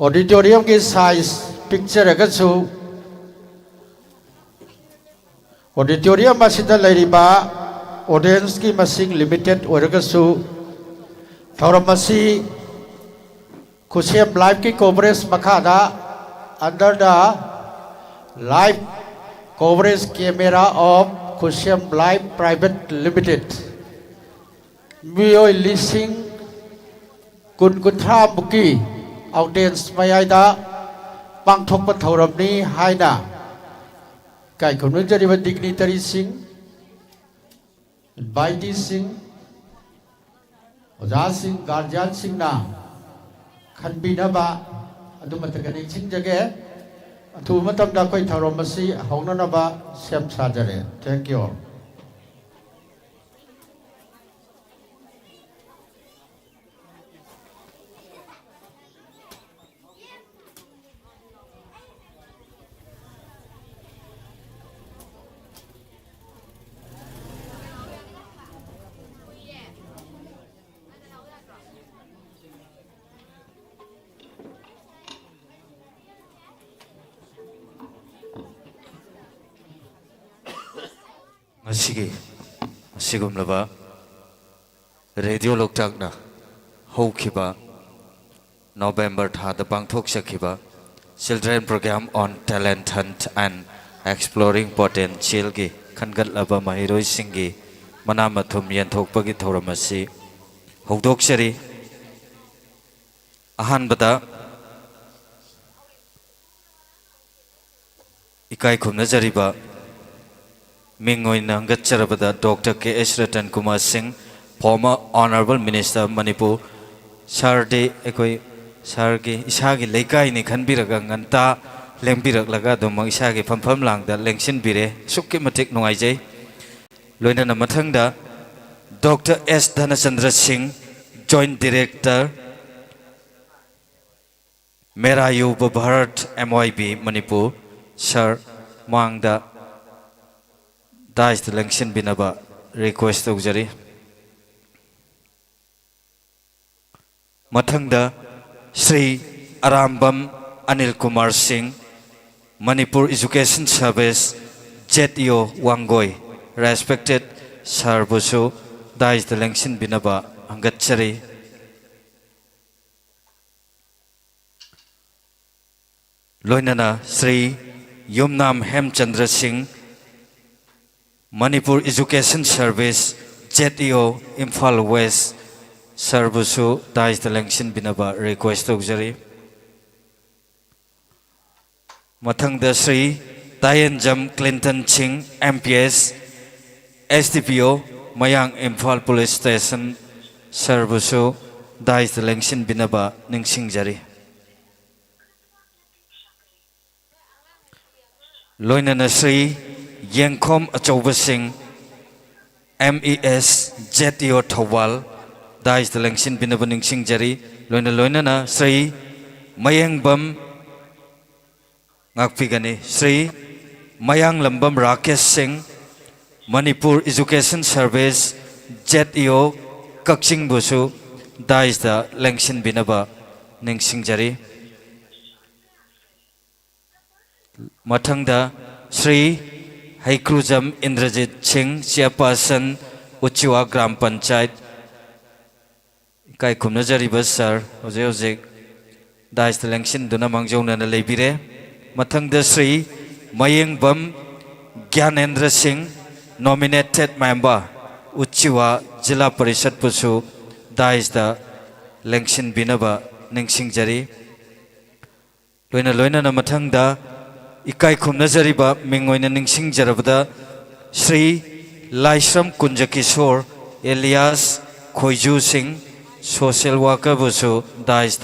Auditorium की size picture अगसु auditorium असिदा लैरिबा ऑडियंस की मसिंग लिमिटेड ओरगसु थौरमसी खुशियम लाइव की कवरेज मखादा under the live coverage camera of Khushiyam live private limited मियोय लिसिंग कुनकुंथ्रा मुकी ऑडियंस मयाइदा पांथोकपा थौरमनी हाइना काय खुमनजरिबा डिग्निटरी सिंह इनवाइटी सिंह ओजा सिंह गार्जियन सिंह ना खनबीनबा अदुमतगनि सिंजगे अथुमतमदा कोई थौरमसी हौननबा सेम साजरे थैंक यू सिगुमलबा रेडियो लोकटाकना हौखिबा नवंबर थादा पांथोक सखिबा children program on talent hunt and exploring potential की खनगतलबा महिरोई सिंगी मना मथुम यंथोकपगी थौरमसी हौदोक्सरी अहानबदा इकाई खुमनजरिबा मिंगोइन हंगचरबदा doctor K S Ratan Kumar Singh former honourable minister Manipur सारदे एकोई सारगी इसागी लेकाइनि खनबिरगा nganta लेंबिरगलगा दम इसागी फमफम लांगदा लेंसिन बिरे सुक्के मतिक नुआइजै लोइना मथंगदा doctor S Dhanchandra Singh joint director Mera Yuva Bharat MYB Manipur sir मांगदा दाइस लेंशन बिनाबा रिक्वेस्ट तौजरी मथंगदा Shri Arambam Anil Kumar Singh Manipur education service ZEO वांगोई रेस्पेक्टेड सर बुसु दाइस लेंशन बिनाबा हंगचरी लोइनना Shri Yumnam Hemchandra Singh Manipur education service ZEO Imphal west सर्वसु दाइस लेंशन बिनाबा रिक्वेस्ट तौजरी मथंगदा Shri Tayenjam Clinton Singh MPS SDPO Mayang Imphal police station सर्वसु दाइस लेंशन बिनाबा निंगसिंगजरी लोइनना श्री येंखोम अचौब सिंह MES ZEO थौबाल दाइस लेंशन बिनाबा निंगसिंगजरी लोइनना Shri Mayengbam ngakpigani Shri Mayang Lambam Rakesh Singh Manipur education service ZEO Kakching बुसु दाइस लेंशन बिनाबा निंगसिंगजरी मथंगदा श्री हैक्रुजम इंद्रजीत सिंह चेयरपर्सन उच्चिवा ग्राम पंचायत काय खुमनजरिबा सर होजे होजे दाइस लेंशन दुना मांगजौना लेबिरे मथंगदा श्री मयंगबम ज्ञानेंद्र सिंह नॉमिनेटेड मेंबर उच्चिवा जिला परिषद पुसु दाइस लेंशन बिनाबा निंगसिंगजरी लोइना मथंगदा इकाई खुमनजरिबा मिंगोइना निंगसिंगजरबदा Shri Laishram Kunj Kishore alias Khoiju Singh social worker बुसु दाइस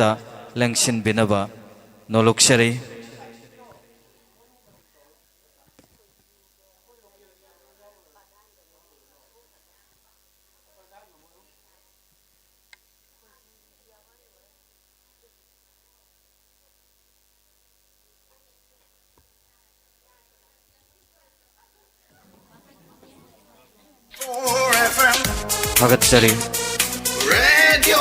लेंशन बिनाबा नोलुक्सरी Hagat Sari Radio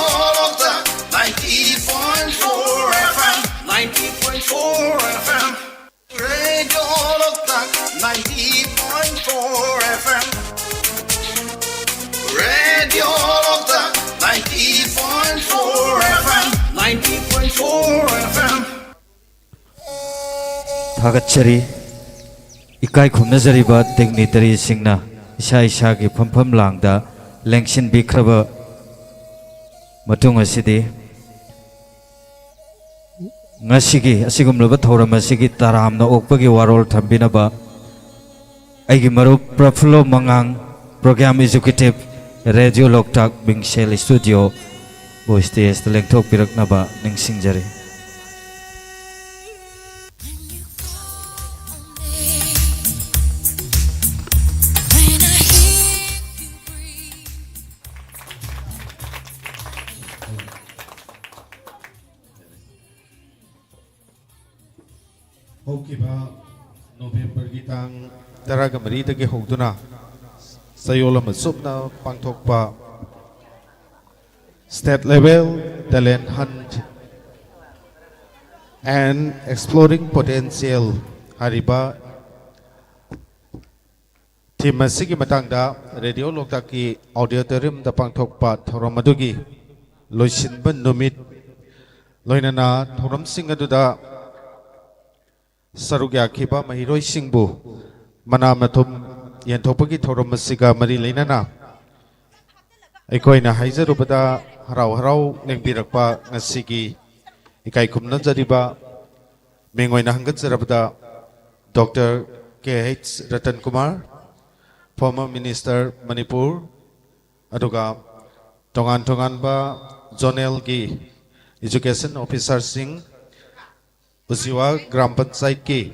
थागतचरी इकाई खुमनजरीबा दिग्निटरी सिंगना इसा इसागी फमफम Langda लेंगसिन बिख्रबा मटुंग असिदि ngasiगी asigumlaba thoram asigi taramna okpagi warol thambinaba aigi marup Prafulo Mangang program executive radio loktak Bingsel studio voice test lengthok piraknaba ningsingjari November gitang taraga marita ke hogduna sayola masupna pangthokpa state level talent hunt and exploring potential hariba team asigi matangda radio loktak ki auditorium da pangthokpa thoram adugi loisinban numit loinana thoram sing aduda Sarugya Kiba Mahiroi Singbu Manamatum Yantopaki Toromasiga Mari Lenana Ekoina Haizarubada Harau Harau Nembirakpa Nasigi Ikai Kumna Zariba Mengoina Hangat Zarabada Dr. K.H. Ratan Kumar former Minister Manipur Aduga Tongan Tonganba Zonel Gi Education Officer Singh Usiwa Gram Panchayat ki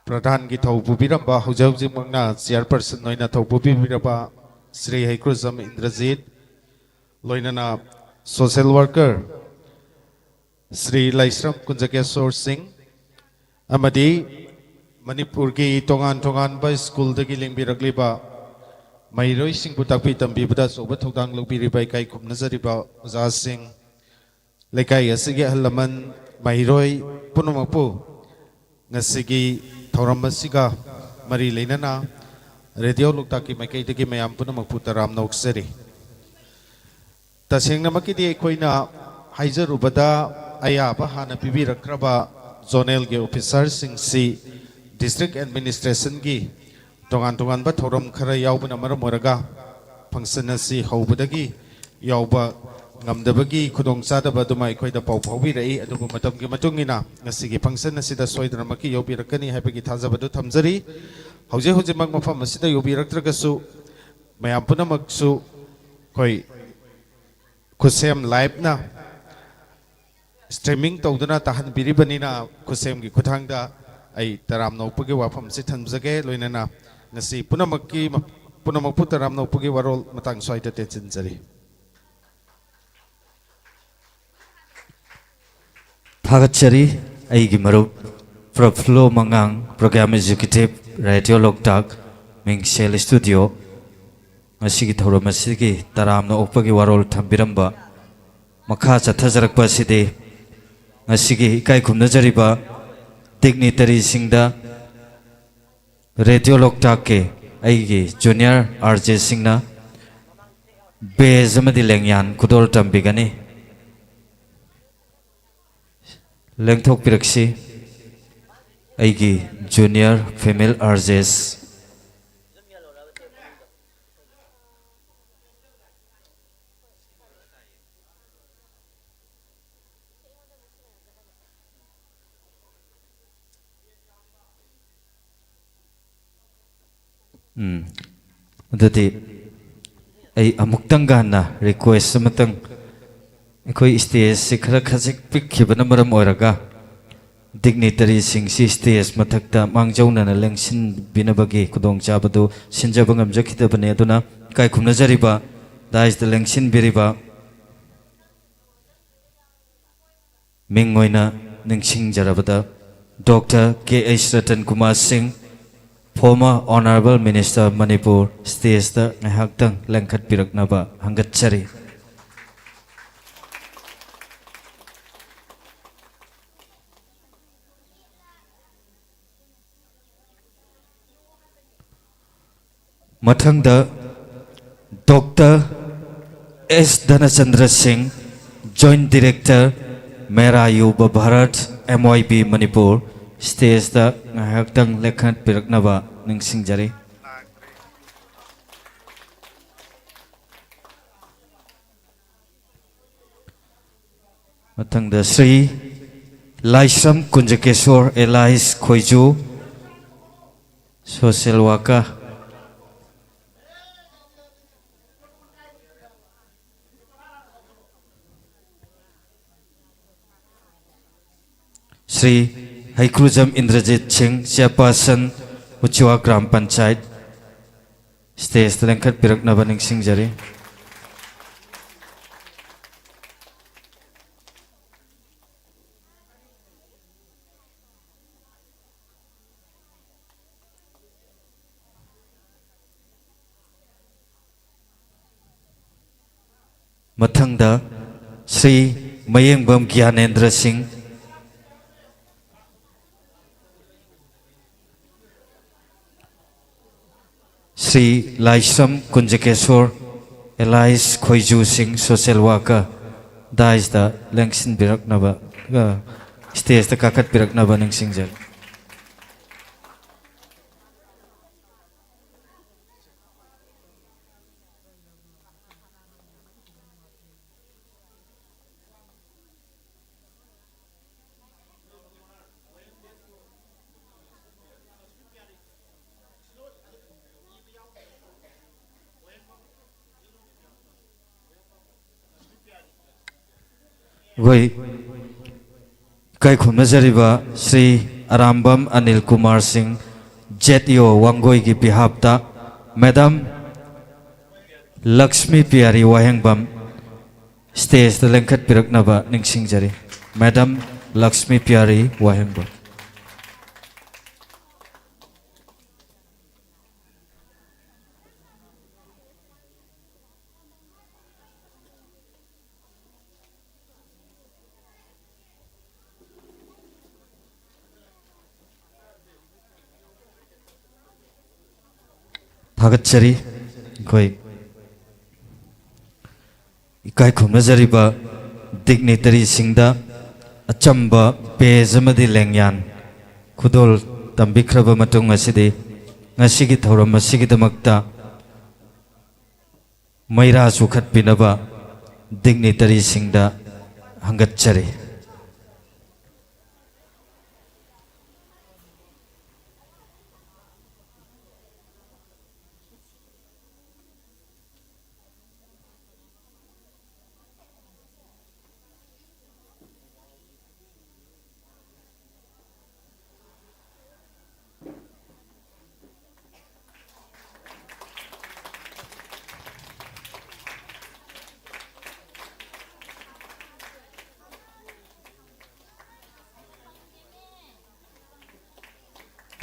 Pradhan ki Thaupuviramba Hujauji Mangna Chairperson Noina Thaupuviramba Sri Haikruzam Indrajit Loinana Social Worker Sri Laisram Kunjakeswar Singh Amadi Manipur ki Tongan Tongan ba School dagi lingbirakliba Mairoi Singh Putakpi Tambibada Soba Thokdang Lukbiriba Ikai Khumnazariba Uza Singh Lekai asigi halaman Mahiroi Punumapu Nasigi Thoramasiga Mari Lenana Radio Luktaki Makaitaki Mayam Punumapu Taram Nokseri Tasing Namakidi Koina Haizer Ubada Ayaba Hana Pibi Rakraba Zonel Ge Officer Sing Si District Administration Gi Tongan Tongan Ba Thoram Khara Yaubana Maramoraga Pangsanasi Haubadagi Yauba Ngamdabagi Kudong Sadaba Duma Equator Pau Paubirai, Adubu Matamki Matungina, Nasigi Pangsan, Sida Soidramaki, Yobirakani, Habiki Tazabadu Tamzari, Hose Hojimang of Masida Yobiraktragasu, Mayapuna Maksu, Koi Kusem Laibna, streaming Toduna Tahan Biribanina, Kusem Kutanga, I Taram no Pugi Wapam Sitan Zage, Luinana, Nasi Punamaki, Punamaputaram no Pugi Warol, Matang Soita Tetsinzari. थागतचरी आईगी मरुप Prafulo Mangang program executive radio loktak Bingsel studio masigi thoram asigi taramna okpagi warol thambiramba makha chathajarakpa sidi masigi ikai khumnajariba dignitary singda radio loktak ke aigi junior RJ singna bezamadi lengyan kudol tambigani Lengthok Piraksi Aigi Junior Female RJs Dati ay amuktangana request samatang Koi stage si khara khajik pik khibana maram oiraga dignitary sing si stage mathakta mangjauna na lengsin binabagi kudong chabadu sinjaba ngamjakita bane aduna kai khumna jariba dais the lengsin biriba mingoina ningsing jarabada Dr. K.H. Ratan Kumar Singh former Honorable Minister Manipur stage da ngahaktang lengkhat piraknaba hangatchari Mathangda Dr. S. Dhanachandra Singh, Joint Director, Mera Yuva Bharat, MYB Manipur stage da ngahaktang lekhat piraknaba ningsingjari matangda Sri Laisram Kunjakeshwar Elias Khoiju social worker Sri Haikrujam Indrajit Singh Chairperson Uchiwa Gram Panchayat stage telengkat piraknaba ningsingjari mathangda Sri Mayengbam Gyanendra Singh Sri Laisram Kunjakeshwar Elias Khoiju Singh social worker dais da lengsin biraknaba stage da kakat biraknaba ningsingjari Goi kai khumnajariba Sri Arambam Anil Kumar Singh JTO Wangoi ki behalf ta Madam Lakshmi Piari Wahengbam stage the lengkat piraknaba ningsingjari Madam Lakshmi Piari Wahengbam Thagachari koi ikai khumnajariba dignitary singda achamba pejamadi lengyan khudol tambikraba matung asidi ngasigi thoram asigi damakta maira sukhat pinaba dignitary singda hangatchari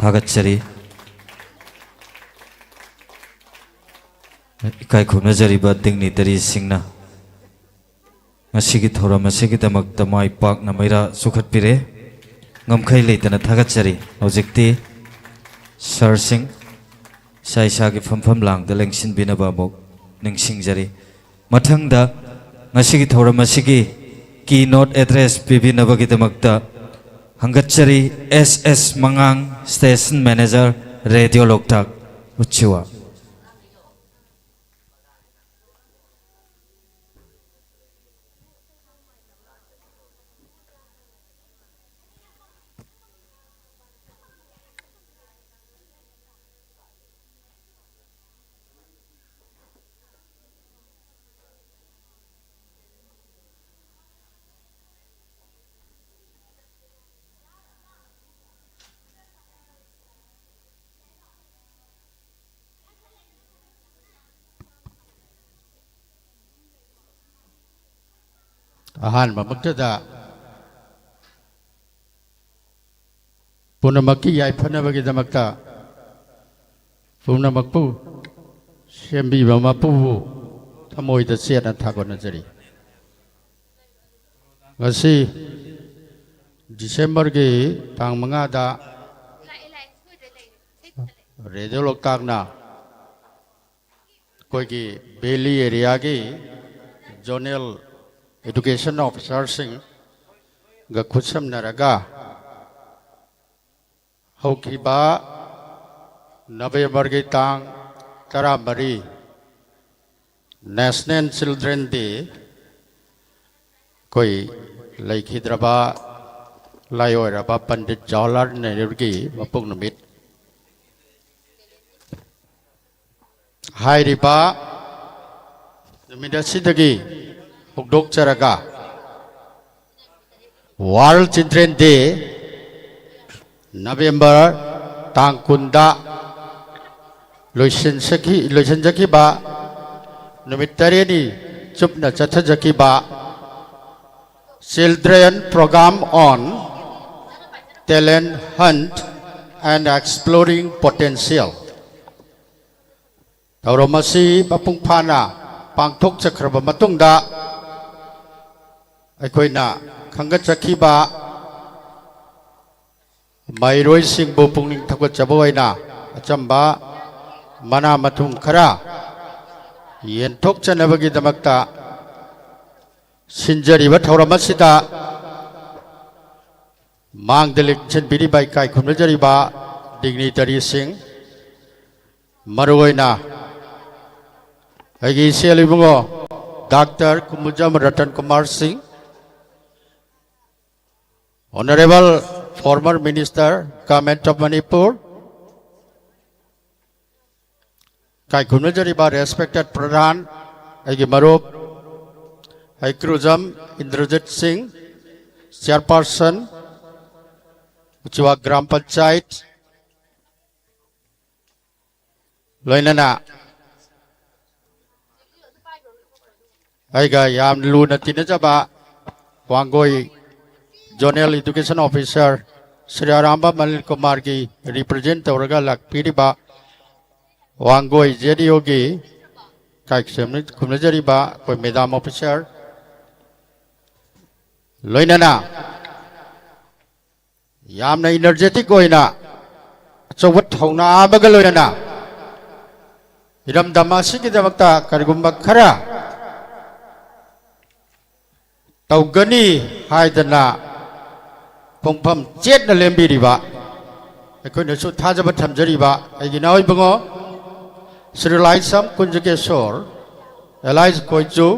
Thagachari ikai khumnajariba dignitary singna ngasigi thoram asigi damakta mai pakna maira sukhatpire ngamkhai leitana thagachari hojikti Sir Singh saisa gi famfam langda lengsin binaba mok ningsingjari mathangda ngasigi thoram asigi keynote address pibinaba gi damakta Hangatchari SS Mangang Station Manager Radio Loktak Uchiwa ahanba maktada punamaki yaifanabagi damakta punamakpu sembiba mapu thamoida chena thagonajari ngasi December gi tang manga da Radio Loktak na koi ki Beli area gi Zonal Education Officer Singh ga khusamnaraga haukiba November gi tang 13 National Children Day koi laikhidraba layoiraba Pandit Jawaharlal Nehru gi mapung numit hairiba numidasidagi hukdok charaga World Children Day November tang kunda loisan jaki ba numit tareni chupna chatha jaki ba Children Program on Talent Hunt and Exploring Potential Tauromasi mapung phana pangthok chakraba matungda aikoina khangat chakhiba mairoi singbu pungning thakwa chaboina achamba mana mathung khara yenthok chanabagi damakta sinjariba thauramasida mangdelik chenbiri bai kai khumjariba dignitary sing maroina agi selibungo Dr. Kumujam Ratan Kumar Singh Honorable former Minister Government of Manipur kai khumjariba respected Pradhan agi marup Haikrujam Indrajit Singh Chairperson Uchiwa Gram Panchayat Loinana Aiga Yam Luna Tinajaba Wangoi Zonal Education Officer Sri Aramba Malil Kumar ki represent Tauraga Lakpiriba Wangoi Jediogi Kai Kumajariba Koi Medam Officer Loinana Yamna energetic oina chawat thongna abaga loinana iram damasi ki damakta karigumba khara tawgani haidana pongpham chetna lembiriba aikoina su thajaba thamjariba aigina oibungo Sri Laisam Kunjakesor Elias Koichu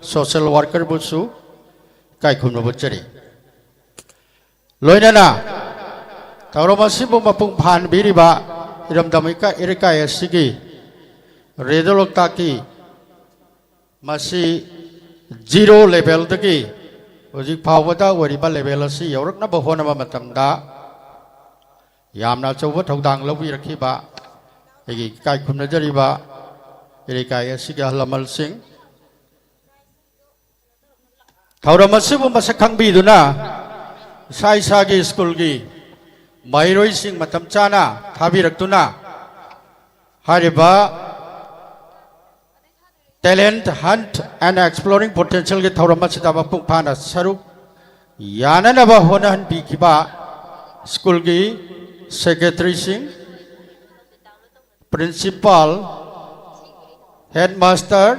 social worker busu kai khumna buchari loinana tauromasibu mapung phan biriba iram damika irika esigi redolokta masi zero level dagi hojik phawada wariba level asi yaurakna bahona matamda yamna chawwa thodang lobi rakhiba egi kai khumna jariba irika esigi Halamal Singh tauromasibu masakhang biduna Sai Sagi School gi Mairoi Singh matam chana thabirakuna hariba Talent Hunt and Exploring Potential gi thauramasida mapung phana saruk yananaba honahan bikiba school gi secretary Singh principal headmaster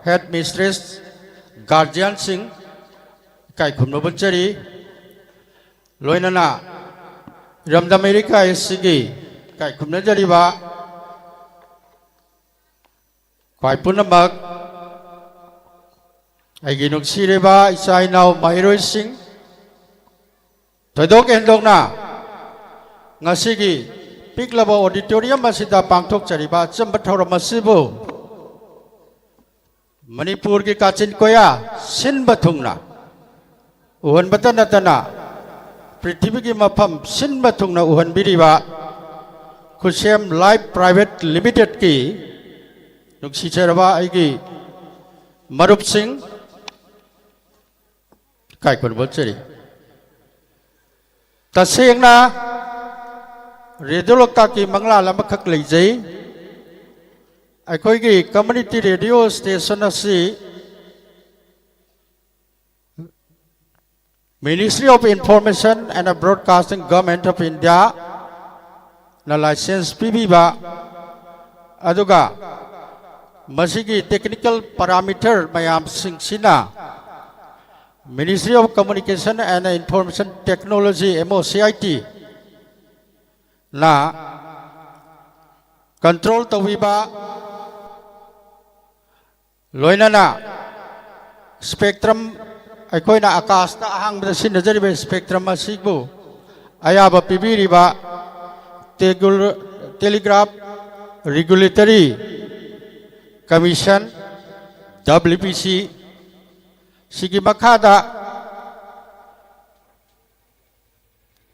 headmistress guardian Singh kai khumno bachari loinana ramda America esigi kai khumna jariba kai punamak aigi nuksireba isainau Mairoi Singh thodok endokna ngasigi piklaba auditorium asida pangthok chariba chamba thauramasibu Manipur ki kachin koya sinba thungna uhan batana tana Prithvi ki mafam sinba thungna uhan biriba Khusem Life Private Limited ki nuksi charaba aigi Marup Singh kai kun bolchari tasengna redolokta ki mangla lamakak leijai akhoi ki community radio station asi Ministry of Information and Broadcasting Government of India na license pibiba aduga masigi technical parameter mayam singsina Ministry of Communication and Information Technology MOCIT na control tawiba loinana spectrum aikoina akasta ahangda sinajaribe spectrum asibu ayaba pibiriba Telegraph Regulatory Commission WPC sigi makada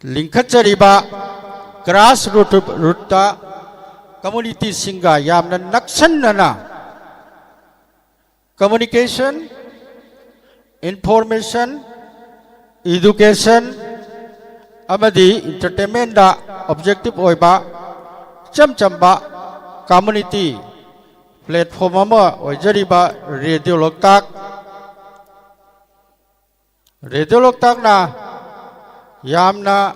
linkachariba grassroots community singa yamna naksanna communication information education amadi entertainment da objective oiba chamchamba community platform ama oijariba radio loktak na yamna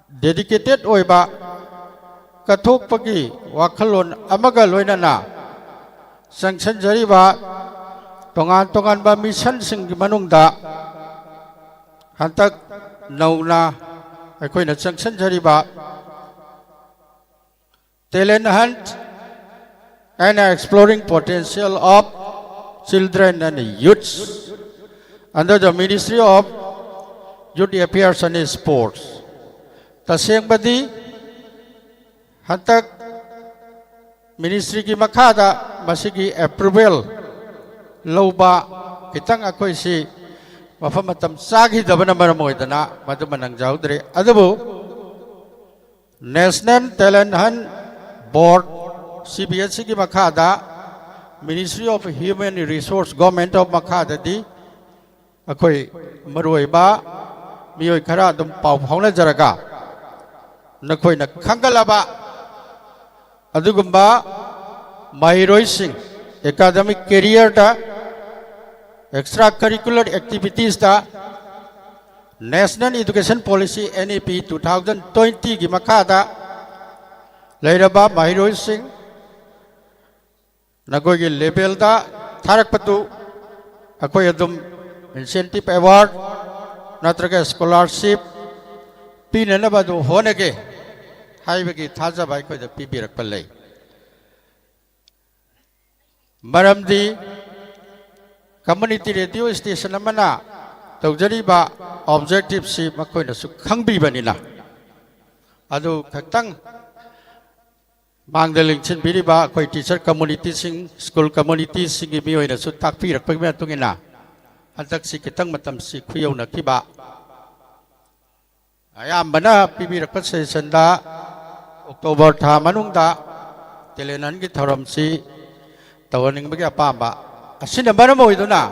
dedicated oiba kathok pagi wakhalon amaga loinana sanction jariba tongan ba mission sing manungda hantak nauna aikoina sanction jariba talent hunt and exploring potential of children and youths under the Ministry of Youth Affairs and Sports. Taseng badi hantak ministry ki makada masigi approval loba kitang akoy si mafamatam sagi dabana maramoy dana madumanang jaudre adabu National Talent Hunt Board CBSC ki makada Ministry of Human Resource Government of Makada di akoy maruay ba miyoy khara dum pau phawna jaraga nakoy na khangalaba adugumba mairoi sing academic career da extracurricular activities da National Education Policy NEP 2020 gi makada lairaba mairoi sing nakoy gi level da tharak patu akoy adum incentive award natraga scholarship pinanaba do honage haibagi thaja bai ko da pibirak palai maramdi community radio station amana tawjariba objective si makoina su khangbi banina adu khaktang mangdaling chin biriba koi teacher community sing school community sing mi oina su takpi rak pagme tungina antak si kitang matam si khuyaw na kiba ayambana pibirak pa session da October tha manung da telenan gi thoram si tawaning bagi apamba asina baramo iduna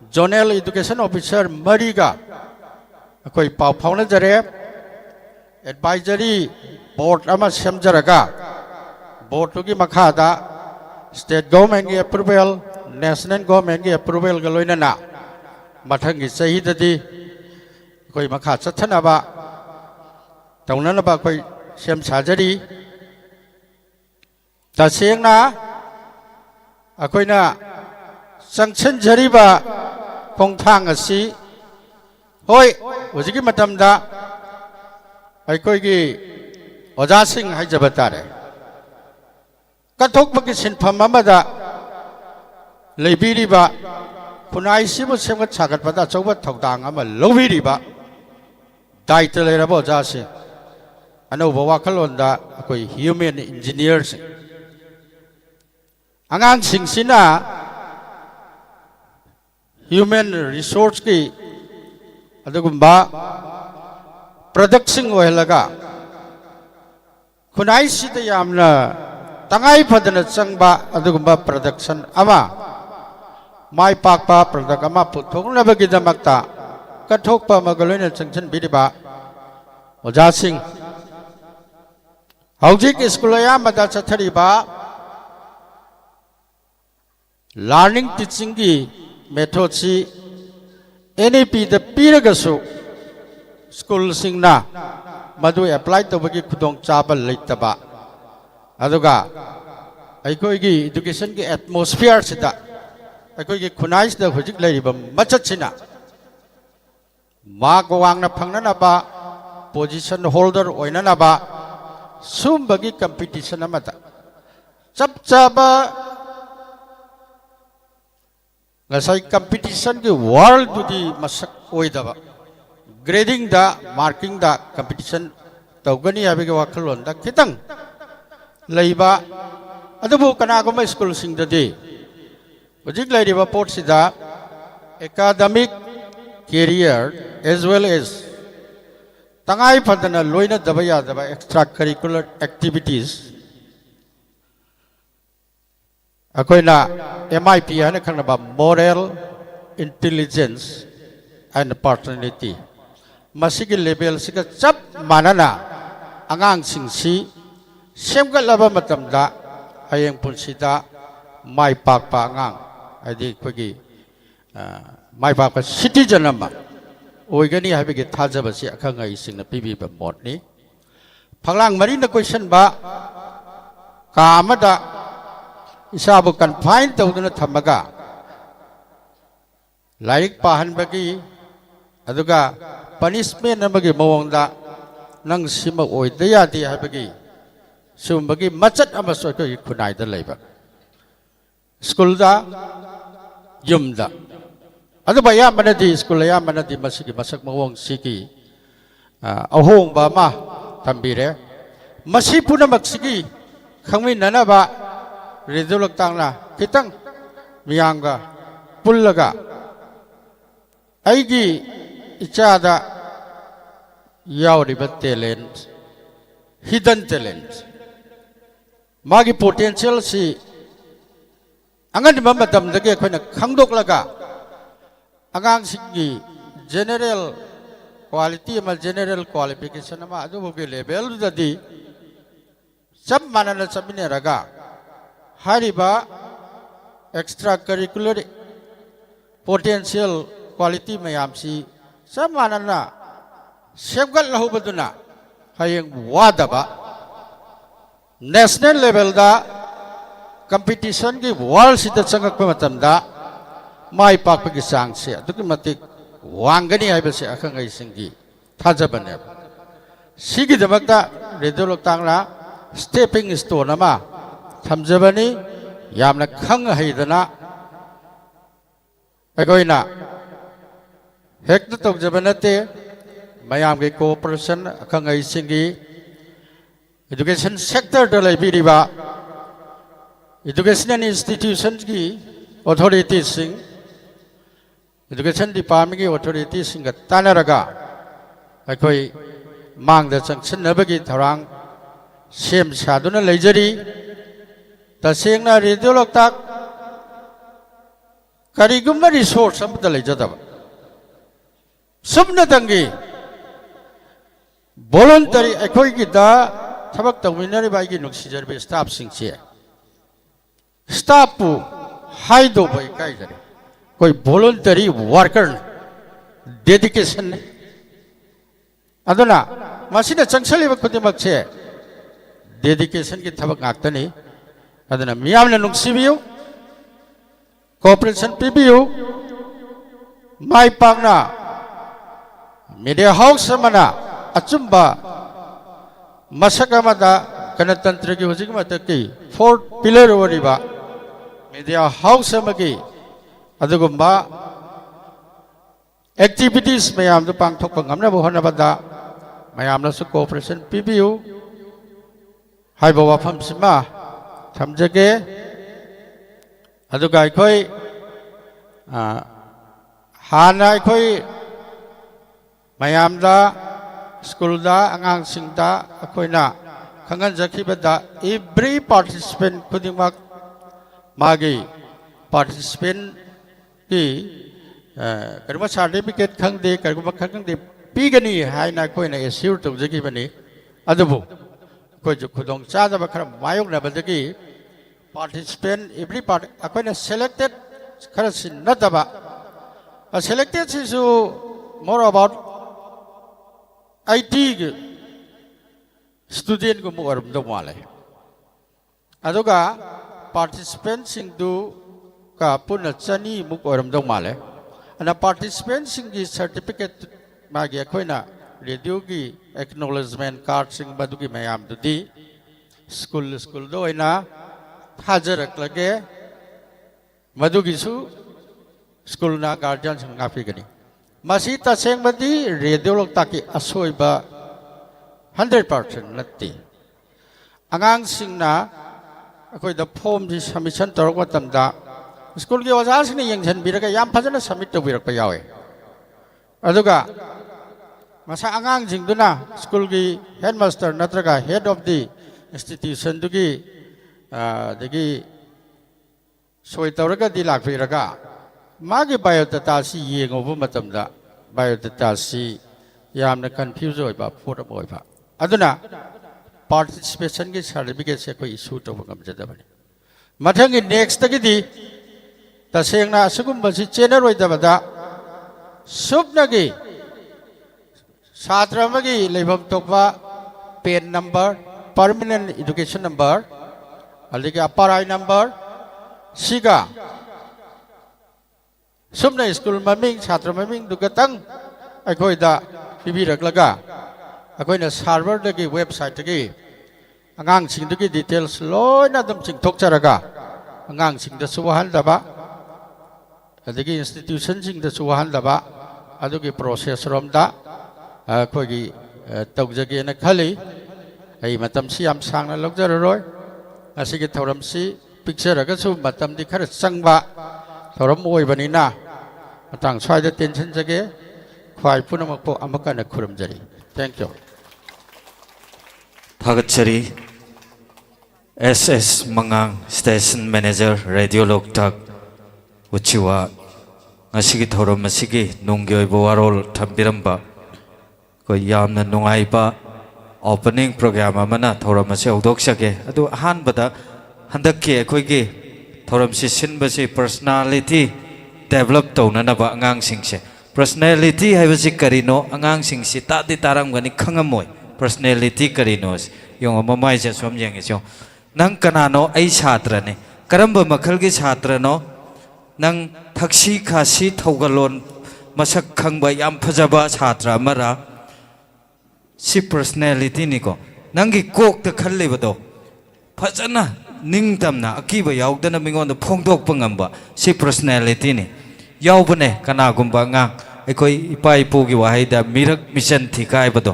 zonal education officer mariga akoi pau phawna jare advisory board ama samjaraga board gi makhada state government gi approval national government gi approval ga loinana mathang gi sahi dadi koi makha chathana ba tawnana ba koi sem sajari ta sengna akoina sanction jariba khongthang asi hoi hojiki matamda aikoi gi oja sing haijaba tare kathok bagi sinpham amada leibiriba khunai sibu semgat sagat pada chauba thokdang ama lobiriba daita leraba oja sing anauba wakhalonda akoi human engineers angang singsina human resource ki adugumba production oilaga khunai sida yamna tangai phadana changba adugumba production ama mai pakpa product ama puthoknabagi damakta kathokpa magaloina changchan biriba oja sing Haujik iskulaya mada chathariba learning teaching ki method si NEP the piragasu school singna madu apply to bagi khudong chabal leitaba aduga aikoi gi education ki atmosphere sida ꯑꯩꯈꯣꯏꯒꯤ ꯈꯨꯟꯅꯥꯏꯁꯤꯗ ꯍꯧꯖꯤꯛ ꯂꯩꯔꯤꯕ ꯃꯆꯠꯁꯤꯅ mark ꯋꯥꯡꯅ ꯐꯪꯅꯅꯕ position holder ꯑꯣꯏꯅꯅꯕ ꯁꯨꯝꯕꯒꯤ competition ꯑꯃꯗ ꯆꯞ ꯆꯥꯕ ꯉꯁꯥꯏ ꯀꯝꯄꯤꯇꯤꯁꯟꯒꯤ ꯋꯥꯔꯜꯗꯨꯗꯤ ꯃꯁꯛ ꯑꯣꯏꯗꯕ ꯒ꯭ꯔꯦꯗꯤꯡꯗ ꯃꯥꯔꯀꯤꯡꯗ ꯀꯝꯄꯤꯇꯤꯁꯟ ꯇꯧꯒꯅꯤ ꯍꯥꯏꯕꯒꯤ ꯋꯥꯈꯜꯂꯣꯟꯗ ꯈꯤꯇꯪ ꯂꯩꯕ ꯑꯗꯨꯕꯨ ꯀꯅꯥꯒꯨꯝꯕ ꯁ꯭ꯀꯨꯜꯁꯤꯡꯗꯗꯤ ꯍꯧꯖꯤꯛ ꯂꯩꯔꯤꯕ ꯄꯣꯠꯁꯤꯗ academic career as well as तंगाई फदना लोइना दबा यादबा एक्स्ट्रा करिकुलर एक्टिविटीज अकोइना MIP हने खनबा मोरल इंटेलिजेंस एंड पर्सनैलिटी मसिगी लेवल सिगा चप मानना अंगांग सिंगसी सेमगलबा मतमदा हयेंग पुंसिदा माइ पाकपा अंगांग आदि खोगी माइ पाकपा सिटीजन अमा ओइगनी हाबिगे थाजबसी अखंग इसिंगना पिबिबा मोडनी फंगलांग मरीना क्वेश्चन बा कामदा इसाबु कन्फाइन तौदुना थमगा लाइक पाहनबगी अदुगा पनिशमेंट अमगी मवंगदा नंग सिमा ओइदे यादे हाबिगे सुमबगी मचत अमसो को खुनाइदा लैबा स्कूलदा युमदा अदुबा यामनदी स्कूल यामनदी मसिगी मसक मवंग सिगी अहोंगबा मा तंबिरे मसी पुनमक सिगी खंगमिननबा रेजुलक तांगना खितंग मियांगा पुल्लगा अइगी इचादा यावरिबा टैलेंट हिडन टैलेंट मागी पोटेंशियल सी अंगनबा मतमदगे अखोइना खंगदोकलगा अगांग सिंगी जनरल क्वालिटी अमा जनरल क्वालिफिकेशन अमा अदुबुगे लेवल ददी सब मानना सबमिनेरगा हारिबा एक्स्ट्रा करिकुलर पोटेंशियल क्वालिटी मयामसी सब मानना सेवगल लहुबदुना हयेंग वादबा नेशनल लेवल दा कंपटीशन की वर्ल्ड सिदा चंगक मतमदा माइ पाकपगी चांगसे अदुगी मतिक Vangani हाइबसे अखंगै सिंगी थाजबने सिगी दमकता radio Tangla stepping stone अमा थमजबनी यामना खंग हैदना अगोइना हेक्ट तौजबनते मयाम के कोऑपरेशन अखंगै सिंगी एजुकेशन सेक्टर द लाइबिरिबा एजुकेशनल इंस्टीट्यूशन की अथॉरिटी सिंह एजुकेशन डिपार्टमेंट की अथॉरिटी सिंह तानरगा अखोई मांगद चंगसनबगी थौरांग सेम सादुना लेजरी तसेंगना रेडियो लोकताक करिगुम्बा रिसोर्स अमद लेजदब सुबना तंगी वॉलंटरी अखोई की दा थबक तौमिनरी बाइगी नुक्सिजरबे स्टाफ सिंगसे स्टाफ पु हाइदो भाई काय जरे कोई वॉलंटरी वर्कर डेडिकेशन ने अदुना मसिना चंगसलिबा खुदिमकसे डेडिकेशन की थबक आक्तनी अदुना मियामना नुक्सिबियु कोऑपरेशन पिबियु माइ पाकना मीडिया हाउस मना अचुंबा मसकमदा गणतंत्र की हुजिक मतकी फोर्थ पिलर ओरिबा मीडिया हाउस अमगी अदुगुम्बा एक्टिविटीज मयाम दु पांगथोकपा ngamnaba honabada mayamnasu cooperation pibiu haiba wafam sima thamjage aduga akhoi hana akhoi mayamda school da angang singda akhoina khangan jakhibada every participant khudingmak magi participant की करीबा certificate खंगदे करीबा खंगदे पीगनी हाइना कोइना एस्योर तौजगी बनी अदुबु कोइ जो खुदोंग चादब खर मायोक नबदगी पार्टिसिपेंट एवरी पार्ट अकोइना सेलेक्टेड खर सिन नदबा सेलेक्टेड सिसु मोर अबाउट 80 स्टूडेंट को मोरम दो माले अदुगा पार्टिसिपेंट सिंग दु का पुनः चनी मुक ओरम दो माले अना पार्टिसिपेंट सिंह की सर्टिफिकेट मागी अखोइना रेडियो की एक्नॉलेजमेंट कार्ड सिंह बदु की मयाम दुदी स्कूल दो इना हाजर लगे मधु की स्कूल ना गार्जियन सिंह नाफी गनी मसी तसेंग बदी रेडियो लोग ताकि असोइबा 100% नत्ती अंगांग सिंह ना अखोई द फॉर्म जी सबमिशन तौर तमदा स्कूल की ओजा सिंह यंगसन बिरका याम फजन सबमिट तो बिरक यावे अदुगा मसा अंगांग सिंह दुना स्कूल की हेडमास्टर नत्रगा हेड ऑफ द इंस्टीट्यूशन दुगी दगी सोई तौरगा दी लाखिरगा मागी बायोडाटा सी येंगोबु मतमदा बायोडाटा सी यामना कंफ्यूज होइबा फोटो होइबा अदुना पार्टिसिपेशन की सर्टिफिकेट से कोई इशू तो गमजदबनी मथंगी नेक्स्ट तगिदी तसेंगना असुगुम्बसी चेनर होइदबदा सुबनगी छात्र अमगी लेभम तोकवा PEN number permanent education number अलिगे अपाराई नंबर सिगा सुबना स्कूल ममिंग छात्र ममिंग दुगतंग अखोइदा पिबिरकलगा अखोइना सर्वर दगी वेबसाइट दगी अंगांग सिंह दगी डिटेल्स लोइना दम चिंथोकचरगा अंगांग सिंह द सुवहानदबा अदगी इंस्टीट्यूशन सिंह द सुवहानदबा अदुगी प्रोसेस रोमदा अखोगी तौजगेना खली आई मतम सि याम सांगना लौजररोय असिगे थौरम सि पिक्चर अगसु मतम दि खर संगबा थौरम ओइबनिना मतंग स्वाइदा टेंशन जगे ख्वाइ पुनमको अमकना खुरमजरी थैंक यू थागतचरी SS मंगांग स्टेशन मैनेजर रेडियो लोकताक उचिवा ngasi thorom masigi nungyoi bowarol thambiramba ko yamna nungaiba opening program amana thorom ase odok sake adu han bada handak ke khoi gi thorom si sin basi personality develop tawna na ba angang singse personality haibasi karino angang singsi ta di taram gani khangamoi personality karino yong amamai se som yeng se nang kanano ai chhatra ne karamba makhal gi chhatra no nang thakshi khasi thogalon masak khangba yam phajaba chhatra amara si personality ni ko nangi kok ta khalle bado phajana ningtamna akiba yaudana mingon phongdok pangamba si personality ni yaubane kana gumba ngang ekoi ipai pu gi wahaida mirak mission thikai bado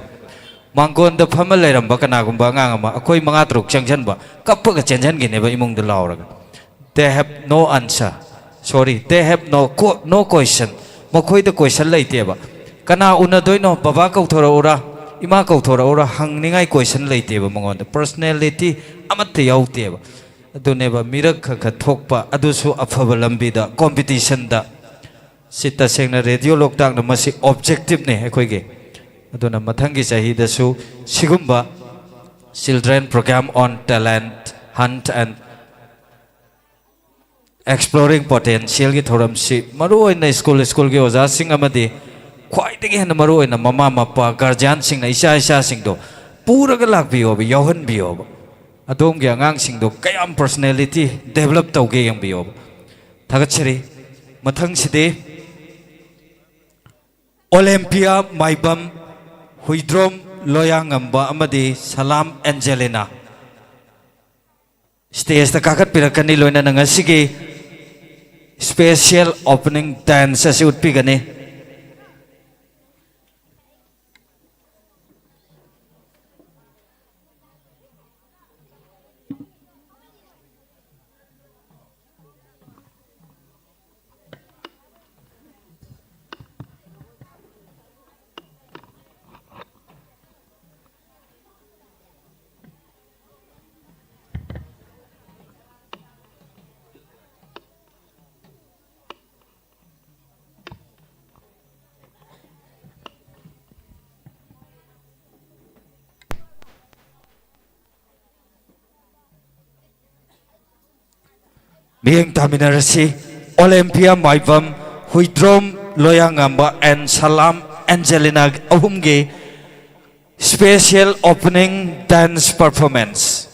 manggon da phamal leiramba kana gumba ngang ama akoi manga truk changjan ba kappa ga chenjan gi ne ba imong da lauraga they have no answer sorry they have no question makhoi da question leite ba kana una doino baba kau thora ora ima kau thora ora hangningai question leite ba mangon da personality amatte yaute ba adune ba mirak kha thokpa adusu afaba lambi da competition da sita sengna radio loktak na masi objective ne ekoi ge aduna mathangi chahi da su sigumba children program on talent hunt and exploring potential gi thoram si maru oina school gi oja sing amadi khwai de hen maru oina mama mapa guardian sing na isa sing do pura ga lak bio bi yohan bio adom gi angang sing do kayam personality develop tau ge yang bio thagachri mathang side olympia maibam huidrom loyangamba amadi salam angelina stage ta kakat pirakani loina nangasigi special opening dance as utpi gani Being Taminarasi, Olympia Maibam, Huidrom Loyangamba, and Salam Angelina Ahumge special opening dance performance.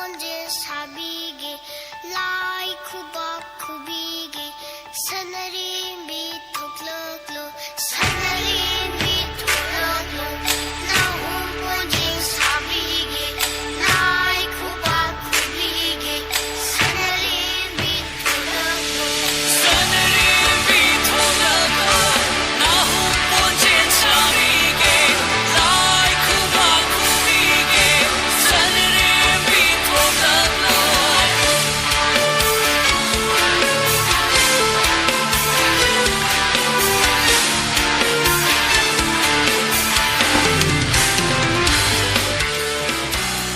ponje sabige lai khubak khubige sanare mi thokloklo sanare mi thokloklo na hum ponje sabige lai khubak khubige sanare mi thokloklo sanare mi thokloklo na hum ponje sabige lai khubak khubige sanare mi thokloklo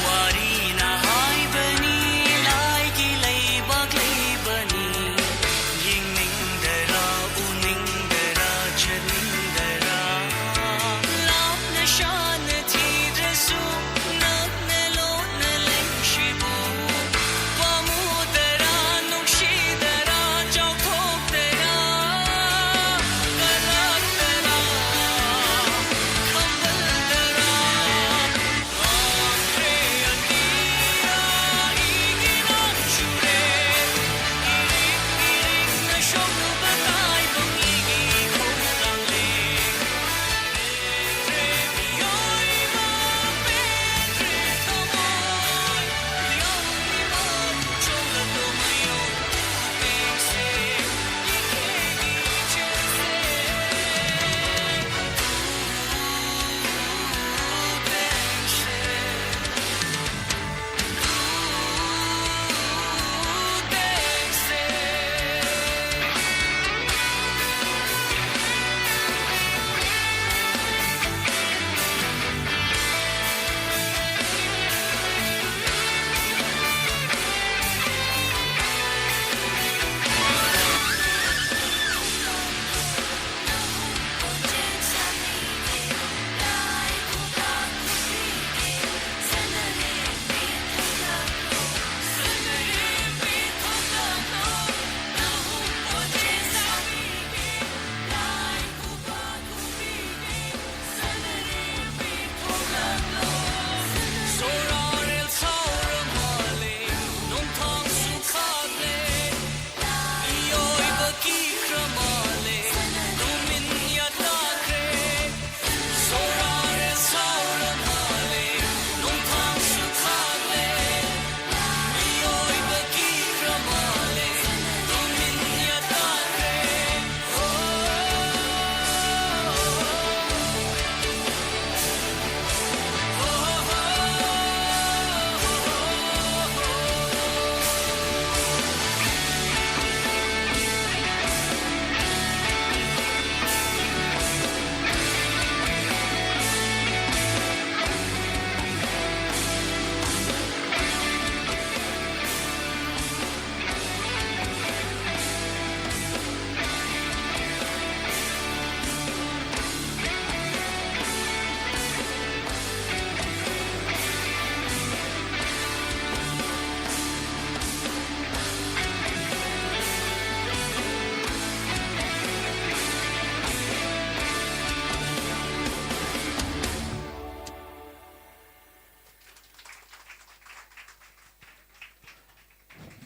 Warina hai bani lai ki lai bak lai bani ying ning dara uning dara chaning dara lam na shan thi resu nak ne lo na lai shibu pamu dara nuk shi dara chau thok dara karak dara khambal dara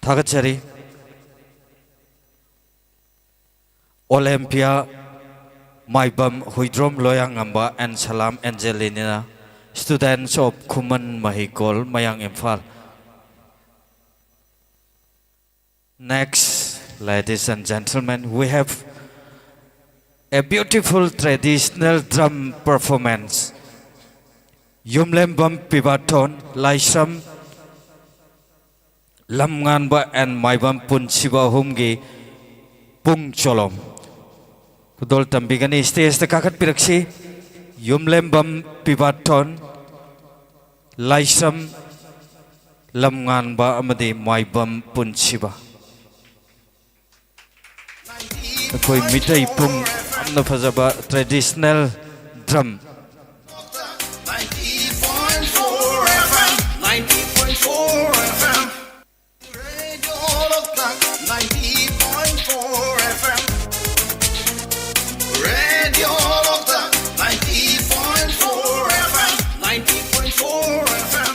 Thakachari Olympia Maibam Huidrom Loyang Amba and Salam Angelina, students of Kuman Mahikol Mayang Imphal. Next, ladies and gentlemen, we have a beautiful traditional drum performance. Yumlembam Pibaton, Laisham Lamnganba and Maibam Punchiba Humgi Pung Cholom. Kudol Tambigani stage the Kakat Piraksi Yumlembam Pibaton Laisham Lamnganba Amadi Maibam Punchiba. Koi mitai pung amna fazaba traditional drum. 90.4 FM, 90.4 FM. Radio Loktak, 90.4 FM. Radio Loktak, 90.4 FM, 90.4 FM.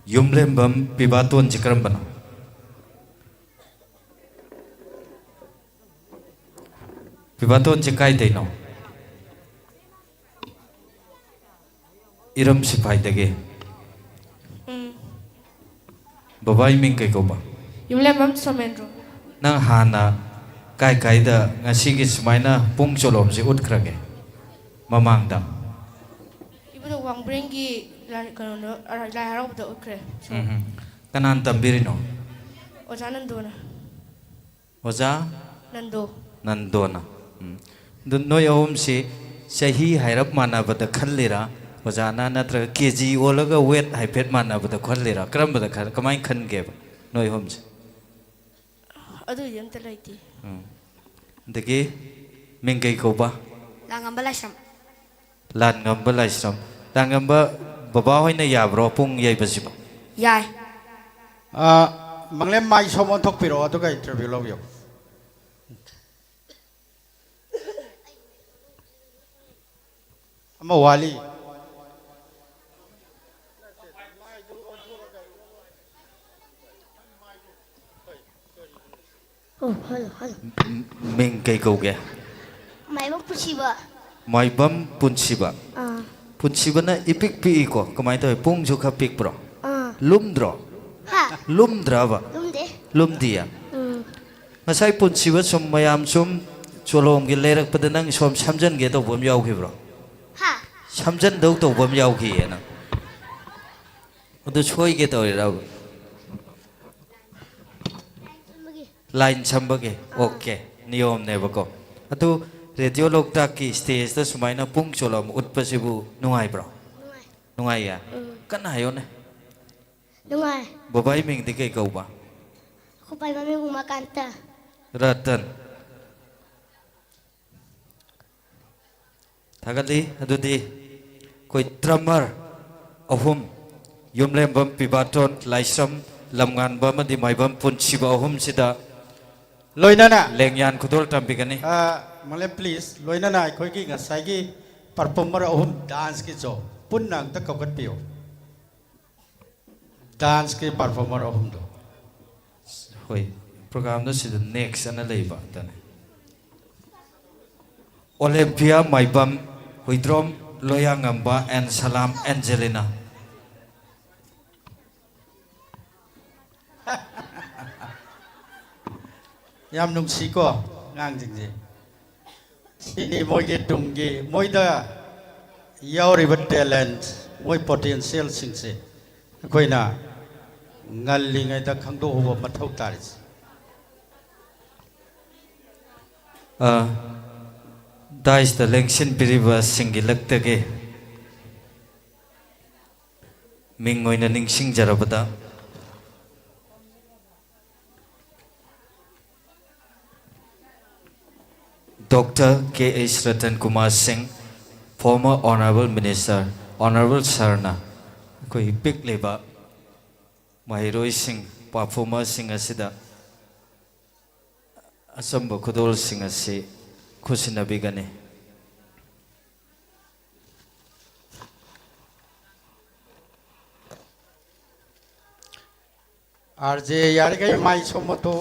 ꯌꯨꯝꯂꯦꯝꯕꯝ ꯄꯤꯕꯥꯇꯣꯟꯁꯤ ꯀꯔꯝꯕꯅꯣ ꯄꯤꯕꯥꯇꯣꯟꯁꯤ ꯀꯥꯏꯗꯩꯅꯣ इरम सिपाही दगे Babai Ming कई कोबा युमलेमम सोमेंद्रो नंग हाना काय काय दा ngasi gi sumaina pung cholom si ut krage mamang da इबुनो वांग्ब्रेंगी कनो लाई हराबदा उक्रे kanan tambirino ओजा नंदोना oja नंदो nandona dun noi ahum si sahi hairap mana bada khallira ojana natra kg olaga weight haipet mana bada khallira kram bada kamai khan ge noi ahum si अदु यंत लाइती dagi mingkai koba Langam balasam. lan ngamba laisram lan ngamba baba hoina yabro pung yai basiba Yai. manglem mai somon thok piro to ka interview lo yo ama wali Oh, halo, halo. mingkai koge Mai bang pusiba. maibam punsiba Ah, punsiba na ipik pi ko kamai to pung ju kha pik pro ah. lumdro Ha. lumdra ba Lumde. lumdia Hmm. ngasai punsiba sum mayam sum cholom gi lerak padanang som samjan ge to bom yaw ki bro Ha. samjan dau to bom yaw ki na odu choi ge to ra Magi. line chambage okay niyom ne ba ko atu radio lokta ki stage ta sumaina pung cholom utpasibu nungai bro Nungai. nungai ya kan hayo ne Nungai. babai ming di kai kau ba Aku pai mami rumah kanta. ratan thagadi adudi koi tramar ahum yumlem bam pibaton laisam lamngan bam di maibam punchiba ahum sida loina na lengyan khudol tampigani manglem please loina na khoi gi ngasai gi performer ahum dance ki jo punnang ta kagat pio dance ki performer ahum do hoi program no sida next ana leiba tane Olympia maibam huidrom loyangamba and salam angelina yam nung si ko ngang jing ji ini moi ge tung gi moi da yauri but talent moi potential sing se koi na ngal li ngai da khang do ho ma thau tar dais the lengsin piriba singilaktage mingoina ningsing jarabada Dr. K.H. Ratan Kumar Singh, former Honorable Minister, Honorable Sarna, koi big leba, Mahiroi Singh, performer Singh asida, asamba kudol Singh asi, kusinabigane. RJ yar gai mai somoto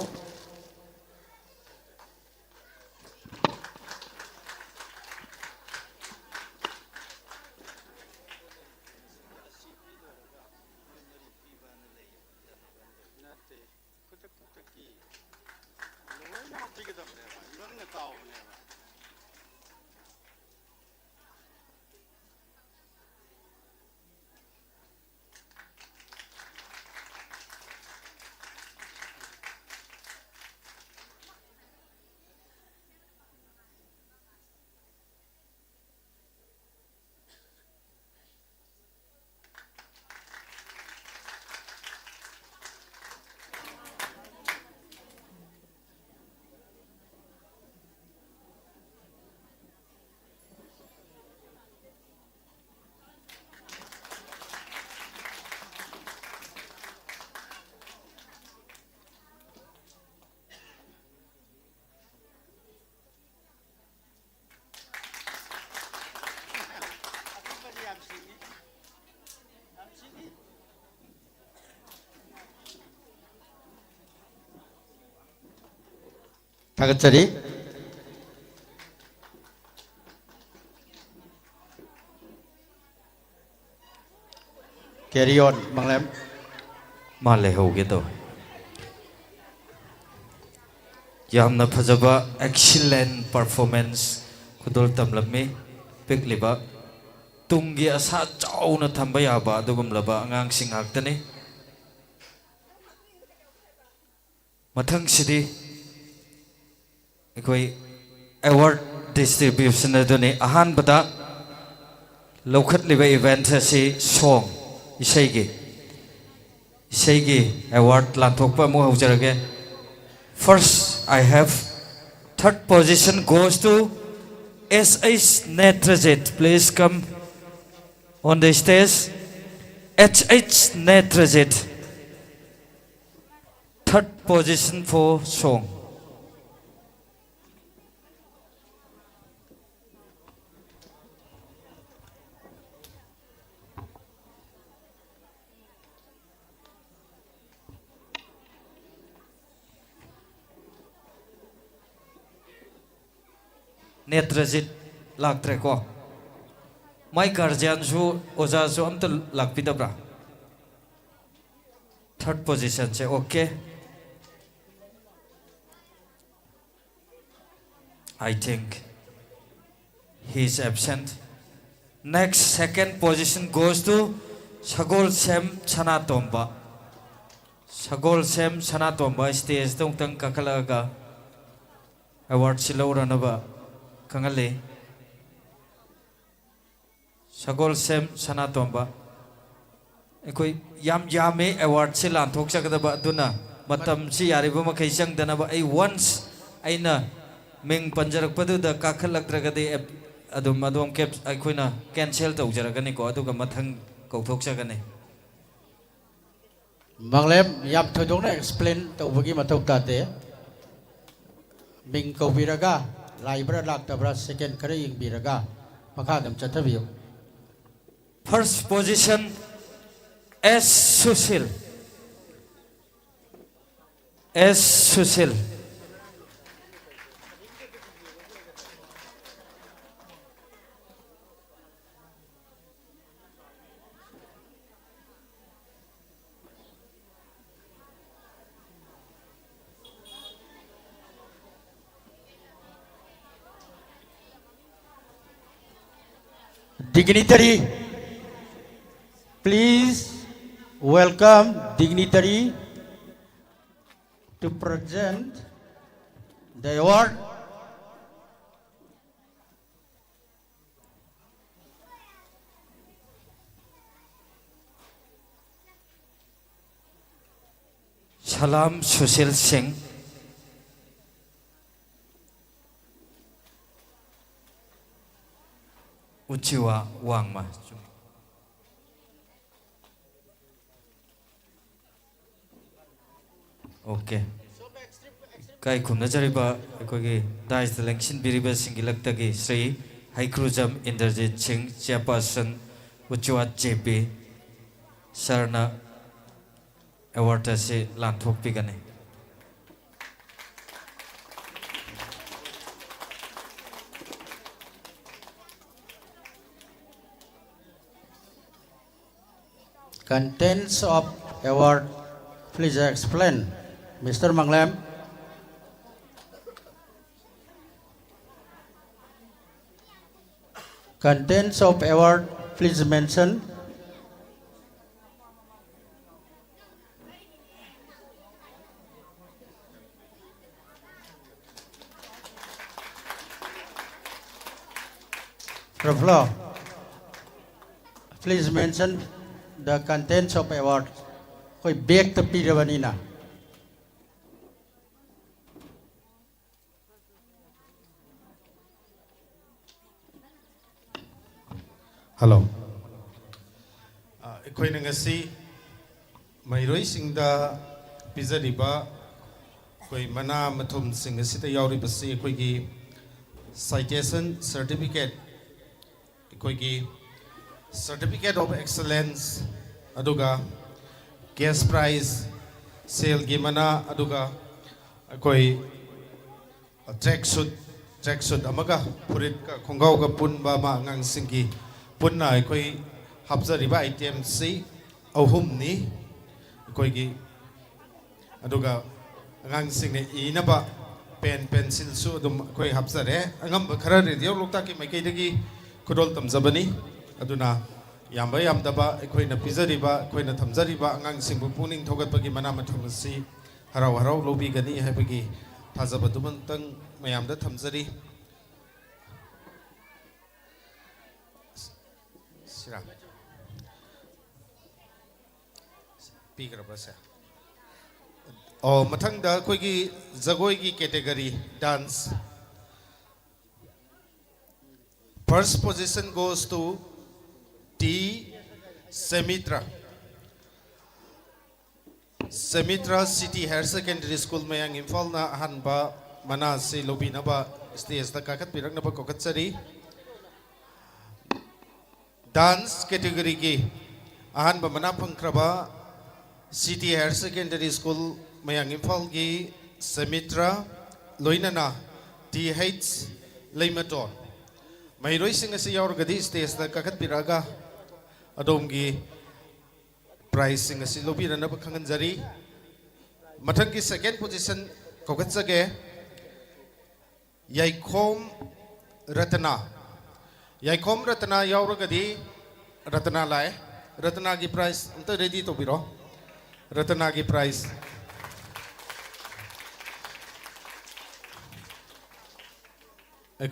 थागतचरी carry on Manglem मा लेहोगे तो यामना फजबा excellent performance खुदोल तमलमी पिकलिबा Tungi असा चाउना थंबा याबा दुगुमलबा अंगांग सिंहाक्तने मथंग सिदी कोई award distribution अदुने Ahaan बता लौखत लिबा event से song इसेगी award लांथोकपा मु हौजरगे first I have third position goes to SH Netrajit. Please come on the stage. HH Netrajit. Third position for song. Netrajit लाक्ट्रेको my guardian जो ओजा जो अंत लाक्पिदब्रा थर्ड पोजीशन से okay I think he is absent next second position goes to Sagolsem Sanatomba stage तंग काखलागा award सिलौरनबा कंगले सगोल सेम सनातोंबा कोई यामे अवार्ड से लांथोक सकदबा दुना मतम से यारिबो मखै चंगदनबा आई वंस आइना मिंग पंजरकपदुदा काखलक्त्रगदे अदुम केप अखोइना कैंसिल तौजरगनी को अदुगा मथंग कौथोक सकने Manglem yam thodongna explain tawbagi matau tate bing kobiraga laibra laktabra second kare ing biraga makadam chathabiyo first position S Susil dignitary please welcome dignitary to present the award Salam Susil Singh Uchiwa Wangma Okay kai khumna jariba akogi dais election biriba singilakta Sri Haikrujam Indrajit Singh Chairperson Uchiwa JP Sarna award se lanthok pigane contents of award please explain Mr. Manglem contents of award please mention Proflo, please mention the contents of award. कोई bag तो P रवनी ना hello अखोइना ngasi mairoi singda pizariba koi mana mathum sing asita yauri basi koi gi citation certificate koi gi certificate of excellence aduga cash prize sale gi mana aduga koi track suit अमगा फुरित का खोंगाव का पुन बा मा ngang सिंगी पुन ना कोई हफ्जरी बा आइटम सी अहुम नी कोई की अदुगा ngang sing ने इना बा पेन पेंसिल सु दुम कोई हफ्जरे अंगम खरा रेडियो लोकता की मैके दगी खुदोल तमजबनी अदुना याम दबा कोई न पिजरीबा कोई न थमजरीबा ngang sing bu puning thogat bagi mana mathum si harau harau lobi gani hai bagi थाजब दुमंतंग मयाम दा थमजरी सिरा पीगरबसे और मथंग दा कोई की जगोई की category dance first position goes to T Semitra City Higher Secondary School में yang इंफॉल ना हनबा मना से लोबी नबा स्टेज तक काकत पिरक नबा कोकत सरी डांस कैटेगरी की हनबा मना पंक्रबा City Higher Secondary School में yang इंफॉल की Semitra लोइनना TH लेमटोन महिरोई सिंह से यार गदी स्टेज तक काकत पिरागा अदोम की प्राइसिंग असी लोबी रनब खंगन जरी मथंग की सेकेंड पोजीशन कोकत सके याइखोम रत्ना यावरगदी रत्ना लाए रत्ना की प्राइस अंत रेडी तो बिरो रत्ना की प्राइस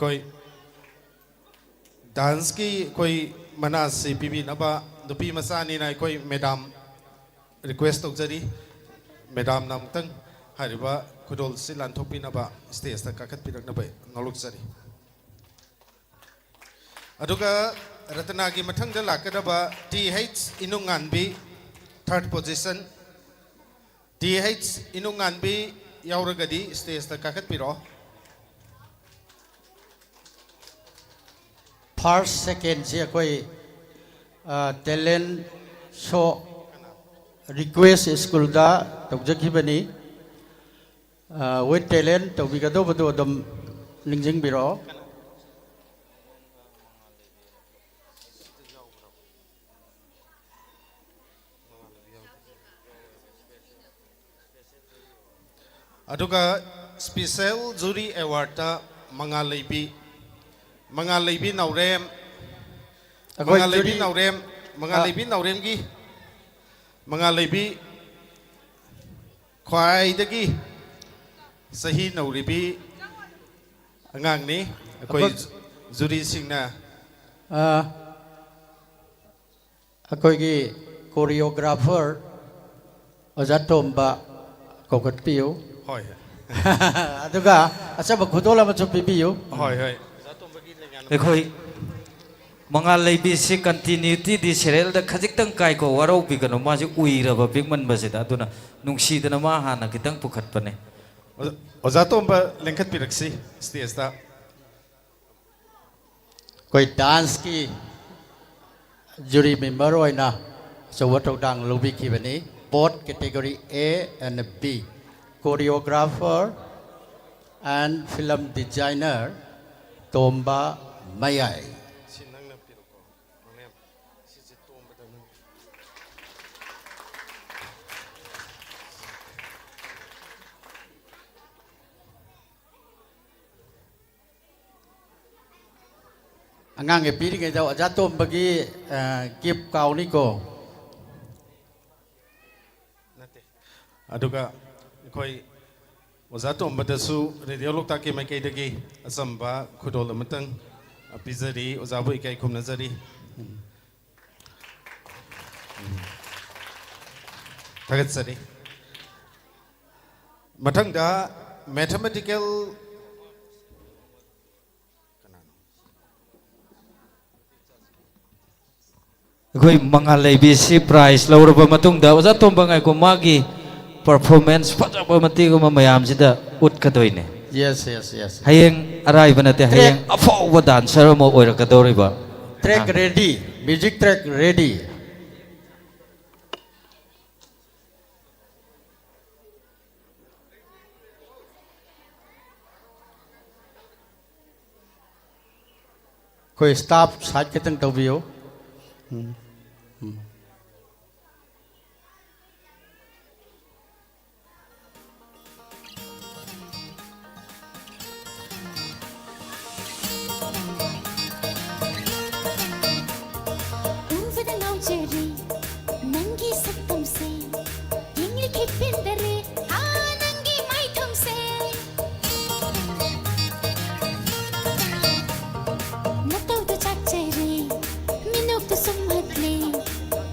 कोई डांस की कोई मना से पीबी नबा दुपी मसानी ना कोई मैडम रिक्वेस्ट तौजरी मैडम नामतंग हरिबा खुदोल से लांथोपी नबा स्टेज तक काकत पिरक नबा नलुक जरी अदुगा रत्ना की मथंग दा लाकदबा TH Inunganbi third position TH Inunganbi यावरगदी स्टेज तक काकत पिरो फर्स्ट सेकेंड से कोई टैलेंट शो रिक्वेस्ट स्कूल दा तौजखिबनी विथ टैलेंट तौबिगदोबदो दम निंजिंग बिरो अदुगा स्पेशल जूरी अवार्ड ता मंगालेबी नौरेम की मंगालेबी ख्वाइदगी सही नौरीबी अंगांगनी कोई जूरी सिंगना कोई की कोरियोग्राफर अजातोम्बा कोकट पियो होय अदुगा अच्छा खुदोला मचो पिबियो होय अखोई मंगाल लेबी से कंटिन्यूटी दी सीरियल द खजिक्तंग काय को वारो बिगनो माजे उइरबा बिगमन बसेदा अदुना नुंगसीदना मा हाना खितंग पुखतपने ओजातोम्बा लेंखत पिरक्सी स्टेज ता कोई डांस की जूरी मेंबर होइना चौवटौदांग लोबी खिबनी both category A and B choreographer and film designer Tomba Mayai angang e piri ngai jaw ajatom bagi kip kau ni ko अदुगा कोई ओजातोम बदसु रेडियो लोकता के मैके दगी असंबा खुदोल अमतंग पिजरी ओजाबु इकाई खुम नजरी थगत सरी मथंग दा मैथमेटिकल कोई मंगाल लेबी से प्राइस लौरबा मतुंग दा ओजातोम बंगाई को मागी परफॉर्मेंस फजब मतिग मयाम सिदा उतकदोइने yes hayeng arai banate hayeng afau dancer mo oirakadoriba track ready music track ready कोई स्टाफ साइड के तंग तबियो ಊವದ ನೌಜರಿ ನಂಗಿ ಸತ್ತಂಸೆ ಇಂಗ್ಲಿ ಕೆಪ್ಪಿಂದರೆ ಆ ನಂಗಿ ಮೈಥಂಸೆ ನತೌದು ಚಾಚರಿ ಮಿನುಕ್ತು ಸುಮ್ಮತ್ಲೆ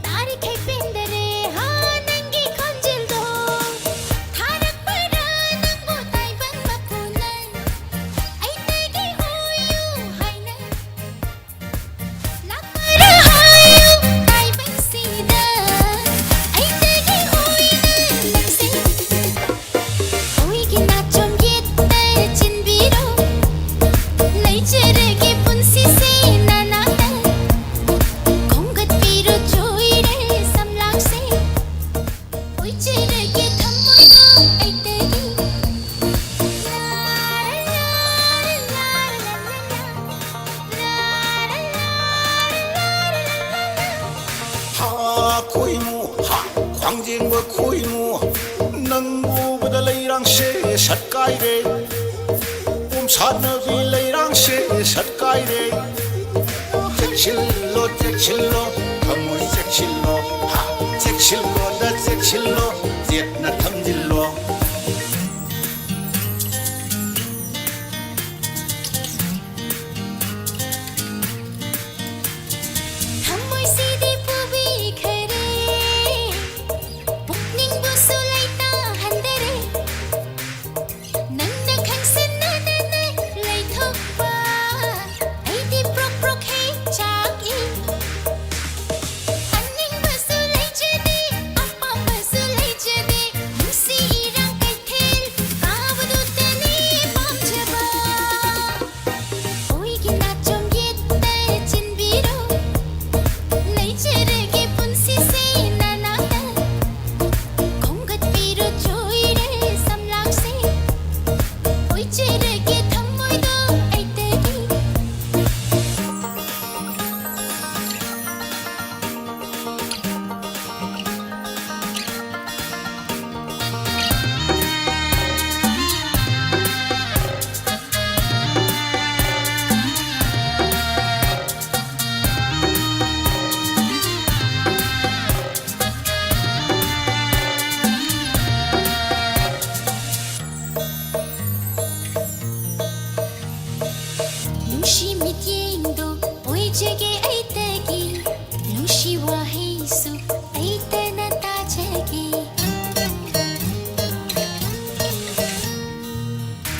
ತಾರಿ ಕೆಪ್ಪಿಂದರೆ ಆ ನಂಗಿ ಕೊಂಜಿಲ್ದೋ ಥಾರಕ್ ಪಡ ನಂಗು ತೈಬನ್ ಮಕುನನ್ ಐತೆಗಿ ಹೋಯು ಹೈನ lakmara hayu taiban sida aitegi hoina langse oigi nachom yetta chinbiro leicherege punsi se nanata kongat piro choire samlakse oicherege thammoido aitegi ha khoi mu ha khoang jing wa khoi mu nang bu ba lei rang she sat kai re san na vi lei rang she sat kai re check chill lo kamoi check chill lo ha check chill lo da check chill lo jet na tham jil lo Thammoi sidi pubi khare pukning bu sulai ta handare nanna khangsen na na lai thokpa aidi prok hey chak I anning bu sulai jene appa bu sulai jene musi irang kai thel kavadu tane pam jaba oi ki nachom yetta chinbiro leicherege punsi se nanata kongat piro choire samlakse oicherege thammoido aitegi Nushi mityendo oichege aitegi Nushi waheisu aitena tajegi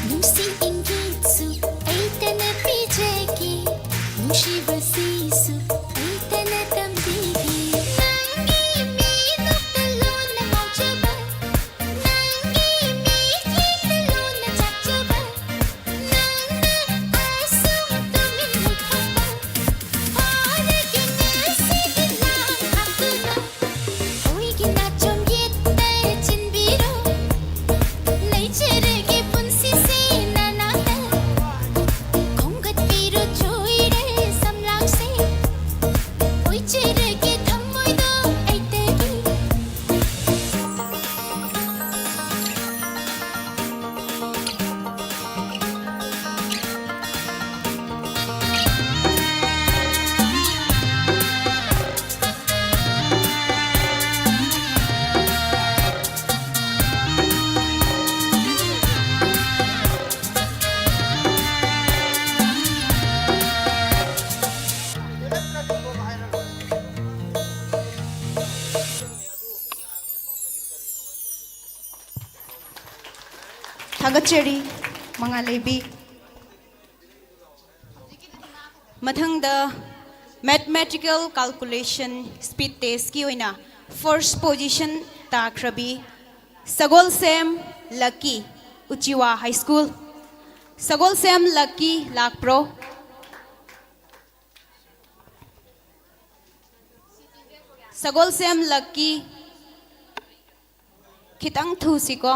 Nusi ingitsu aitena pijegi Nushi vasisu aitena tambigi Nangi minoktalona mauchaba Nangi mitlittalona chachaba Nanna asum tumin mukhapa Paragi nasidilang hakuna Oigi nachom yetta chinbiro leicherege punsi se nanata kongat piro choire samlakse oicherege thammoido aitegi Thagacheri Mangalebi Mathangda mathematical calculation speed test ki oina first position takrabi Sagol Sem Lucky Uchiwa High School Sagol Sem Lucky Lakpro Sagol Sem Lucky Kitang Thusiko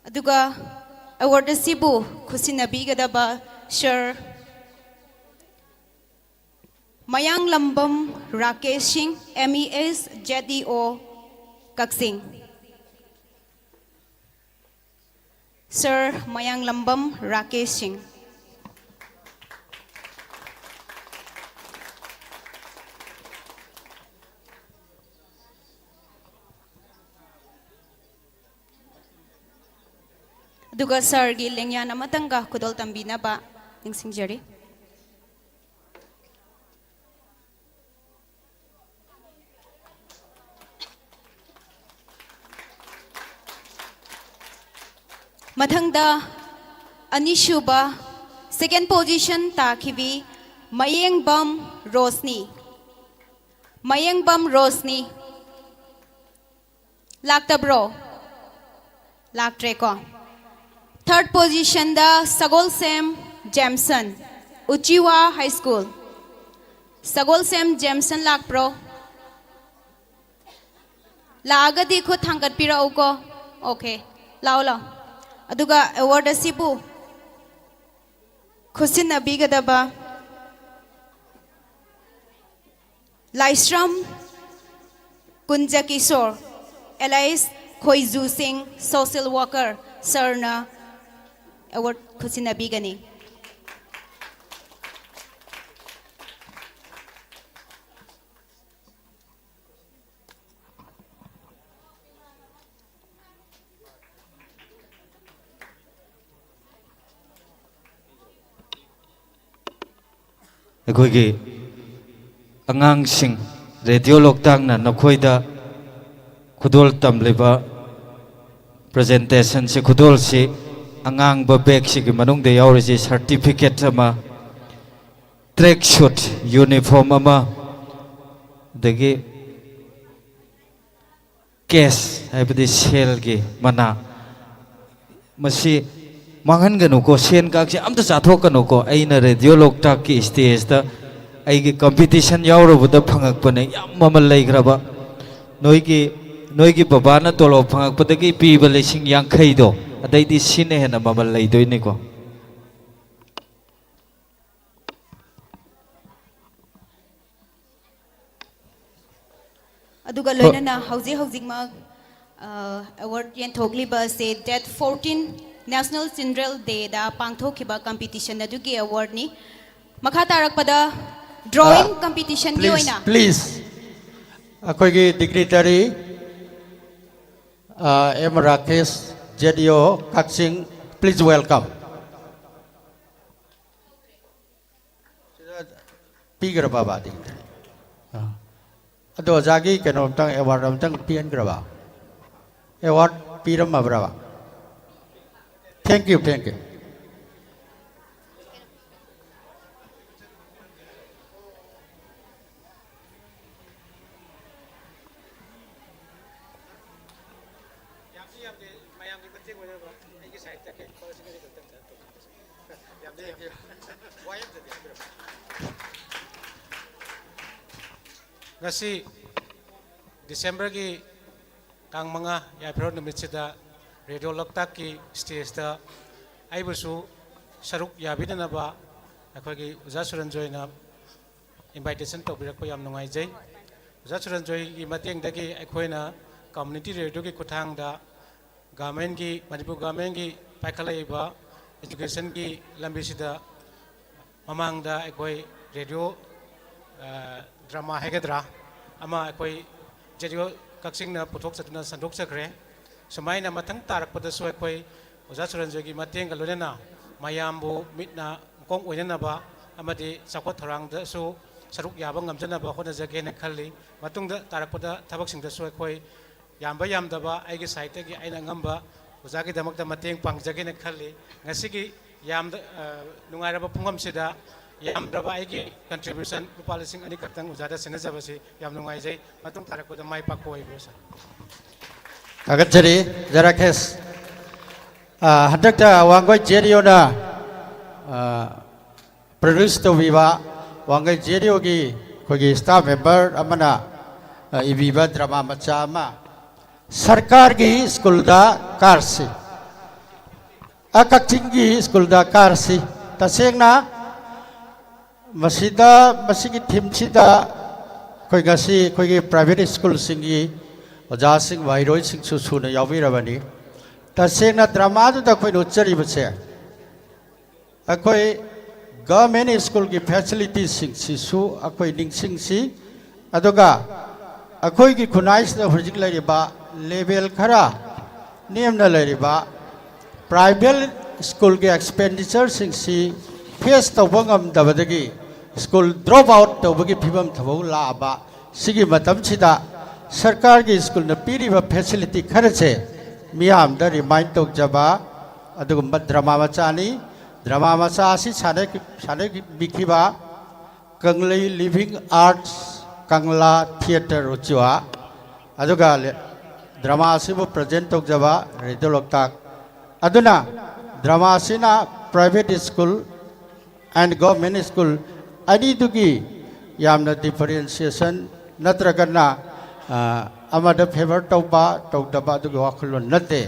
Aduga award sibu khusinabi gadaba Sir Mayang Lambam Rakesh Singh, MES JDO Kaksing. Sir Mayang Lambam Rakesh Singh. Duga sir gi lengya na matangga kudol tambina ba ningsingjari. Mathangda Anishuba second position takibi Mayengbam Rosni. Mayengbam Rosni. Lakta bro. Laktre ko. Third position da Sagol Sam Jameson, Uchiwa High School. Sagol Sam Jameson lak pro. Laga di khud thangat pira uko. Okay. Lao lao. Aduga award asibu. Khusin nabiga daba. Laistram Kunja Kishore, Elias Khoizu Singh, social worker, sir na award khusin nabiga ni. ꯑꯩꯈꯣꯏꯒꯤ ꯑꯉꯥꯡꯁꯤꯡ radio ꯂꯣꯛꯇꯥꯛꯅ ꯅꯈꯣꯏꯗ ꯈꯨꯗꯣꯜ ꯇꯝꯂꯤꯕ ꯄ꯭ꯔꯖꯦꯟꯇꯦꯁꯟꯁꯤ ꯈꯨꯗꯣꯜꯁꯤ ꯑꯉꯥꯡꯕ ꯕꯦꯒꯁꯤꯒꯤ ꯃꯅꯨꯡꯗ ꯌꯥꯎꯔꯤꯁꯤ certificate ꯑꯃ track ꯁꯨꯠ uniform ꯑꯃ ꯑꯗꯒꯤ ꯀꯦꯁ ꯍꯥꯏꯕꯗꯤ ꯁꯦꯜꯒꯤ ꯃꯅꯥ ꯃꯁꯤ मांगनगनुको सेन कागजे अमता चाथोकनुको अइना रेडियो लोकटाक की स्टेज दा अइगी कंपटीशन यावरबुदा फंगकपने याम ममल लैग्रबा नोइगी बाबाना तोलो फंगकपदगी पीबा लिसिंग यांखैदो अदैदि सिने हेना ममल लैदोइनेको अदुगा लोइना हौजी हौजिंगमा अवार्ड येंथोगलिबा से date 14 National Children's Day da pangthokhiba competition adugi award ni makha tarakpada drawing competition gi oina please akoigi dignitary M Rakesh JDO Kaksing please welcome pigra baba ding ado jagi keno tang award tang pian graba award piram abraba. Thank you, thank you. Ngasi December ki tang mga yaphro numit sida Radio Loktak ki stage da aibusu saruk yabinanaba akhoi Uja Suranjoy na invitation to birak ko yam nungai jai Uja Suranjoy ki mateng dagi akhoi na community radio ki kuthang da government ki Manipur government ki paikhalai ba education ki lambi sida mamang da akhoi radio drama hagadra ama akhoi radio Kaksing na puthok satuna sandok sakre Sumaina matang tarak pada suai koi Uja Suranjoy ki mateng galonena mayambu mitna kong oinana ba amadi sakot tharang da su saruk yaba ngamjana ba khona jage na khalli matungda tarak pada thabak sing da suai koi yamba yamda ba aigi site gi aina ngamba Uja ki damak da mateng pangjage na khalli ngasigi yamda nungai raba pungam sida yamda ba aigi contribution policy ani katang Uja da sena jabasi yam nungai jai matung tarak pada mai pakoi bosa Agak jadi Rakesh hendak dah wanggai JDO na produce to viva wanggai JDO ki kogi staff member amana ibiba drama macam sarkar ki school da karsi akak tinggi school da karsi तसेंगना मसीदा मसीगी थीमसीदा कोई गसी कोई private school सिंगी ओजा सिंग वाइरोई सिंग सुसुना याविरबनी तसेंगना drama दुदा कोई उच्चरी बसे अकोई government school की facility सिंग सिसु अकोई निंगसिंग सी अदुगा अकोई की खुनाइस द हुजिक लरिबा लेवल खरा नियम न लरिबा प्राइवेट स्कूल के एक्सपेंडिचर सिंग सी फेस तौबंगम दबदगी स्कूल ड्रॉप आउट तौबगी फिबम थबौ लाबा सिगी मतम सिदा सरकार की स्कूल न पीरिबा फैसिलिटी खरचे मियाम द रिमाइंड तौजबा अदुगम ड्रामा मचानी ड्रामा मचा असि साने बिखिबा Kanglei living arts Kangla theatre उचुआ अदुगा drama असिबु प्रेजेंट तौजबा रेडियो लोकताक अदुना ड्रामा असिना private school and government school अनिदुगी यामना डिफरेंशिएशन नत्रगना अमद फेवर तौबा तौदबा अदुगा वाखुलो नते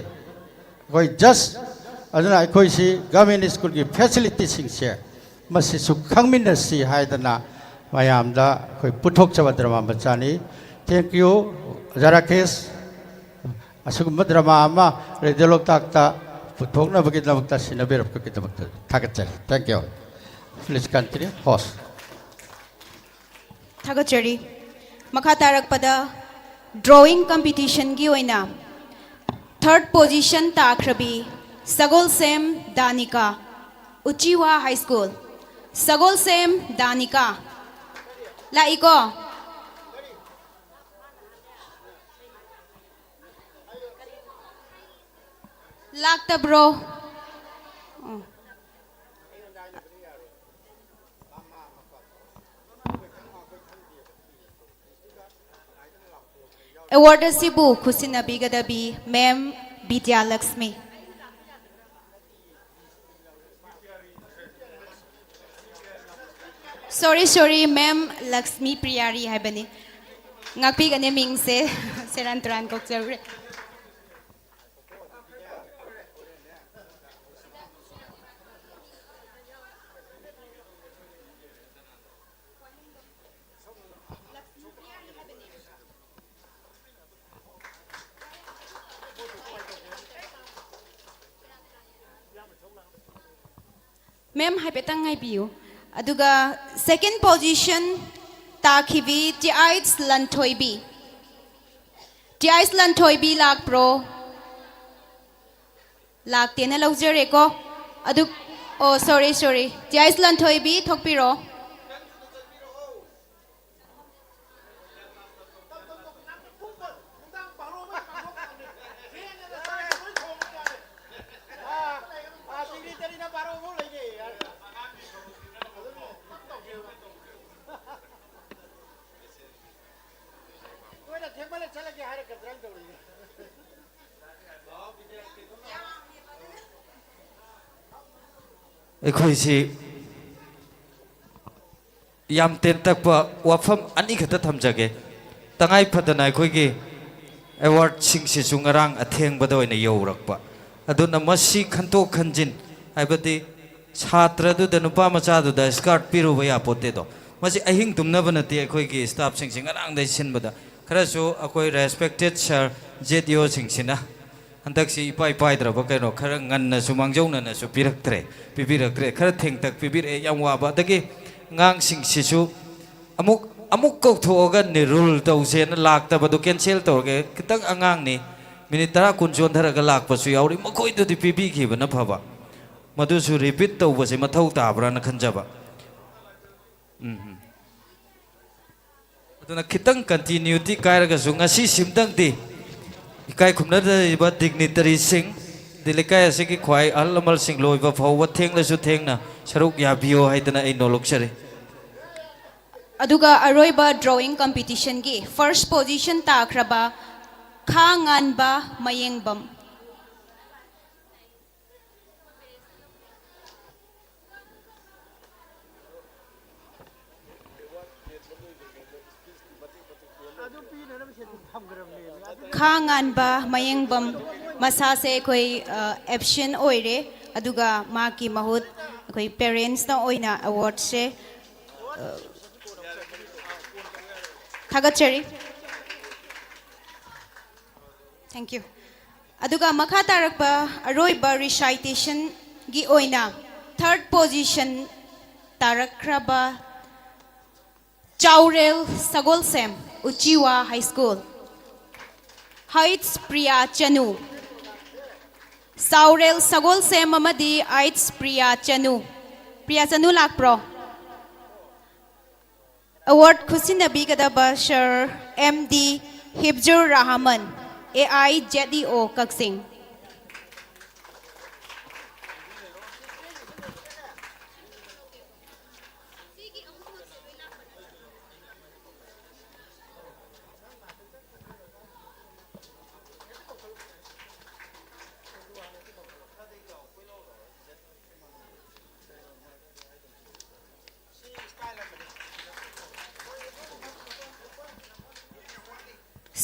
कोई जस्ट अदुना कोई सी गवर्नमेंट स्कूल की फैसिलिटी सिंगसे मसिसु खंगमिनसी हायदना मयामदा कोई पुथोक चबा ड्रामा मचानी थैंक यू जराकेश असुगम ड्रामा अमा रेडियो लोकताकता पुथोकनबगिदमक्ता सिनबेरपकिदमक्ता थागतचरी thank you please continue host थागतचरी मखा तारकपदा ड्राइंग कंपटीशन की ओइना third position ताख्रबी Sagol same दानिका उचिवा high school Sagol same दानिका लाइको लागता bro award सिबु खुसिनबीगदबी ma'am Vidya Lakshmi sorry ma'am Lakshmi प्रियारी है बनी ngakpi gane ming se seran tran kok jawre ma'am हाइपेतंग ngai biu aduga second position ताखिबी टिआइट्स लंथोइबी लाख प्रो लाखते न लौजरे को अदु ओ सॉरी टिआइट्स लंथोइबी थोकपिरो ꯑꯩꯈꯣꯏꯁꯤ ꯌꯥꯝ ꯇꯦꯟꯇꯛꯄ ꯋꯥꯐꯝ ꯑꯅꯤ ꯈꯛꯇ ꯊꯝꯖꯒꯦ ꯇꯉꯥꯏ ꯐꯗꯅ ꯑꯩꯈꯣꯏꯒꯤ ꯑꯦꯋꯥꯔꯗꯁꯤꯡꯁꯤꯁꯨ ꯉꯔꯥꯡ ꯑꯊꯦꯡꯕꯗ ꯑꯣꯏꯅ ꯌꯧꯔꯛꯄ ꯑꯗꯨꯅ ꯃꯁꯤ ꯈꯟꯇꯣꯛ ꯈꯟꯖꯤꯟ ꯍꯥꯏꯕꯗꯤ ꯁꯥꯇ꯭ꯔꯗꯨꯗ ꯅꯨꯄꯥ ꯃꯆꯥꯗꯨꯗ ꯁ꯭ꯀꯥꯔꯠ ꯄꯤꯔꯨꯕ ꯌꯥꯄꯣꯠꯇꯦꯗꯣ ꯃꯁꯤ ꯑꯍꯤꯡ ꯇꯨꯝꯅꯕ ꯅꯠꯇꯦ ꯑꯩꯈꯣꯏꯒꯤ ꯁ꯭ꯇꯥꯐꯁꯤꯡꯁꯤ ꯉꯔꯥꯡꯗꯩ ꯁꯤꯟꯕꯗ ꯈꯔꯁꯨ ꯑꯩꯈꯣꯏ ꯔꯦꯁꯄꯦꯛꯇꯦꯠ ꯁꯔ JDOꯁꯤꯡꯁꯤꯅ हंदक्सी इपाई पाइद्रब कनो खर ngannasु mangjaunasu pibiraktre खर thengtak pibire yam waba dagi ngang sisu amuk kauthoga ni rule tawse na laktabadu cancel tawge kitang angang ni minute 10 kun chontharaga lakpasu yauri makoi du pibi khibana phaba madusu repeat tawbase mathau tabra na khanjaba aduna kitang continuity kairaga su ngasi simtang di इकाई खुमना dignitary Singh दिलिकाय से कि ख्वाई अलमल सिंह लोइबा फाव थेंगलसु थेंगना सरुक याबियो हाइदना ए नोलुक्सरे अदुगा अरोइबा drawing competition की first position ताख्रबा खांगानबा मयेंगबम खांगानबा मयेंगबम मसा से कोई absent ओइरे अदुगा मा की महुत अखोई पेरेंट्स ना ओइना अवार्ड से थागतचरी थैंक यू अदुगा मखा तारकपा अरोइबा रिसाइटेशन गी ओइना थर्ड पोजीशन तारक्रबा चाउरेल सगोलसेम उचिवा हाई स्कूल हाइट्स प्रिया चनु साउरेल सगोलसेम अमदी हाइट्स प्रिया चनु लाक्प्रो अवार्ड खुसिनबी गदबा sir MD Hibjur Rahman AIJDO Kakching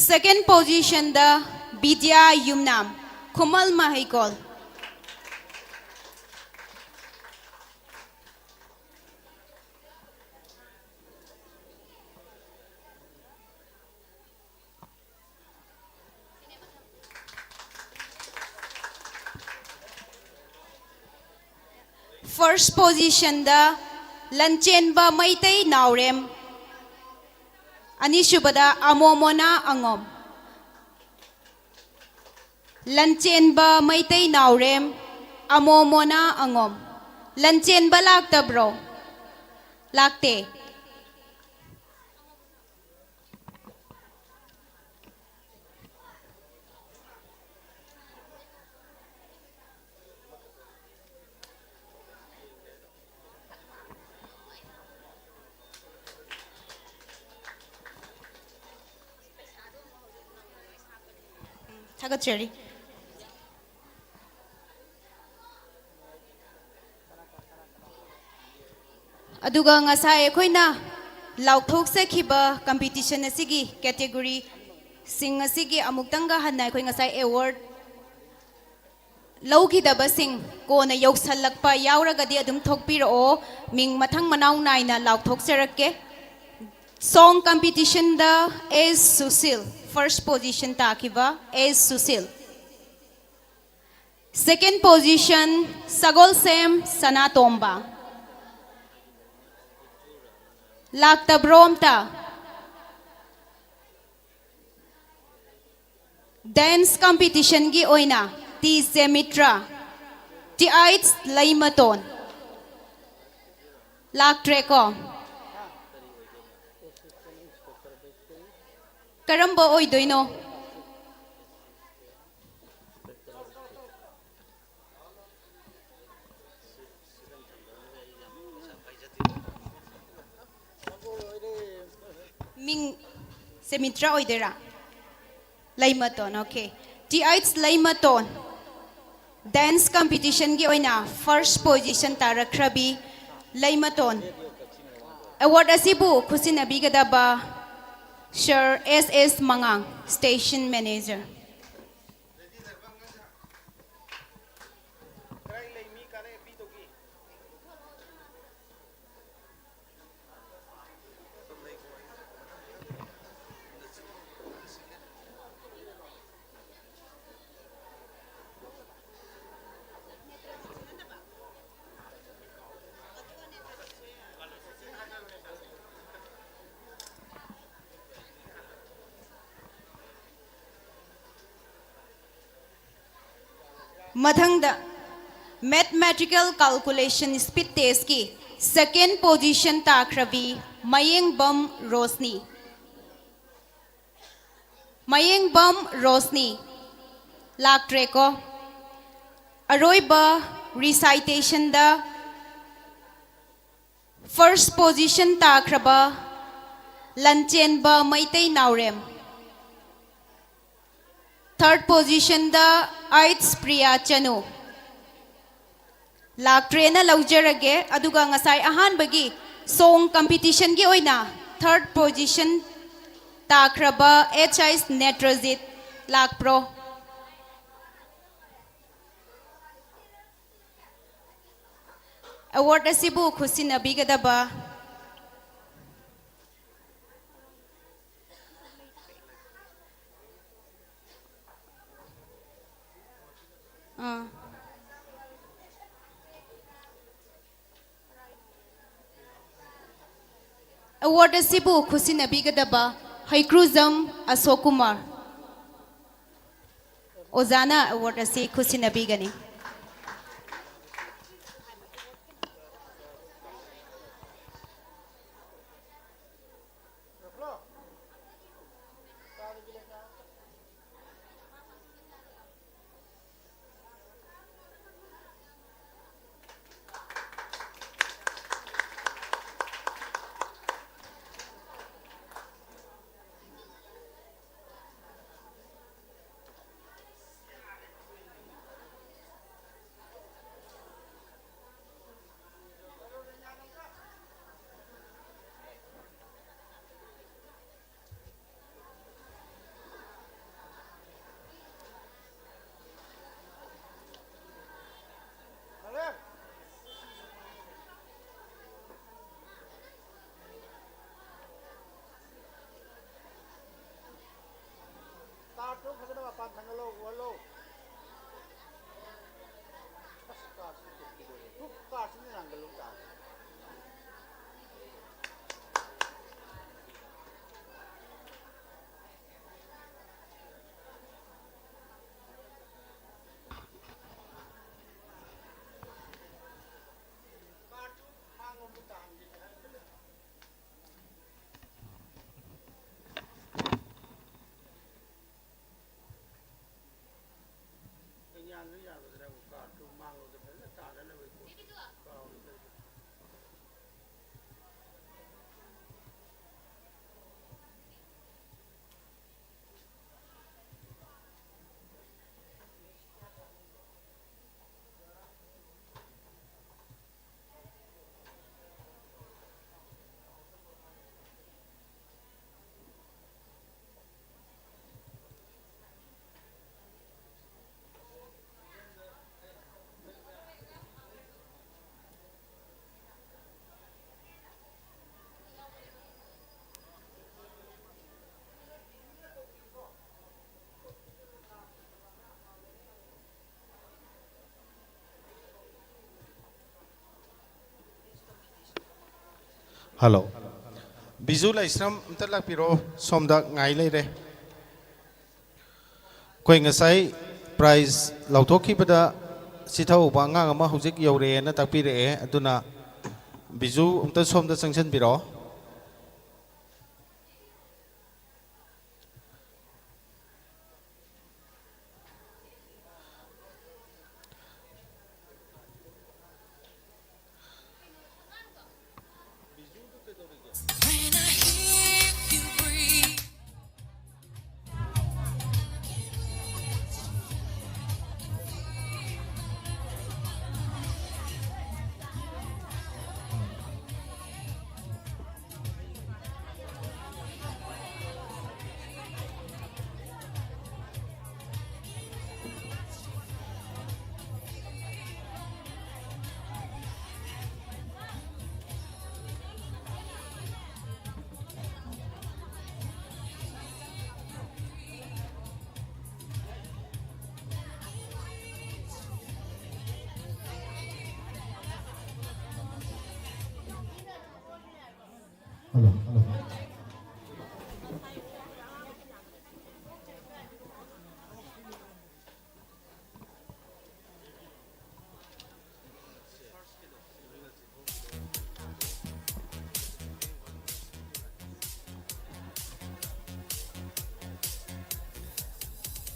Second position the Bidya Yumnam Kumal Mahikol. First position the Lanchenba Maitei Naurem Anishubada Amomona Angom Lanchenba Maitei Naurem Amomona Angom Lanchenba Lakta bro Lakte Tagacheri अदुगा ngasai अखोइना लाउथोक सेखिबा competition असिगी category सिंग असिगी अमुक्तंगा हन्ना अखोइ ngasai award लौखिदबा सिंग कोना यौसल्लकपा यावरगदि अदुम थोकपिरो मिंग मथंग मनाउ नाइना लाउथोक सेरके song competition da S Susil first position takiba S Susil second position Sagol Sem Sanatomba Lakta Bromta dance competition gi oina T Semitra T Aids Laimaton Lak Treko Karamba oidoino Ming Semitra oidera Laimaton okay T8 Laimaton dance competition gi oina first position tarakrabi Laimaton award asibu khusinabi gadaba Sir SS Mangang, Station Manager. Madhangda mathematical calculation speed test ki second position takrabi Mayeng Bam Rosni Lak Treko Aroiba recitation da first position takraba Lanchenba Maitei Naurem third position da Aids Priya Chanu Lak Trena Laujarage Aduga Ngasai Ahan Bagi song competition gi oina third position Takraba HI's Netrozit Lak Pro award asibu khusinabigdaba award asibu khusinabigdaba Haikruzam Ashok Kumar Ozana award asi khusinabigani hello Biju Laishram तक पिरो सोमदा ngai leire koi ngasai prize lauthokibada sithau banga ama hujik yaure na takpire aduna bizu umta somda sanction biro When I hear you breathe,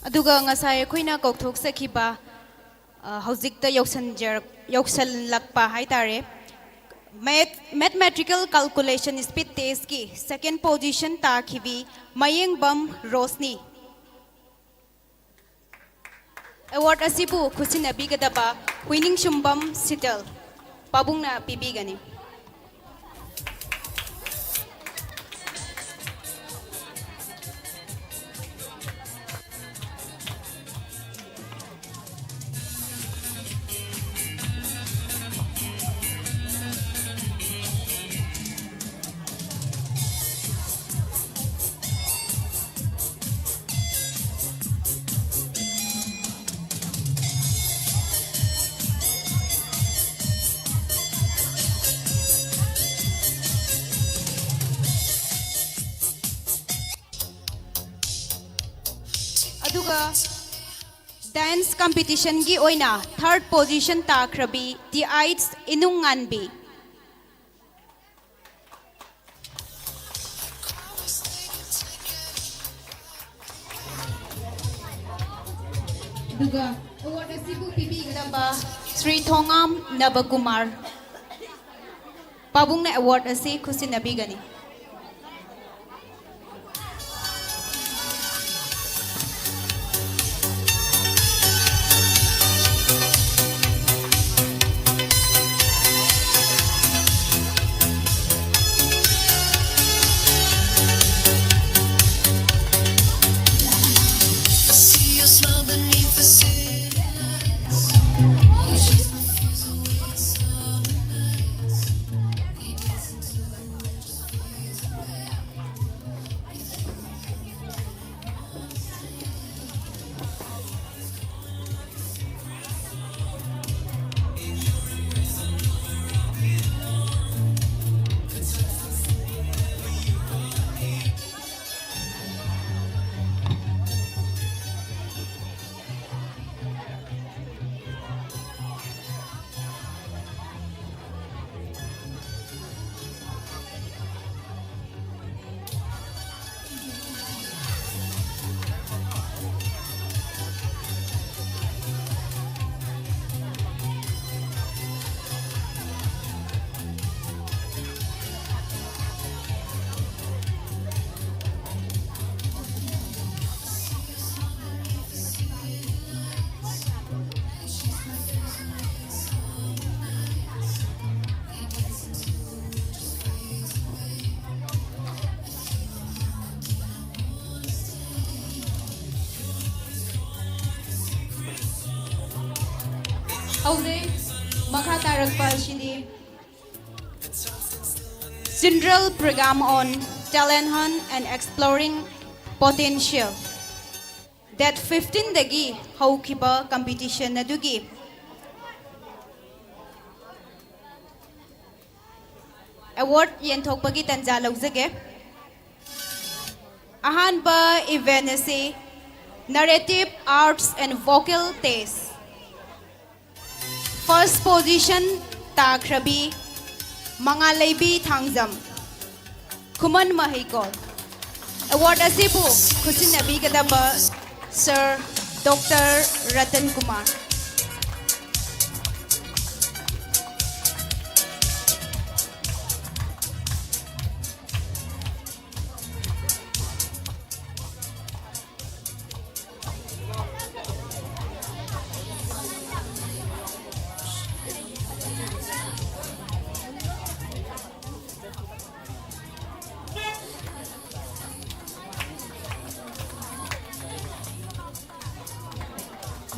aduga ngasai khoina kokthok sakhiba hojikta yausanlakpa haitare mathematical calculation speed test ki second position ta khibi mayeng bam rosni award asibu khusinabi gadaba winning shumbam sital pabungna pibigani अदुगा dance competition की ओइना third position ताख्रबी दी आइट्स इनुंगानबी दुगा award असिबु पिबिगदबा Shri Thongam नबकुमार पाबुंग ने award असी खुसिनबीगनी See your smile beneath the city lights. She's my fuse away in summer nights. We dancing to the just fades away. Howde Makha Tarakpa Shidi Central Program on Talent Hunt and Exploring Potential. That 15 dagi haukiba competition nadugi award yenthokpagi tanja laujage. Ahanba event ase narrative arts and vocal taste. First position Takrabi Mangalaybi Thangzam Kuman Mahikol. Award asibu Kusinabi Gadaba Sir Dr. Ratan Kumar.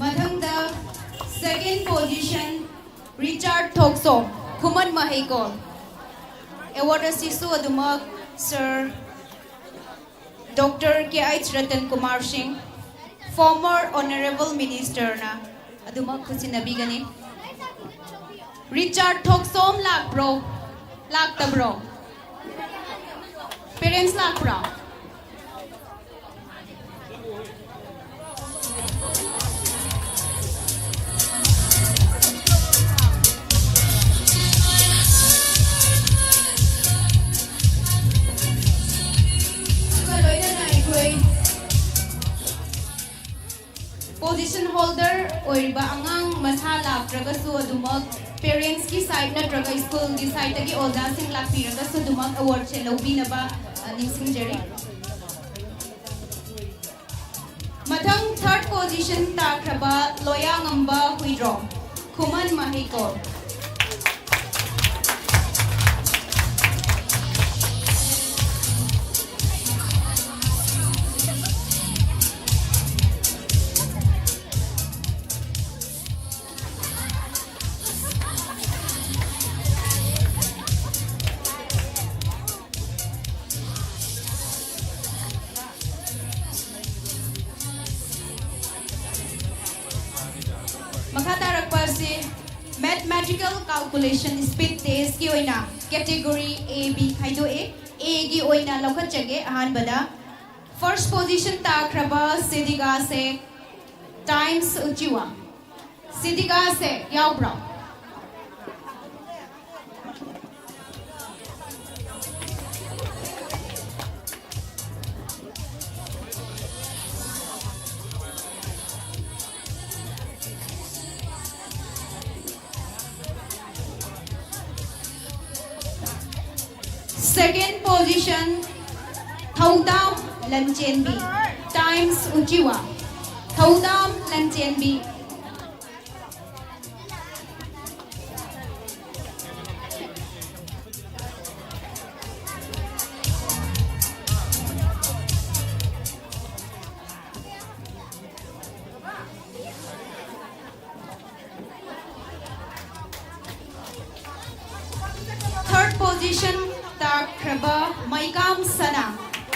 Madhangda second position Richard Thokso Kuman Mahikol. Award asisu adumag Sir Dr. K.H. Ratan Kumar Singh, former Honorable Minister na adumag kusinabi gani. Richard Thoksom lag bro, lag ta bro. Parents lag bro. Position holder oiriba angang masala pragasu adumag parents ki side na draga school ki side tagi oda sing lakpiraga so dumag award che lobi na ba ningsing jeri mathang third position takraba loya ngamba huidro Kuman Mahikol. Makatarakpa si mathematical calculation speed test ki oina category A B khaido A gi oina lokhat jage ahan bada First position takraba Sidiga se Times Uchiwa. Sidiga se yaubra. Second position, Thaudam Lamchenbi, Times Uchiwa. Thaudam Lamchenbi. Third position, Takraba Maikam Sana,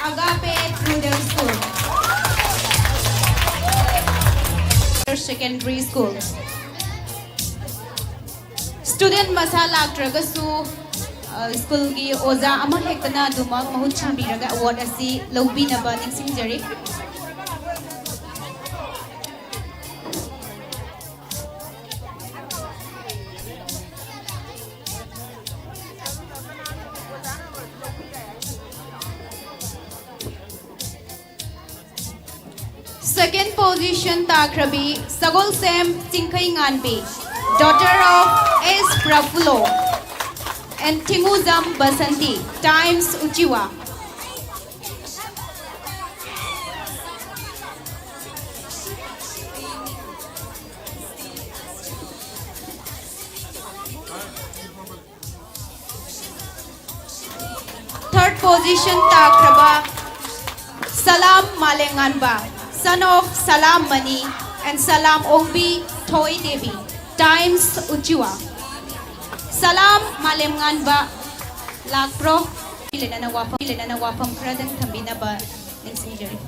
Agape Prudel School, Secondary School. Student Masala Tragasu School gi Oza Ama Hekana Dumak Mahut Chambiraga Award Asi Lobina Burning Sinjari. Second position Takrabi Sagol Sem Tingkai Nganbi, daughter of S. Prafulo and Tinguzam Basanti, Times Uchiwa. Third position Takraba Salam Malenganba, son of Salam Mani and Salam Ongbi Toy Devi, Times Uchiwa. Salam Malenganba Lakpro Pilana Wapam Pradan Tambinaba in Sinjari.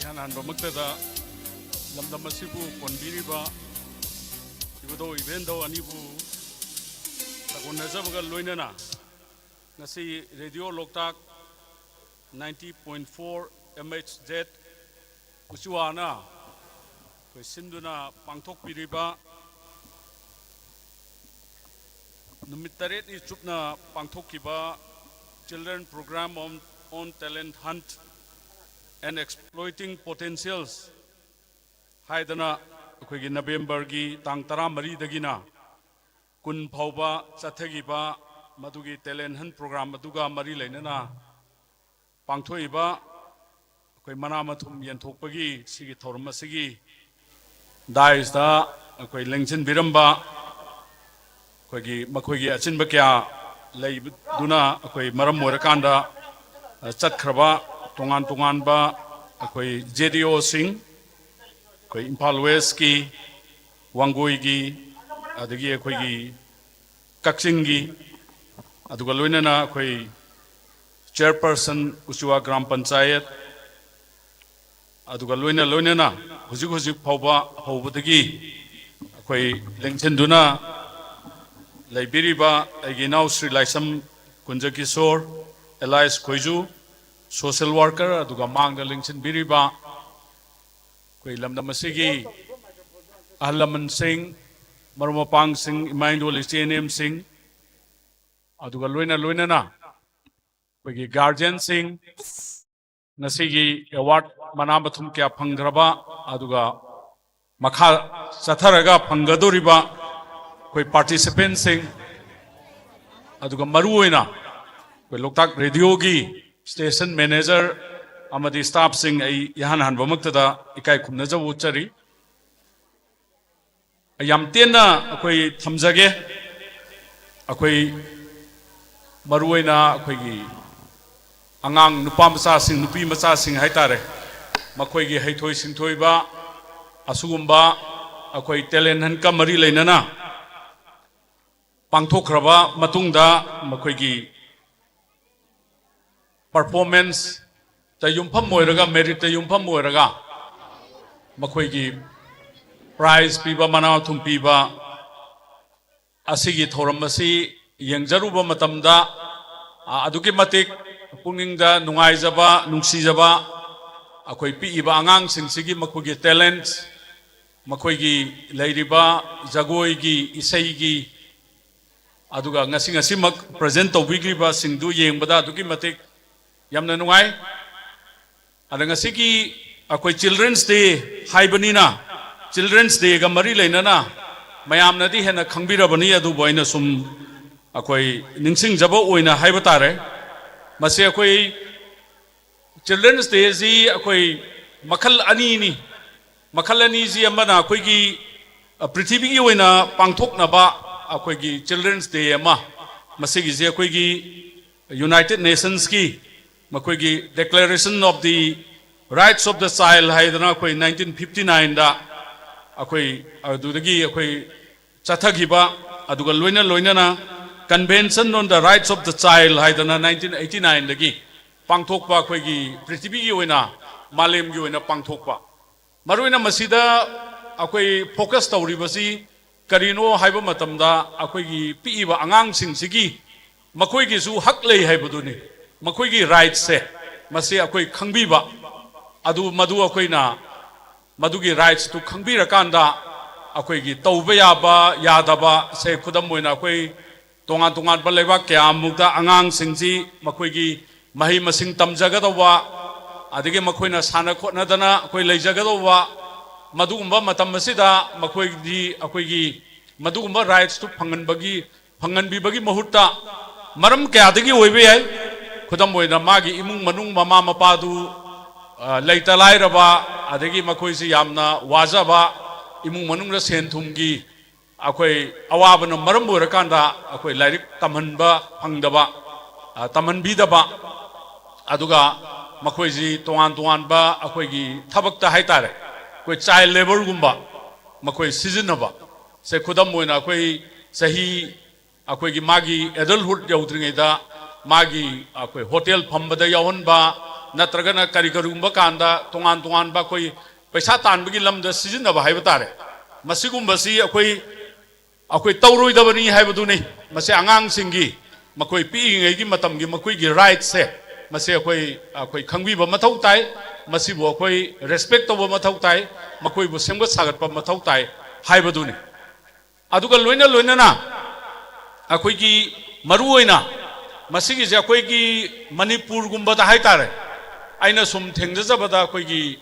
Yan Bamuktada Lamdamasibu Ponbiriba Ibudo Evento Anibu Tagunazabaga Luinana Nasi Radio Loktak 90.4 MHZ Usuana Sinduna Pangtok Piriba Numitaret is Chupna Pangtokiba Children Program on Talent Hunt and Exploiting Potentials Haidana Kuigi November gi Tang Tara Mari Dagina Kun Pauba Sathagiba Madugi Talent Hunt Program Maduga Mari Lenana Pangtoiba Kui Manamatum Yentopagi Sigi Tormasigi Dies da Kui Lengchin Biramba Kuigi Makuigi Achin Bakia Lay Duna Kui Maram Murakanda Chatkraba Tongan Tongan ba akoy JDO Singh akoy Impal West ki Wangoi gi adagi akoy gi Kaksing gi aduga loinana akoy Chairperson Usuwa Gram Panchayat aduga loinana hujik phauba haubadagi akoy lengchenduna laibiriba agi now Sri Laisam Kunjakisor Elias Khoiju Social worker aduga mangda lingchin biriba koi lamdamasigi Ahlaman Singh Marumapang Singh Imandol SNM Singh aduga loina na koi Guardian Singh nasigi award manamathum kya phangdraba aduga makha satharaga phangadoriba koi participant Singh aduga maruoina koi Loktak Radio gi Station Manager amadi staff sing ay yahan han bamaktada ikai khumna jawu chari ayam tena akoi thamjage akoi maruina akoi gi angang nupa macha sing nupi macha sing hai tare makhoi gi haithoi singthoi ba asugumba akhoi talent han ka mari leinana pangthokraba matungda makhoi gi performance ta yumpham moiraga merit ta yumpham moiraga makhoi gi prize piba mana thum piba asigi thoram asi yengjaruba matamda aduki matik pungingda nungaijaba nungsijaba akhoi piiba angang singsigi makhoi gi talent makhoi gi leiriba jagoi gi isai gi aduga ngasi ngasi mak present tawbigriba singdu yengbada aduki matik yamna nungai ada ngasi gi akhoi children's day haibanina children's day ga mari leinana mayam nadi hena khangbirabani adu boina sum akhoi ningsing jaba oina haiba tare mase akhoi children's day ji akhoi makhal ani ni makhal ani ji amana akhoi gi prithibi gi oina pangthokna ba akhoi gi children's day ama mase gi je akhoi gi united nations ki makhoi gi declaration of the rights of the child haidana akhoi 1959 da akhoi adudagi akhoi chathagiba aduga loina loinana convention on the rights of the child haidana 1989 dagi pangthokpa akhoi gi prithibi gi oina malem gi oina pangthokpa maruina masida akhoi focus tawribasi karino haiba matamda akhoi gi piiba angang singsigi makhoi gi su hak lei haibaduni makhoi gi rights se mase akhoi khangbiba adu madu akhoi na madugi rights to khangbira kanda akhoi gi tawba yaba yadaba se khudam moina akhoi tongan tongan ba leba kya mukda angang singji makhoi gi mahi masing tamjaga dawa adigi makhoi na sana khotna dana akhoi leijaga dawa madugumba matam masida makhoi di akhoi gi madugumba rights to phangan bi bagi mahutta maram kya dagi oibe ai khudam moina magi imung manung mama mapadu leita lairaba adagi makhoi si yamna wajaba imung manung ra sen thumgi akhoi awabana maram borakanda akhoi lairik tamhanba phangdaba tamhanbidaba aduga makhoi ji tongan ba akhoi gi thabakta haitare koi child labor gumba makhoi seasonaba se khudam moina akhoi sahi akhoi gi magi adulthood yaudringaida magi akhoi hotel phambada yawanba natragana karigumba kanda tongan ba koi paisa tanbagi lamda sizinaba haiba tare masigumbasi akhoi tawroidabani haibaduni mase angang singi makoi piingei gi matamgi makoi gi right se mase akhoi khangbiba mathau tai masibu akhoi respect toba mathau tai makoi bu semga sagat pa mathau tai haibaduni aduga loina na akhoi gi maruoina masigi je akhoi gi manipur gumba da haitare aina sum thengjabada akhoi gi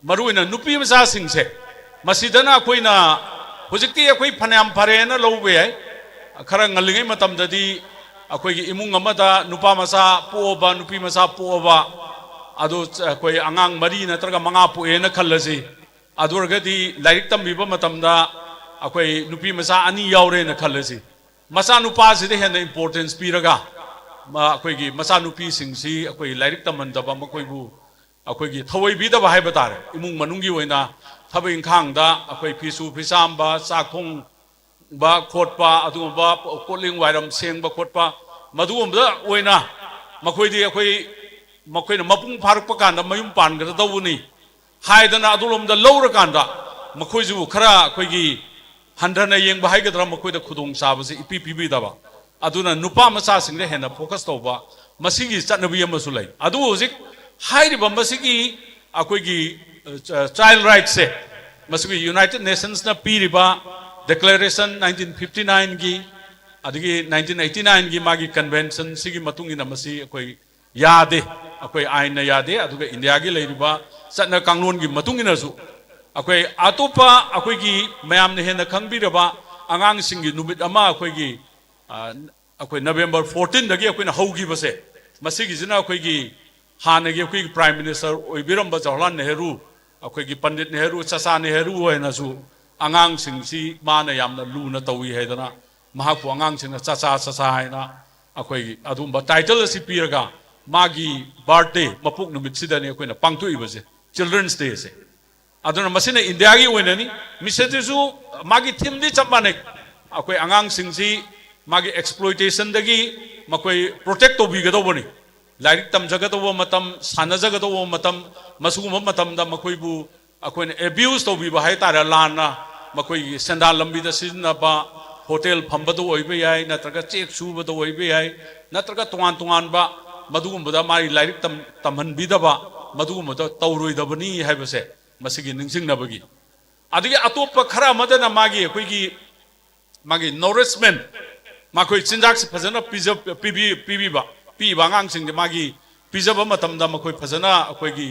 maruina nupi macha singse masidana akhoi na hojikti akhoi phanam pharena lobe ai khara ngalingai matam dadi akhoi gi imung amada nupa macha poba nupi macha poba adu akhoi angang mari natraga manga poena khallasi adurgadi lairik tambiba matamda akhoi nupi macha ani yaure na khallasi macha nupa side hena importance piraga akhoi gi macha nupi singsi akhoi lairik tamandaba makoi bu akhoi gi thawai bidaba haiba tare imung manungi oina thabai khangda akhoi phisu phisamba chakthong ba khotpa aduma kotling wairam sengba khotpa madugumda oina makhoi di makhoi na mapung pharukpa kanda mayum pangada dawuni haidana adulomda lowra kanda makhoi ju khara akhoi gi handana yengba haigadra makhoi da khudong sabase ipi pibi daba aduna nupa macha singre hena focus toba masigi chatnabi amasu lai adu hojik hairiba masigi akhoi gi child rights se masigi united nations na piriba declaration 1959 gi adigi 1989 gi magi convention sigi matungina masi akhoi yade akhoi aina yade aduga india gi leiriba chatna kanglon gi matungina su akhoi atopa akhoi gi mayam ne hena khangbiraba angang singi numit ama akhoi gi akhoi November 14 dagi akhoi na hogi base masigi jina akhoi gi hanagi akhoi prime minister oibiramba Jawaharlal Nehru akhoi gi Pandit Nehru Chacha Nehru hoina su angang singsi mana yamna luna tawi haidana mahaku angang singna Chacha haina akhoi adumba title si piraga मागी birthday मपुक नुमित सिदने अखोइना पांगथोइबसे children's day से अदुना मसिना India की ओइनानी मिसेजसु मागी theme दि चप माने अखोइ आंगांग सिंगसि मागी exploitation दगी मखोइ protect तोबिगदोबनी like तमजगदोबो मतम सानजगदोबो मतम मसुगुम मतम दा मखोइबु अखोइना एब्यूज तोबिबा हाय तारा लाना मखोइ सेंदा लंबी दा सिजनबा होटल फंबदो ओइबे याय नत्रगा चेक सुबदो ओइबे याय नत्रगा तोंगान तोंगानबा मदुगुमबदा मारी लाइक तमहनबिदबा मदुगुमबदा तौरोइदबनी हायबसे मसिगी निंगसिंगनबगी अदगी अतोप खरा मदना मागी अखोइगी मागी नोरिशमेंट माखोइ चिंजाक से फजना पीबीबा पीबा आंगांसिंग मागी पीजबा मतमदा मखोइ फजना अखोइगी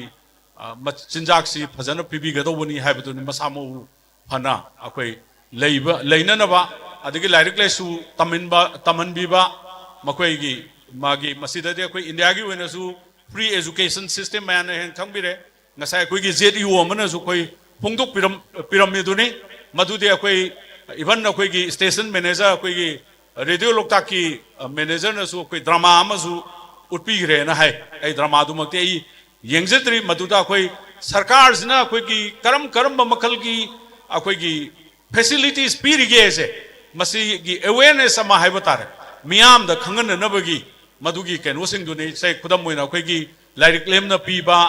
चिंजाक से फजना पीबीगदोबनी हायबदुनि मसामो फना अखोइ लेननबा अदगी लाइक लेसु तमनबीबा मखोइगी मागी मसीददे अखोइ इंडिया की ओइनसु फ्री एजुकेशन सिस्टम मैन हेन खंबिरे ngasai koi gi jet yu amana su koi phongdok pyramid ni madudi koi even koi gi station manager koi gi radio lokta ki manager na su koi drama ama su utpi gre na hai ai drama du makte ai yengjetri maduda koi sarkar sina koi gi karam makhal gi koi gi facilities piri ge se masi gi awareness ama hai batare miyam da khangan na bagi madugi keno sing du ni sai khudam moina koi gi lairik lem na pi ba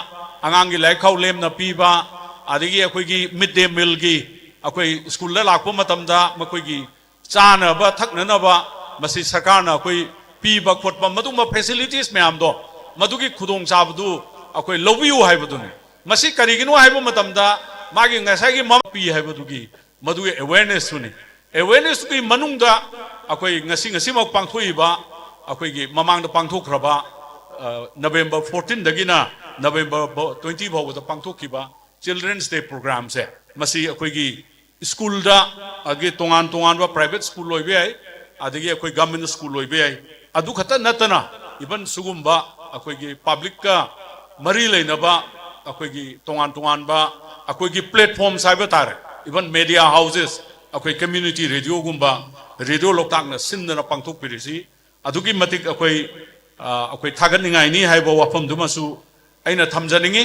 आगांगी लाइखाउ लेमना पीबा आदगी अखोइगी mid day meal की अखोइ school लाखो मतमदा मखोइगी चानबा थकननबा मसी सरकारना अखोइ पीबा खोटबा मदुमा facilities ma'am दो मदुगी खुदोंग चाबदु अखोइ लौबियु हाइबदुनि मसी करिगिनो हाइबो मतमदा मागी ngasagi मम पी हाइबदुगी मदुगी अवेयरनेस सुनि अवेयरनेस की मनुंगदा अखोइ ngasi मक पांगथोइबा अखोइगी ममांगदा पांगथोख्रबा November 14 दगिना November 20 फाउबदा पांगथोखिबा चिल्ड्रन्स डे प्रोग्राम से मसी अखोइगी स्कूल दा अगे तोंगान बा प्राइवेट स्कूल लोइबे आइ अदगी अखोइ गवर्नमेंट स्कूल लोइबे आइ अदु खता नतना इवन सुगुम्बा अखोइगी पब्लिक का मरी लेनबा अखोइगी तोंगान बा अखोइगी प्लेटफॉर्म साइबा तारे इवन मीडिया हाउसेस अखोइ कम्युनिटी रेडियो गुम्बा रेडियो लोकतांगना सिनना पांगथोखपिरिसि अदुगी मतिक अखोइ थागनिंगाइनि हाइबो वाफम दुमसु अइना थमजनिंगी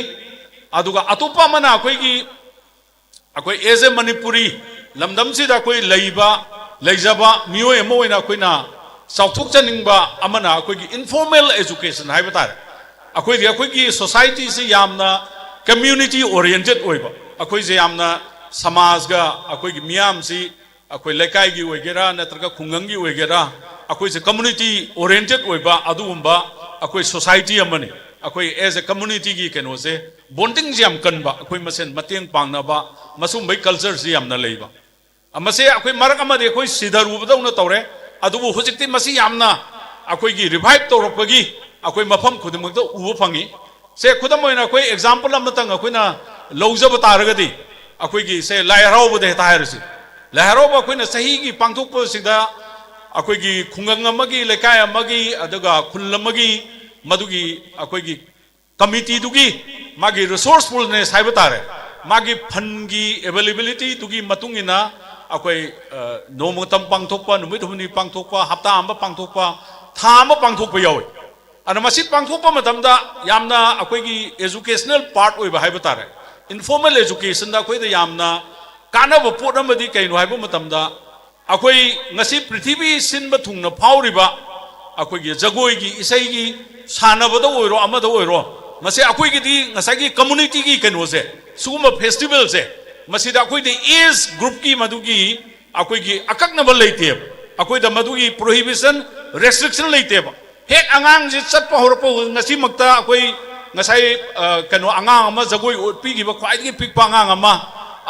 अदुगा अतोपा मना अखोइ एज ए मणिपुरी लमदमसिदा अखोइ लेजबा मियोय अमा ओइना अखोइना चाउथोकजनिंगबा अमना अखोइगी इनफॉर्मल एजुकेशन हाइबा तारे अखोइगी सोसाइटी से यामना कम्युनिटी ओरिएंटेड ओइबा अखोइ जे यामना समाजगा अखोइगी मियामसि अखोइ लेकाइगी ओइगेरा नत्रगा खुंगंगी ओइगेरा अखोइ से कम्युनिटी ओरिएंटेड ओइबा अदुगुम्बा अखोइ सोसाइटी अमनि अखोइ एज ए कम्युनिटी की केनो से बॉन्डिंग जे याम कनबा अखोइ मसेन मतेंग पांगनबा मसुम बै कल्चर से यामना लेबा अमसे अखोइ मरक अमदे अखोइ सिधरुबदौना तौरे अदुबु हुजिक्ति मसि यामना अखोइगी रिवाइव तौरपगी अखोइ मफम खुदमकदा उबो फंगी से खुदम ओइना अखोइ एग्जांपल अमतंग अखोइना लौजब तारगदी अखोइगी से लायरावबदे तायरसि लायरावबा अखोइना सहीगी पांगथोकपसिदा अखोइगी खुंगंग अमगी लेकाय अमगी अदुगा खुल अमगी मदुगी अखोइगी कमिटी दुगी मागी रिसोर्सफुलनेस हाइबा तारे मागी फंगी अवेलेबिलिटी दुगी मतुंगिना अखोइ नोमतम पांगथोकपा नुमित हुमनि पांगथोकपा हप्ता अमा पांगथोकपा था अमा पांगथोकपा यावे अना मसि पांगथोकपा मतमदा यामना अखोइगी एजुकेशनल पार्ट ओइबा हाइबा तारे इनफॉर्मल एजुकेशन दा अखोइदा यामना कानबा पोट अमदि कैनो हाइबा मतमदा अखोइ ngasi पृथ्वी सिनबा थुंगना फाउरिबा अखोइगी जगोइगी इसैगी सानबदा ओइरो अमदा ओइरो मसे अखोइगी ngसागी कम्युनिटी की कैनो से सुगुम फेस्टिवल से मसिदा अखोइदे एज ग्रुप की मदुगी अखोइगी अकक्नबा लेते अखोइदा मदुगी प्रोहिबिशन रेस्ट्रिक्शन लेते हेक आंगांग जे चटपा होरपो ngasi मक्ता अखोइ ngसाई कैनो आंगांग अमा जगोइ ओटपीगिबा ख्वाइदगी पिकपा आंगांग अमा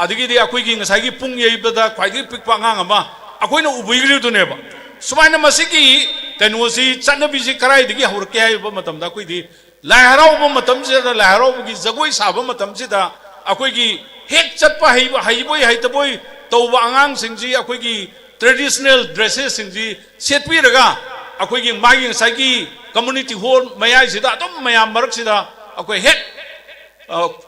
अदगी दे अखोइगी ngसागी पुंग येबदा ख्वाइदगी पिकपा आंगांग अमा अखोइना उबैग्रिदुनेबा सुमाइना मसिगी कैनोसी चटनबीसी कराइदगी हौरके हाइबा मतमदा अखोइदी लायहराउबा मतमसिदा लायहराउबगी जगोइ साबा मतमसिदा अखोइगी हेक चटपा हाइबोय हाइतबोय तौबा आंगांग सिंजी अखोइगी ट्रेडिशनल ड्रेसेस सिंजी सेटपीरगा अखोइगी मागी ngसागी कम्युनिटी हॉल मयाइसिदा अदुम मयाम मरकसिदा अखोइ हेक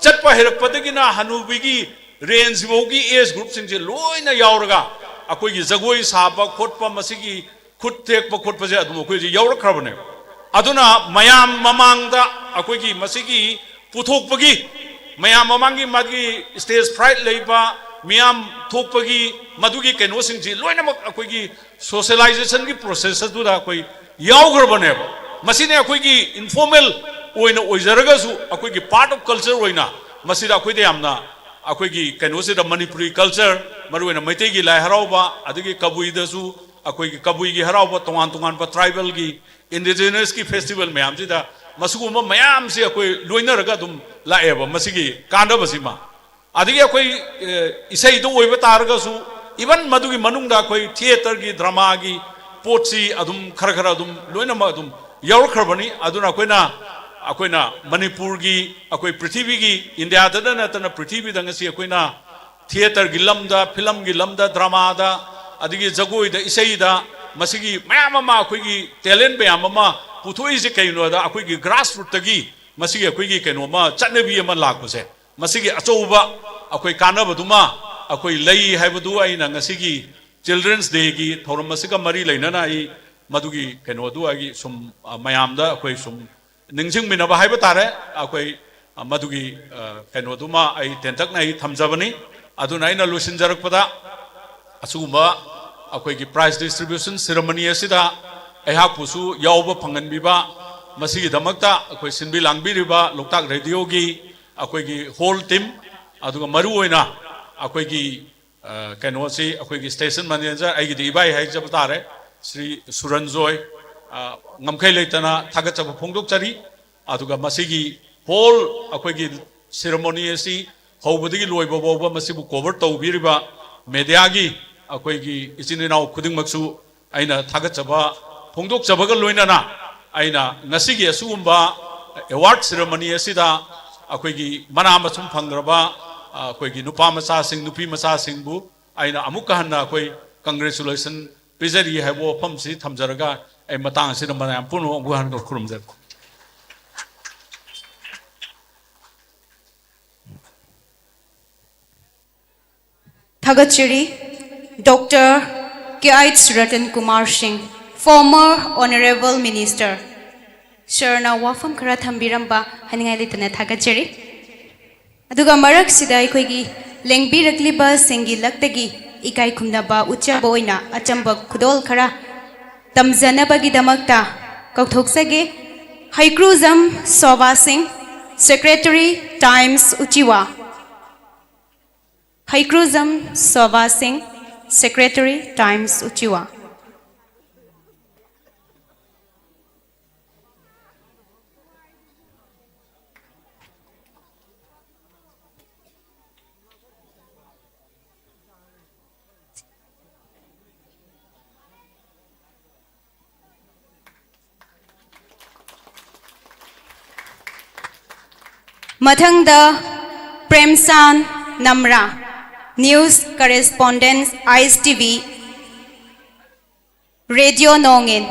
चटपा हेरकपदगिना हनुबिगी रेंज बोगी एज ग्रुप सिंजे लोइना यावरगा अखोइगी जगोइ साबा खोटपा मसिगी खुद तेकपा खोटपजे अदुम अखोइजी यावरखरबने अदुना मयाम ममांगदा अखोगी मसिगी पुथोकपगी मयाम ममांगी मागी स्टेज फ्राइट लेबा मियाम थोकपगी मदुगी कैनोसिंग लोइनमक अखोगी सोशलाइजेशन की प्रोसेस अदुदा अखोई यावग्रबनेब मसिने अखोगी इनफॉर्मल ओइना ओइजरगसु अखोगी पार्ट ऑफ कल्चर ओइना मसिदा अखोइदे यामना अखोगी कैनोसिदा मणिपुरी कल्चर मरुइना मैतेगी लाई हराउबा अदुगी कबुइदसु अखोगी कबुइगी हराउबा तोंगान तोंगान ट्राइबल की इंडिजिनस की फेस्टिवल मैम सिदा मसुगुम मैम से अखोई लोइनरगा दुम लाएब मसिगी कांडबसिमा अदगी अखोई इसैदो ओइबा तारगसु इवन मदुगी मनुंगदा अखोई थिएटर की ड्रामा की पोटसी अदुम खर खर अदुम लोइनमा अदुम यावखरबनी अदुना अखोइना मणिपुर की अखोई पृथ्वी की इंडिया दना नतना पृथ्वी दंगसी अखोइना थिएटर की लमदा फिल्म की लमदा ड्रामा दा अदगी जगोइदा इसैदा मसिगी मैम अमा अखोइगी टैलेंट मैम अमा पुथोइसे कैनोदा अखोइगी ग्रास रूट तगी मसिगी अखोइगी कैनोमा चटनबी अमा लाखबसे मसिगी अचौबा अखोइ कानबदुमा अखोइ लई हाइबदु आइना ngasiगी चिल्ड्रंस डे की थौरम मसिगा मरी लेनना आई मदुगी कैनोदु आगी सुम मयामदा अखोइ सुम निंगजिंग मिनबा हाइब तारे अखोइ मदुगी कैनोदुमा आई तेंतकना आई थमजबनी अदुना आइना लुसिनजरकपदा असुगुम्बा अखोइगी प्राइज डिस्ट्रीब्यूशन सेरेमनी असिदा अहापुसु यावबा फंगनबिबा मसिगी दमकता अखोइ सिनबी लांगबिरिबा लोकताक रेडियो की अखोइगी होल टीम अदुगा मरु ओइना अखोइगी कैनोसी अखोइगी स्टेशन मैनेजर आइगी इबाई हाइजब तारे श्री सुरंजोय ngамखै लेतना थागतब फोंदोकचरी अदुगा मसिगी होल अखोइगी सेरेमनी असि हौबदगी लोइबा बौबा मसिबु कवर तौबिरिबा मीडिया की अखोइगी इचिन इनाउ खुदिंगमक्सु आइना थागतबा फोंदोकचबगा लोइनना आइना ngasiगी असुगुम्बा अवार्ड सेरेमनी असिदा अखोइगी मना मसुम फंग्रबा अखोइगी नुपा मचासिंग नुपी मचासिंगबु आइना अमुक हन्ना अखोइ कांग्रेचुलेशन पिजरी हाइबो फमसि थमजरगा ऐ मतांग सिदा मनाम पुनो गुहान को खुरुमजर Thagachiri, Dr. K.I.T. Ratan Kumar Singh, former Honorable Minister. Sir na wafam kara thambiramba haningai litana thagachiri. Aduga marak sida aikoigi lengbiragliba singi laktagi ikai khumnaba uchaba oina achamba khudol khara tamjanabagi damakta kauthoksage Haikruzam Sova Singh, Secretary Times Uchiwa. Haikruzam Sova Singh, Secretary Times Uchiwa. Mathangda Premsan Namra, News Correspondent, ICE TV, Radio Nongin.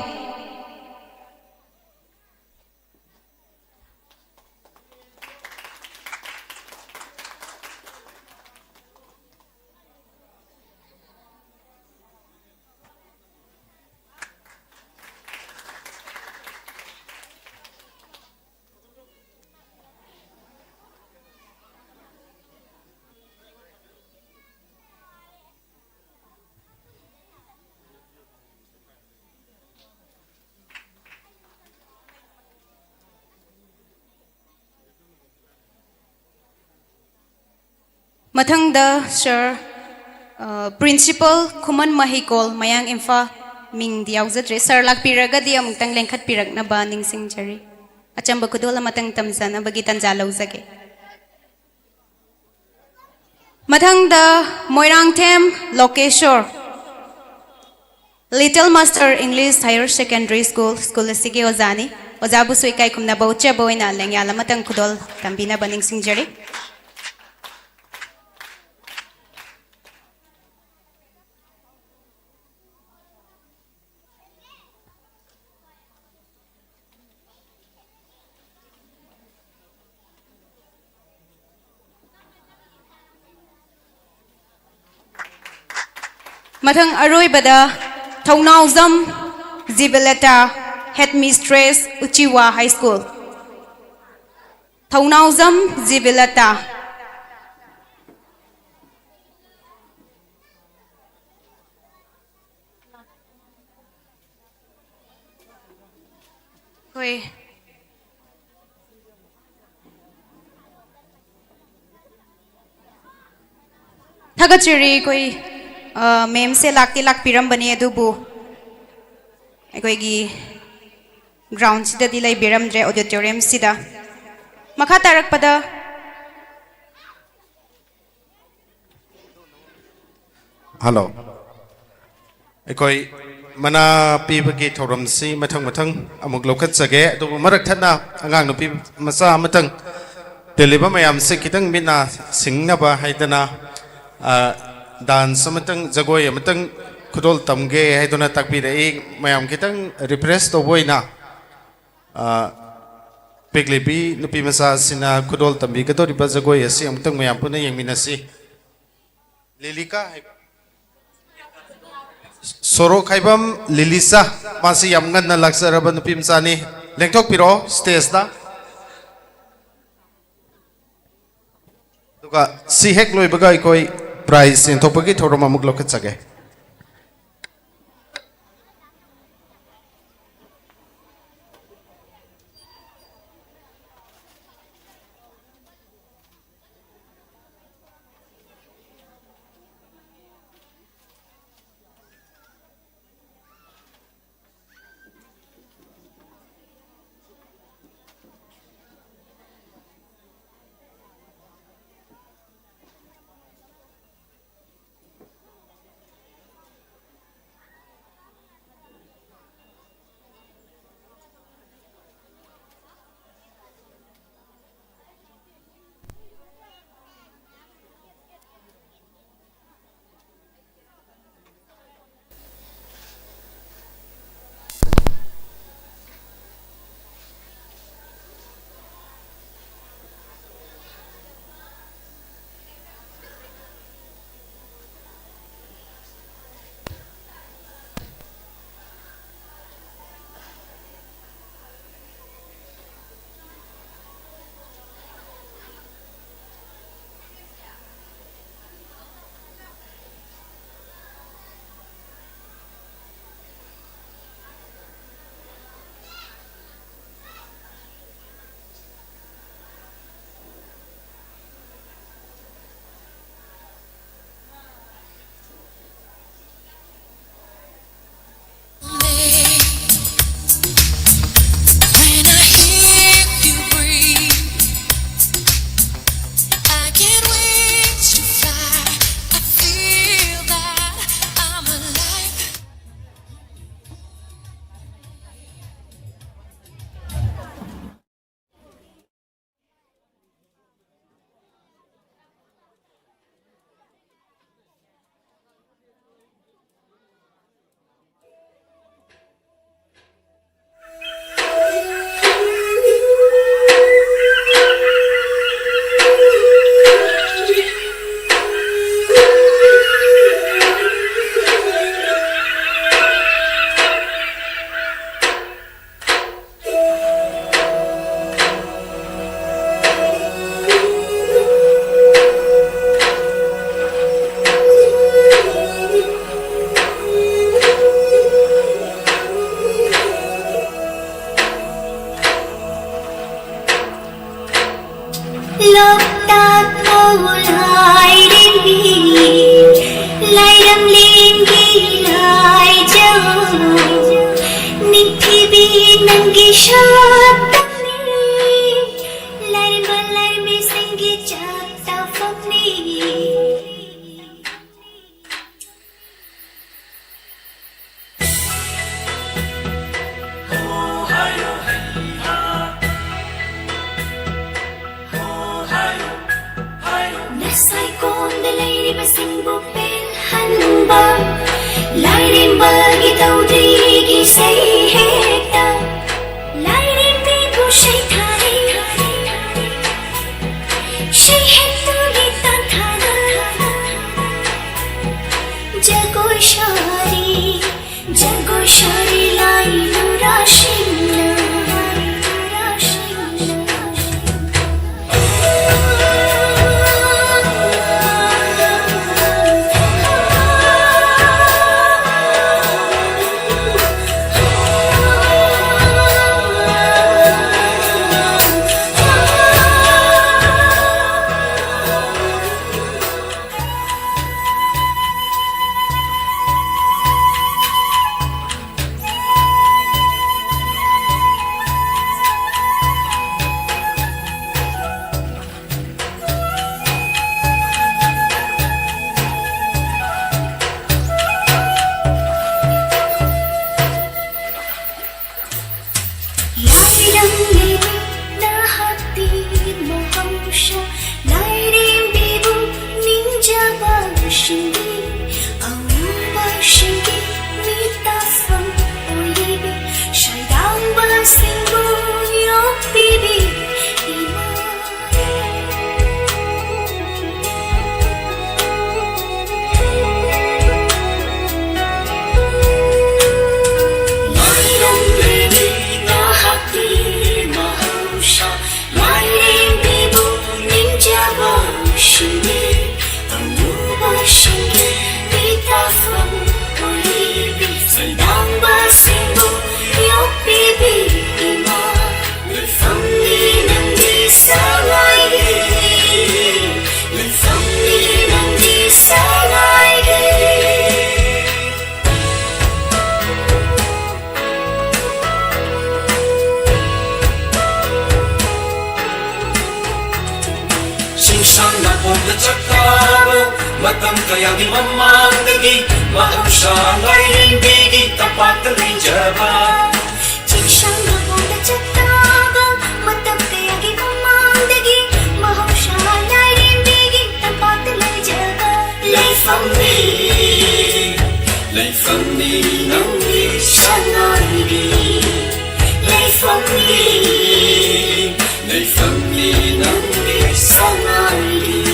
Mathangda Sir Principal Kuman Mahikol Mayang Infa Ming Diauzatre Sir Lakpiraga di amutang lengkat pirak na ba ning singjari achamba kudola matang tamzana bagitan jalaw zage Mathangda Moirang Them Lokeshor Little Master English Higher Secondary School asige ozani ozabu sui kai kumna baucha boina lengyala matang kudol tambina baning singjari Mathang Aroi Bada Tongnau Zam Zibileta Headmistress Uchiwa High School. Thaunauzam Zivilata. Koi Thagachiri koi mem se lakti lak piram bani adubu koi gi ground sida dilai biram dre auditorium sida makha tarak pada Hello. Ekoi mana pi bagi thoram si mathang amuk lokat sage do marak thana angang no pi masa matang deliver mayam se kitang mina singna ba haidana dan samatang jagoi amatang khudol tamge haidona takbi re mayam kitang repress to boina peglebi nupi masa sina khudol tambi ka to riba jagoi asi amatang mayam puna yengminasi lilika Soro Kaibam Lilisa Masi Yamgan na Laksaraban Pimsani Lengtok Piro stage da Duga si hek loy bagay koy prize in topagi thoro mamuk lokat sage When I hear you breathe, I get wings to fly. I feel that I'm alive. Loktak mulai rindu, layam linggi lay jauh, ningkibi nanggi shatani, layam balay bisinggi jata fakni. Nasay kong dalay basing bupil hanba, layam bagi daw digi say hekta, layam bigo shay thari, shay hekta gitan thana, jagoy shari lay nurashim. 신이 어누바 신기 비타폰 올리비 설당과 생보 욕비비 이마 늘 썸니는 디사라이기 늘 썸니는 디사라이기 ꯁꯤꯡꯁꯪꯅ ꯄꯣꯝꯗ ꯆꯠꯇꯥꯕ ꯃꯇꯝ ꯀꯌꯥꯒꯤ ꯃꯃꯥꯡꯗꯒꯤ ꯃꯍꯧꯁꯥ ꯂꯥꯏꯔꯦꯝꯕꯤꯒꯤ ꯇꯝꯄꯥꯛꯇ ꯂꯩꯖꯕ 진상과 보다 작다가 맞다 그야기 고마운데기 마호샤 나이린 비기 땀바들 내자가 레이펑니 레이펑니 낭비 샤나이리 레이펑니 레이펑니 낭비 샤나이리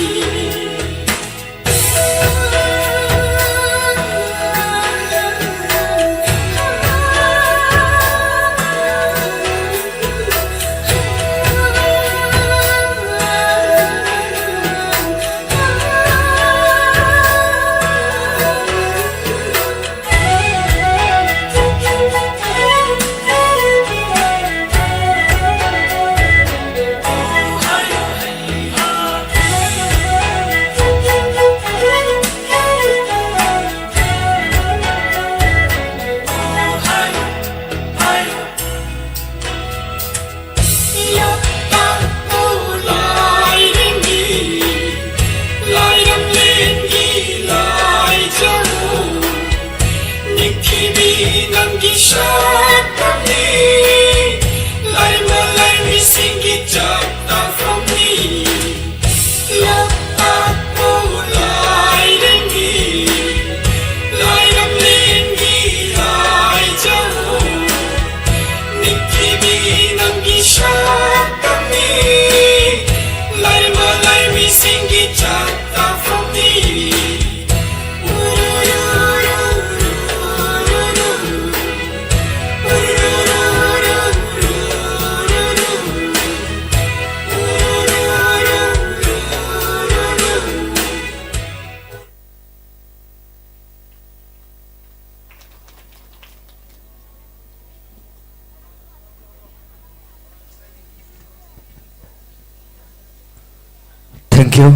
Thank you.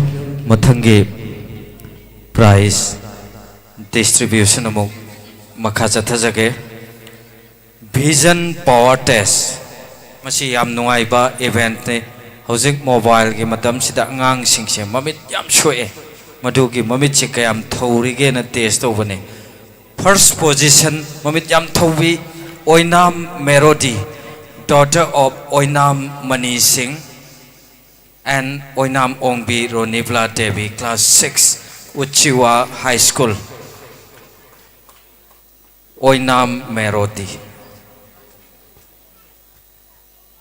Mathangi prize distribution among makhacha thajage vision power test masi yam nungai ba event ne hojik mobile gi matam sida ngang singse mamit yam shoe madu gi mamit chi kayam thori ge na test to bane first position mamit yam thowi Oinam Melody, daughter of Oinam Mani Singh and Oinam Ongbi Ronibla Devi, class 6, Uchiwa High School. Oinam Melody.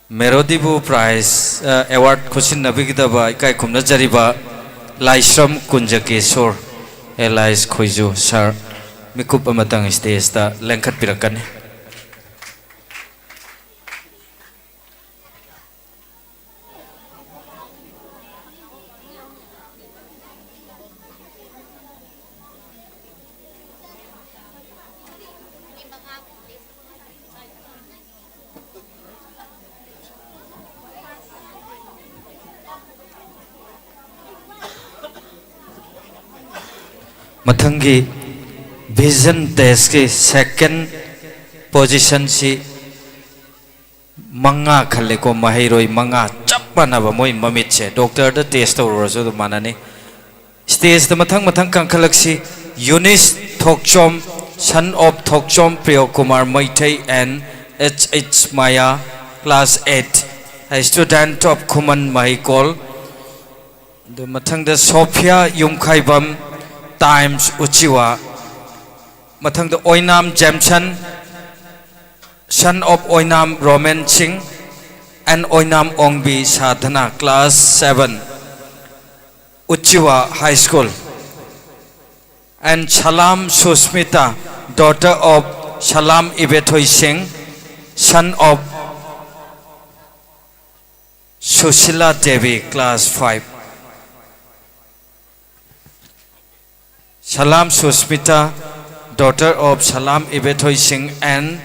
Melody Bu Prize Award Kushin Nabigidaba Ikai Kumna Jariba Laishram Kunjakesor Elias Khoizu Sir Mikup Amatang stage ta Lengkat Pirakan. Mathangi vision test ki second position si manga khalle ko mahiroi manga chapana ba moi mamit che doctor da test ro so manani stage da mathang kang khalak si Eunice Thokchom, son of Thokchom Priyo Kumar Maitai and H.H. Maya, class 8, a student of Kuman Mahikol. The mathang da Sophia Yumkhaibam Times Uchiwa. Mathang da Oinam Jamchan, son of Oinam Roman Singh and Oinam Ongbi Sadhana, class 7, Uchiwa High School. And Shalam Susmita, daughter of Shalam Ibethoi Singh, son of Sushila Devi, class 5. Salam Susmita, daughter of Salam Ibetoy Singh and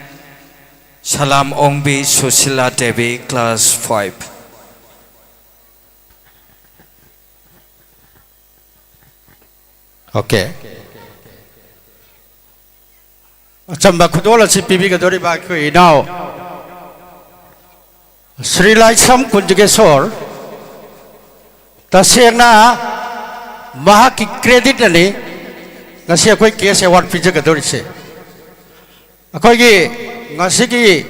Salam Ongbi Susila Devi, class 5. Okay. Chamba Kudola CPB Gadori Bakui now. Sri Laisam Kunjugesor Tasena Mahaki credit ani Nasia Koi case award Pijagadori say. Akogi Nasiki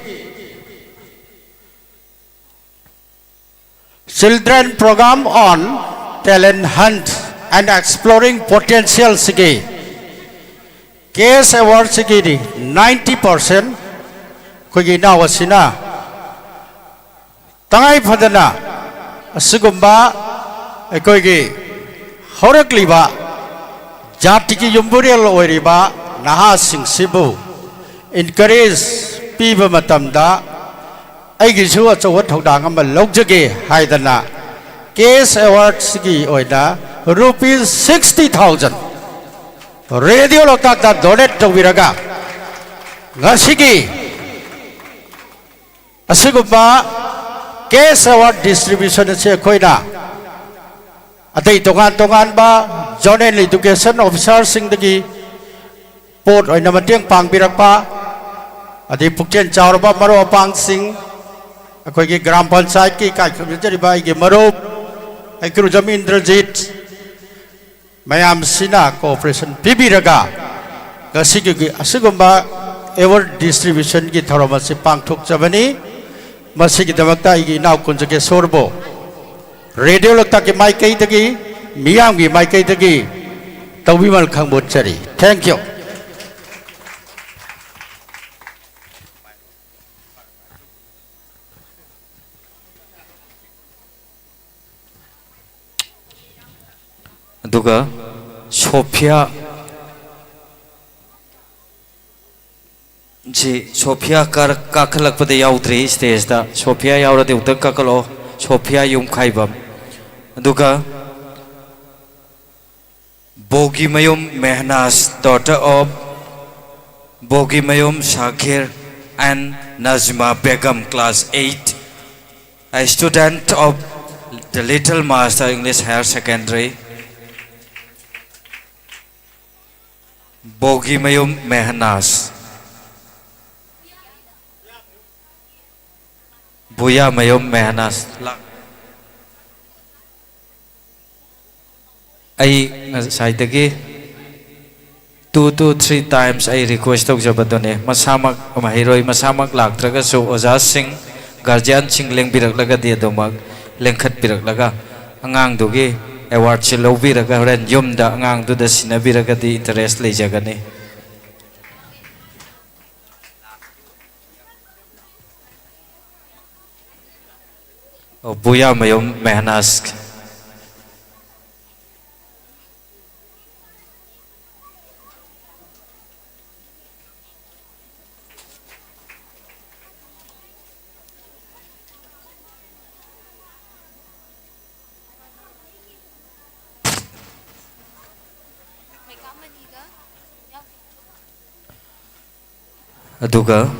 Children program on talent hunt and exploring potential sige. Case award sige 90% Kogi na wasina. Tangay padana Asugumba Kogi Horakliba Jatiki Yumburial Oriba Naha Sing Sibu encourage Piba Matamda Aigisu at what Hodangam Logjagi Haidana Case award Sigi Oida rupees 60,000 Radio Lokata donate to Viraga Gasigi Asugumba Case award distribution is a koina. Atay tongan ba Journal Education Officer sing dagi port oy namating pangbirak pa atay pukchen chawr ba maro pang sing akoy ki gram panchayat ki kai community ba ki maro ay krujam Indrajit mayam sina cooperation pibiraga gasigi asugumba award distribution ki thoroma se pangthok jabani masigi damakta igi naw kunjage sorbo radio lokta ki mai kai tagi miyam gi mai kai tagi tawimal khangbot chari thank you aduga Sophia ji Sophia कर काखलक पदे याउद्री stage दा Sophia याउरदे उतक काखलो Sophia Yumkhaibam अदुगा Bogimayum Mehnas daughter of Bogimayum Shakir and Nazma Begum, class 8, a student of the Little Master English Higher Secondary. Bogimayum Mehnas Buya Mayom Mehanas I say dagi 2 to 3 times I request of Jabadone Masamak Mahiroi Masamak Lak Tragaso Oza Singh Guardian Sing Leng Birak Laga Dia Domag Lengkat Birak Laga Angang Dugi Award Chilo Biraga Ren Yumda Angang to the Sinabiraga di interest Lejagane Buya Mayom Mehanas Aduga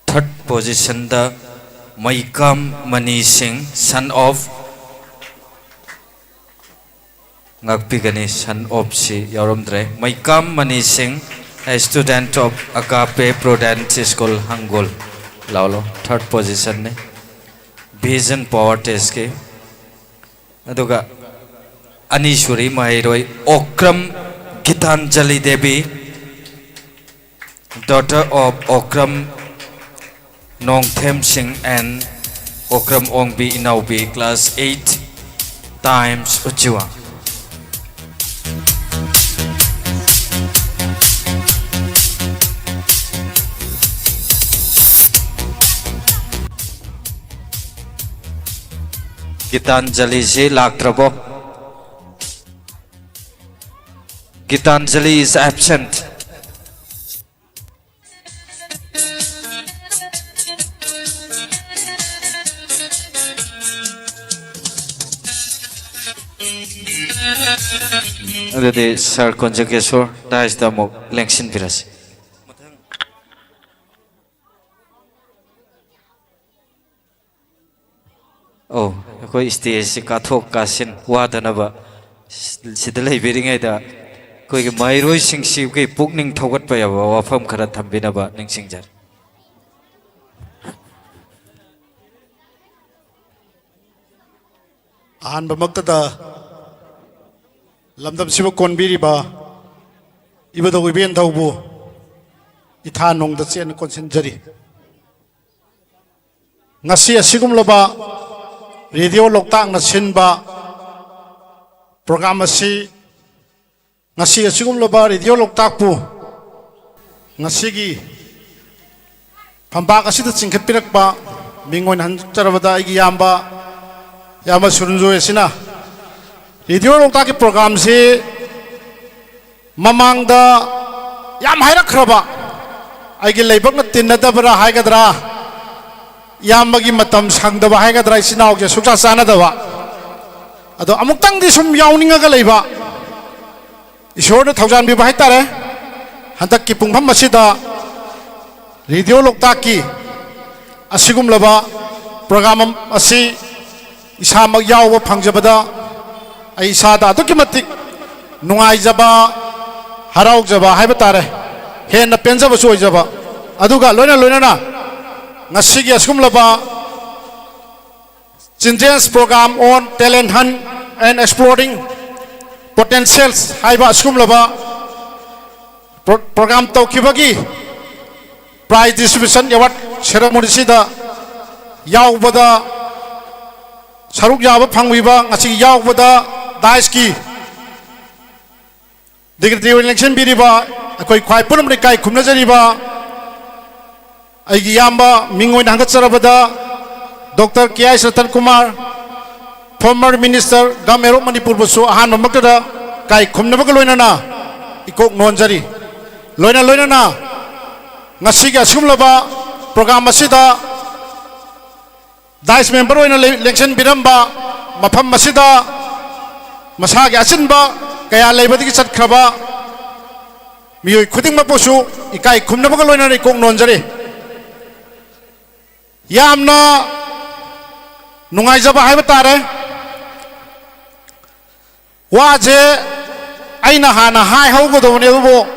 third position the Maikam Mani Singh, son of Ngakpigani, son of si Yaurumdre Maikam Mani Singh, a student of Agape Prudence School Hangul Laulo, third position ne Vision Power Test ke Aduga Anishwari Mahiroi Okram Gitanjali Devi, daughter of Okram Nongthem Singh and Okram Ongbi Inaubi, class 8 times Uchua. Gitanjali ji Laktrabo. Gitanjali is absent. ꯑꯗꯨꯗꯤ ꯁꯥꯔ ꯀꯣꯟꯖꯒꯦꯁꯣꯔ ꯗꯥꯏꯁꯇ ꯑꯃꯨꯛ ꯂꯦꯡꯁꯤꯟꯕꯤꯔꯁꯤ ꯑꯣ ꯑꯩꯈꯣꯏ ꯁ꯭ꯇꯦꯖꯁꯤ ꯀꯥꯊꯣꯛ ꯀꯥꯁꯤꯟ ꯋꯥꯗꯅꯕ ꯁꯤꯗ ꯂꯩꯕꯤꯔꯤꯉꯩꯗ ꯑꯩꯈꯣꯏꯒꯤ ꯃꯍꯩꯔꯣꯏꯁꯤꯡꯁꯤꯒꯤ ꯄꯨꯛꯅꯤꯡ ꯊꯧꯒꯠꯄ ꯌꯥꯕ ꯋꯥꯐꯝ ꯈꯔ ꯊꯝꯕꯤꯅꯕ ꯅꯤꯡꯁꯤꯡꯖꯔꯤ ꯑꯍꯥꯟꯕꯃꯛꯇꯗ ꯂꯝꯗꯝꯁꯤꯕꯨ ꯀꯣꯟꯕꯤꯔꯤꯕ ꯏꯕꯨꯙꯧ ꯏꯕꯦꯟꯙꯧꯕꯨ ꯏꯊꯥꯅꯣꯡꯗ ꯆꯦꯟꯅ ꯀꯣꯟꯁꯤꯟꯖꯔꯤ ꯉꯁꯤ ꯑꯁꯤꯒꯨꯝꯂꯕ ꯔꯦꯗꯤꯑꯣ ꯂꯣꯛꯇꯥꯛꯅ ꯁꯤꯟꯕ ꯄ꯭ꯔꯣꯒ꯭ꯔꯥꯝ ꯑꯁꯤ ngasi asigum loba radio loktakpu ngasigi phambak asida chingkhat pirakpa mingoin hanjarabada igi yamba surunjo esina radio loktak program si mamangda yam hairakhraba aigi leibakna tinnadabra haigadra yamagi matam sangdaba haigadra isinawge suksa sanadaba ado amuktangdi sum yawningaga leiba ꯏꯁꯣꯔꯅ ꯊꯧꯖꯥꯟꯕꯤꯕ ꯍꯥꯏꯇꯥꯔꯦ ꯍꯟꯗꯛꯀꯤ ꯄꯨꯡꯐꯝ ꯑꯁꯤꯗ radio ꯂꯣꯛꯇꯥꯛꯀꯤ ꯑꯁꯤꯒꯨꯝꯂꯕ programme ꯑꯁꯤ ꯏꯁꯥꯃꯛ ꯌꯥꯎꯕ ꯐꯪꯖꯕꯗ ꯑꯩ ꯏꯁꯥꯗ ꯑꯗꯨꯛꯀꯤ ꯃꯇꯤꯛ ꯅꯨꯡꯉꯥꯏꯖꯕ ꯍꯔꯥꯎꯖꯕ ꯍꯥꯏꯕ ꯇꯥꯔꯦ ꯍꯦꯟꯅ ꯄꯦꯟꯖꯕꯁꯨ ꯑꯣꯏꯖꯕ ꯑꯗꯨꯒ ꯂꯣꯏꯅꯅ ꯉꯁꯤꯒꯤ ꯑꯁꯤꯒꯨꯝꯂꯕ children's programme on talent hunt and exploring potentials haiba askumlaba program tawkibagi prize distribution award ceremony sida yaubada saruk yaba phangwiba ngasi yaubada daiski dignity election biriba akoi khwai punam kai khumna jariba aigi yamba mingoi hangat sarabada Dr. K.I. Ratan Kumar former minister Gamero Manipur busu ahan mamakda kai khumnabag loinana ikok nonjari loinana ngasi ga sumlaba program asida dice member oina election biramba mafam masida masagi asinba kaya leibadigi chatkraba miyoi khuding mapusu ikai khumnabag loinana ikok nonjari yamna nungaijaba haiba tare waje aina hana hai haugodone bubo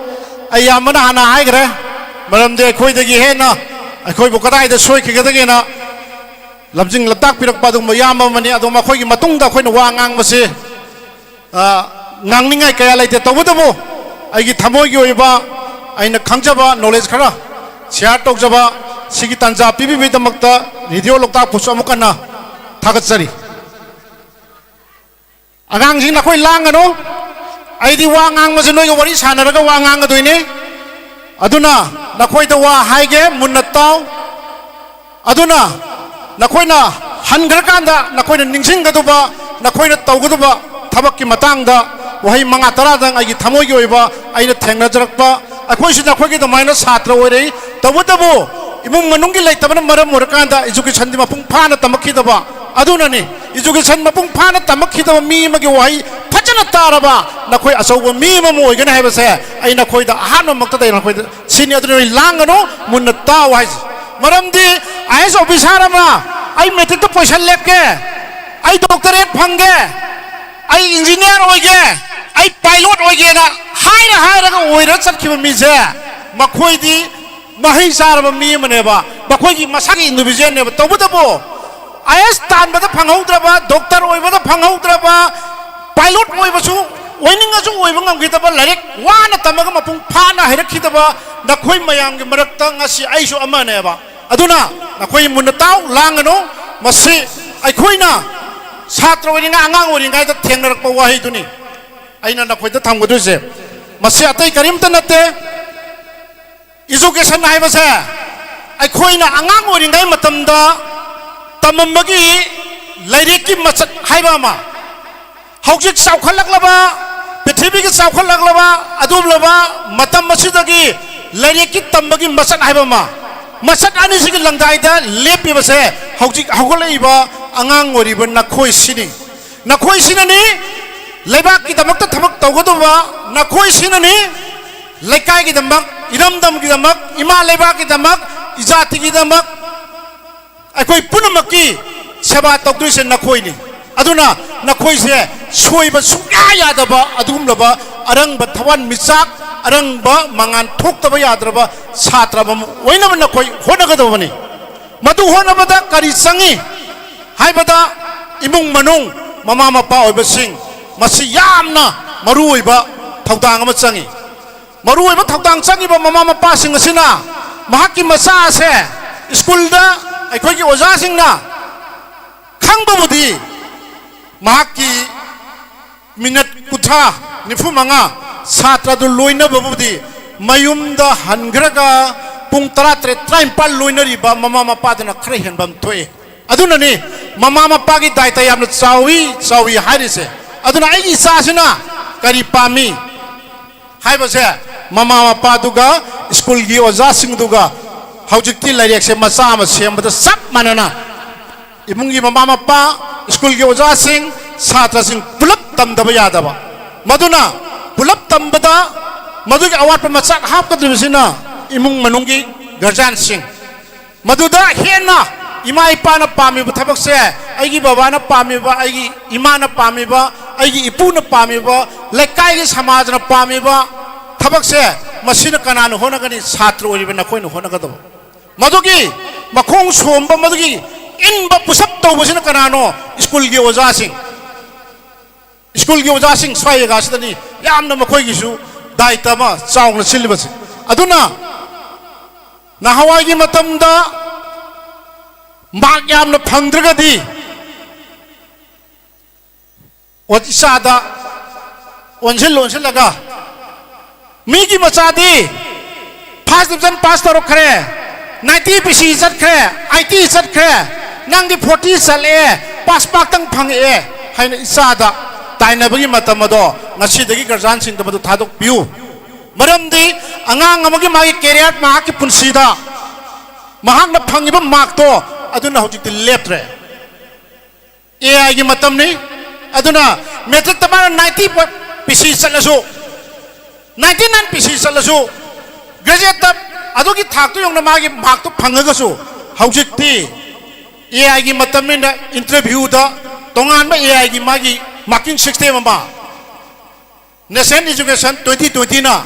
ayamana hana haigre maramde khoidagi hena akhoi bu kadai da soi khigadaga na lamjing laptak pirak padum yama mani adoma khoi gi matungda khoina wa ngang mase ngangningai kaya laite tawudabo aigi thamoi gi oiba aina khangjaba knowledge khara share tokjaba sigi tanja pibi bidamakta radio loktak pusu amukana thagatsari agang jing nakoi langano aidi wa ngang ma noi ga wari sanaraga wa ngang ga doine aduna nakoi da wa haige munnataw aduna nakoi na hangar kanda nakoi na ningsing ga duba nakoi na taw ga duba thabak ki matang da wahai manga tara dang agi thamoi gi oiba aina thengna jarakpa akoi su nakoi gi da maina satra oirei tawudabo imung manung gi leitabana maram morakanda education di mapung phana tamakhi daba aduna ni education mapung phana tamakhi daba mi magi wahai fajana taraba nakoi asoba mi mamu oigana haibase ai nakoi da ahano makta da nakoi sini aduna langano munna ta wai maramdi IS officer ama ai metric to position lepke ai doctorate phange ai engineer oige ai pilot oige na haira ga oira chatkhiba mi je makoi di mahai saraba mi maneba makoi gi masagi individual ne tobudabo IS tan bada phangaudraba doctor oibada phangaudraba pilot oibasu oiningasu oiba ngamgidaba larik wana tamaga mapung phana hairakidaba nakhoi mayam gi marakta ngasi aisu amaneba aduna nakhoi munataw langano masi aikhoina satra oininga angang oininga da thengnarakpa wahi duni aina nakhoi da thamgoduse masi atai karimta natte education haibase aikhoina angang oininga matamda tamambagi lairiki machat haiba ma haujuk saukhalaklaba prithibigi saukhalaklaba adublaba matam masidagi lairiki tambagi machat haiba ma machat ani sigi langdaida lepi base haujuk haukolaiba angang oriba nakhoi sinani ꯂꯩꯕꯥꯛꯀꯤꯗꯃꯛꯇ ꯊꯕꯛ ꯇꯧꯒꯗꯕ ꯅꯈꯣꯏꯁꯤꯅꯅꯤ ꯂꯩꯀꯥꯏꯒꯤꯗꯃꯛ ꯏꯔꯝꯗꯝꯒꯤꯗꯃꯛ ꯏꯃꯥ ꯂꯩꯕꯥꯛꯀꯤꯗꯃꯛ ꯏꯖꯥꯇꯤꯒꯤꯗꯃꯛ ꯑꯩꯈꯣꯏ ꯄꯨꯝꯅꯃꯛꯀꯤ ꯁꯦꯕꯥ ꯇꯧꯗꯣꯏꯁꯦ ꯅꯈꯣꯏꯅꯤ ꯑꯗꯨꯅ ꯅꯈꯣꯏꯁꯦ ꯁꯣꯏꯕ ꯁꯨꯡꯌꯥ ꯌꯥꯗꯕ ꯑꯗꯨꯒꯨꯝꯂꯕ ꯑꯔꯪꯕ ꯊꯋꯥꯟꯃꯤꯆꯥꯛ ꯑꯔꯪꯕ ꯃꯉꯥꯟ ꯊꯣꯛꯇꯕ ꯌꯥꯗ꯭ꯔꯕ ꯁꯥꯇ꯭ꯔ ꯑꯃ ꯑꯣꯏꯅꯕ ꯅꯈꯣꯏ ꯍꯣꯠꯅꯒꯗꯕꯅꯤ ꯃꯗꯨ ꯍꯣꯠꯅꯕꯗ ꯀꯔꯤ ꯆꯪꯏ ꯍꯥꯏꯕꯗ ꯏꯃꯨꯡ ꯃꯅꯨꯡ ꯃꯃꯥ ꯃꯄꯥ ꯑꯣꯏꯕꯁꯤꯡ ꯃꯁꯤ ꯌꯥꯝꯅ ꯃꯔꯨꯑꯣꯏꯕ ꯊꯧꯗꯥꯡ ꯑꯃ ꯆꯪꯏ ꯃꯔꯨꯑꯣꯏꯕ ꯊꯧꯗꯥꯡ ꯆꯪꯏꯕ ꯃꯃꯥ ꯃꯄꯥꯁꯤꯡ ꯑꯁꯤꯅ ꯃꯍꯥꯛꯀꯤ ꯃꯆꯥ ꯑꯁꯦ ꯁ꯭ꯀꯨꯜꯗ ꯑꯩꯈꯣꯏꯒꯤ ꯑꯣꯖꯥꯁꯤꯡꯅ ꯈꯪꯕꯕꯨꯗꯤ ꯃꯍꯥꯛꯀꯤ ꯃꯤꯅꯠ 95 ꯁꯥꯇ꯭ꯔꯗꯨ ꯂꯣꯏꯅꯕꯕꯨꯗꯤ ꯃꯌꯨꯝꯗ ꯍꯟꯈ꯭ꯔꯒ ꯄꯨꯡ 13-19 ꯂꯣꯏꯅꯔꯤꯕ ꯃꯃꯥ ꯃꯄꯥꯗꯨꯅ ꯈꯔ ꯍꯦꯟꯕ ꯑꯃ ꯊꯣꯛꯏ ꯑꯗꯨꯅꯅꯤ ꯃꯃꯥ ꯃꯄꯥꯒꯤ ꯗꯥꯏꯇ ꯌꯥꯝꯅ ꯆꯥꯎꯏ ꯍꯥꯏꯔꯤꯁꯦ ꯑꯗꯨꯅ ꯑꯩꯒꯤ ꯏꯆꯥꯁꯤꯅ ꯀꯔꯤ ꯄꯥꯝꯃꯤ ꯍꯥꯏꯕꯁꯦ ꯃꯃꯥ ꯃꯄꯥꯗꯨꯒ ꯁ꯭ꯀꯨꯜꯒꯤ ꯑꯣꯖꯥꯁꯤꯡꯗꯨꯒ ꯍꯧꯖꯤꯛꯇꯤ ꯂꯥꯏꯔꯤꯛꯁꯦ ꯃꯆꯥ ꯑꯃ ꯁꯦꯝꯕꯗ ꯆꯞ ꯃꯥꯟꯅꯅ ꯏꯃꯨꯡꯒꯤ ꯃꯃꯥ ꯃꯄꯥ ꯁ꯭ꯀꯨꯜꯒꯤ ꯑꯣꯖꯥꯁꯤꯡ ꯁꯥꯇ꯭ꯔꯁꯤꯡ ꯄꯨꯂꯞ ꯇꯝꯗꯕ ꯌꯥꯗꯕ ꯃꯗꯨꯅ ꯄꯨꯂꯞ ꯇꯝꯕꯗ ꯃꯗꯨꯒꯤ ꯑꯋꯥꯠꯄ ꯃꯆꯥꯛ ꯍꯥꯞꯀꯗꯧꯔꯤꯕꯁꯤꯅ ꯏꯃꯨꯡ ꯃꯅꯨꯡꯒꯤ ꯒꯥꯔꯖꯤꯌꯥꯟꯁꯤꯡ ꯃꯗꯨꯗ ꯍꯦꯟꯅ ꯏꯃꯥ ꯏꯄꯥꯅ ꯄꯥꯝꯃꯤꯕ ꯊꯕꯛꯁꯦ ꯑꯩꯒꯤ ꯕꯕꯥꯅ ꯄꯥꯝꯃꯤꯕ ꯑꯩꯒꯤ ꯏꯃꯥꯅ ꯄꯥꯝꯃꯤꯕ ꯑꯩꯒꯤ ꯏꯄꯨꯅ ꯄꯥꯝꯃꯤꯕ ꯂꯩꯀꯥꯏꯒꯤ ꯁꯃꯥꯖꯅ ꯄꯥꯝꯃꯤꯕ ꯊꯕꯛꯁꯦ ꯃꯁꯤꯅ ꯀꯅꯥꯅ ꯍꯣꯠꯅꯒꯅꯤ ꯁꯥꯇ꯭ꯔ ꯑꯣꯏꯔꯤꯕ ꯅꯈꯣꯏꯅ ꯍꯣꯠꯅꯒꯗꯕ ꯃꯗꯨꯒꯤ ꯃꯈꯣꯡ ꯁꯣꯝꯕ ꯃꯗꯨꯒꯤ 인바 부삽 tꯧꯕꯁꯤꯅ ꯀꯅꯥꯅꯣ 스쿨ꯒꯤ 오자ꯁꯤꯡ 스쿨ꯒꯤ 오자ꯁꯤꯡ 스와이에 가시더니 ꯌꯥꯝꯅ ꯃꯈꯣꯏꯒꯤꯁꯨ 다이타 ꯑꯃ ꯆꯥꯎꯅ ꯁꯤꯜꯂꯤꯕꯁꯤ ꯑꯗꯨꯅ 나하와이기 마탐다 막 ꯌꯥꯝꯅ ꯐꯪꯗ꯭ꯔꯒꯗꯤ 이사다 온실라가 미기 마차디 파스 디비전 파스 तौरखरे 90 PC चटखरे IT चटखरे नंगी 40 चले पास पाक्तंग fungi हाइन इसादा ताइनबगी मतमदो ngasiदगी garjan sing tabadu thadok piu maramdi angang amagi magi career mahaki punsida mahakna phangiba makto aduna hojik leptre AI gi matam ni aduna metric tamara 90 PC chalasu 99 PC chalasu graduate tab adugi thak to yong na magi mak to phangagasu hojikti AI gi matam ni interview da tongan ba AI gi magi marking system ba National Education 2020 na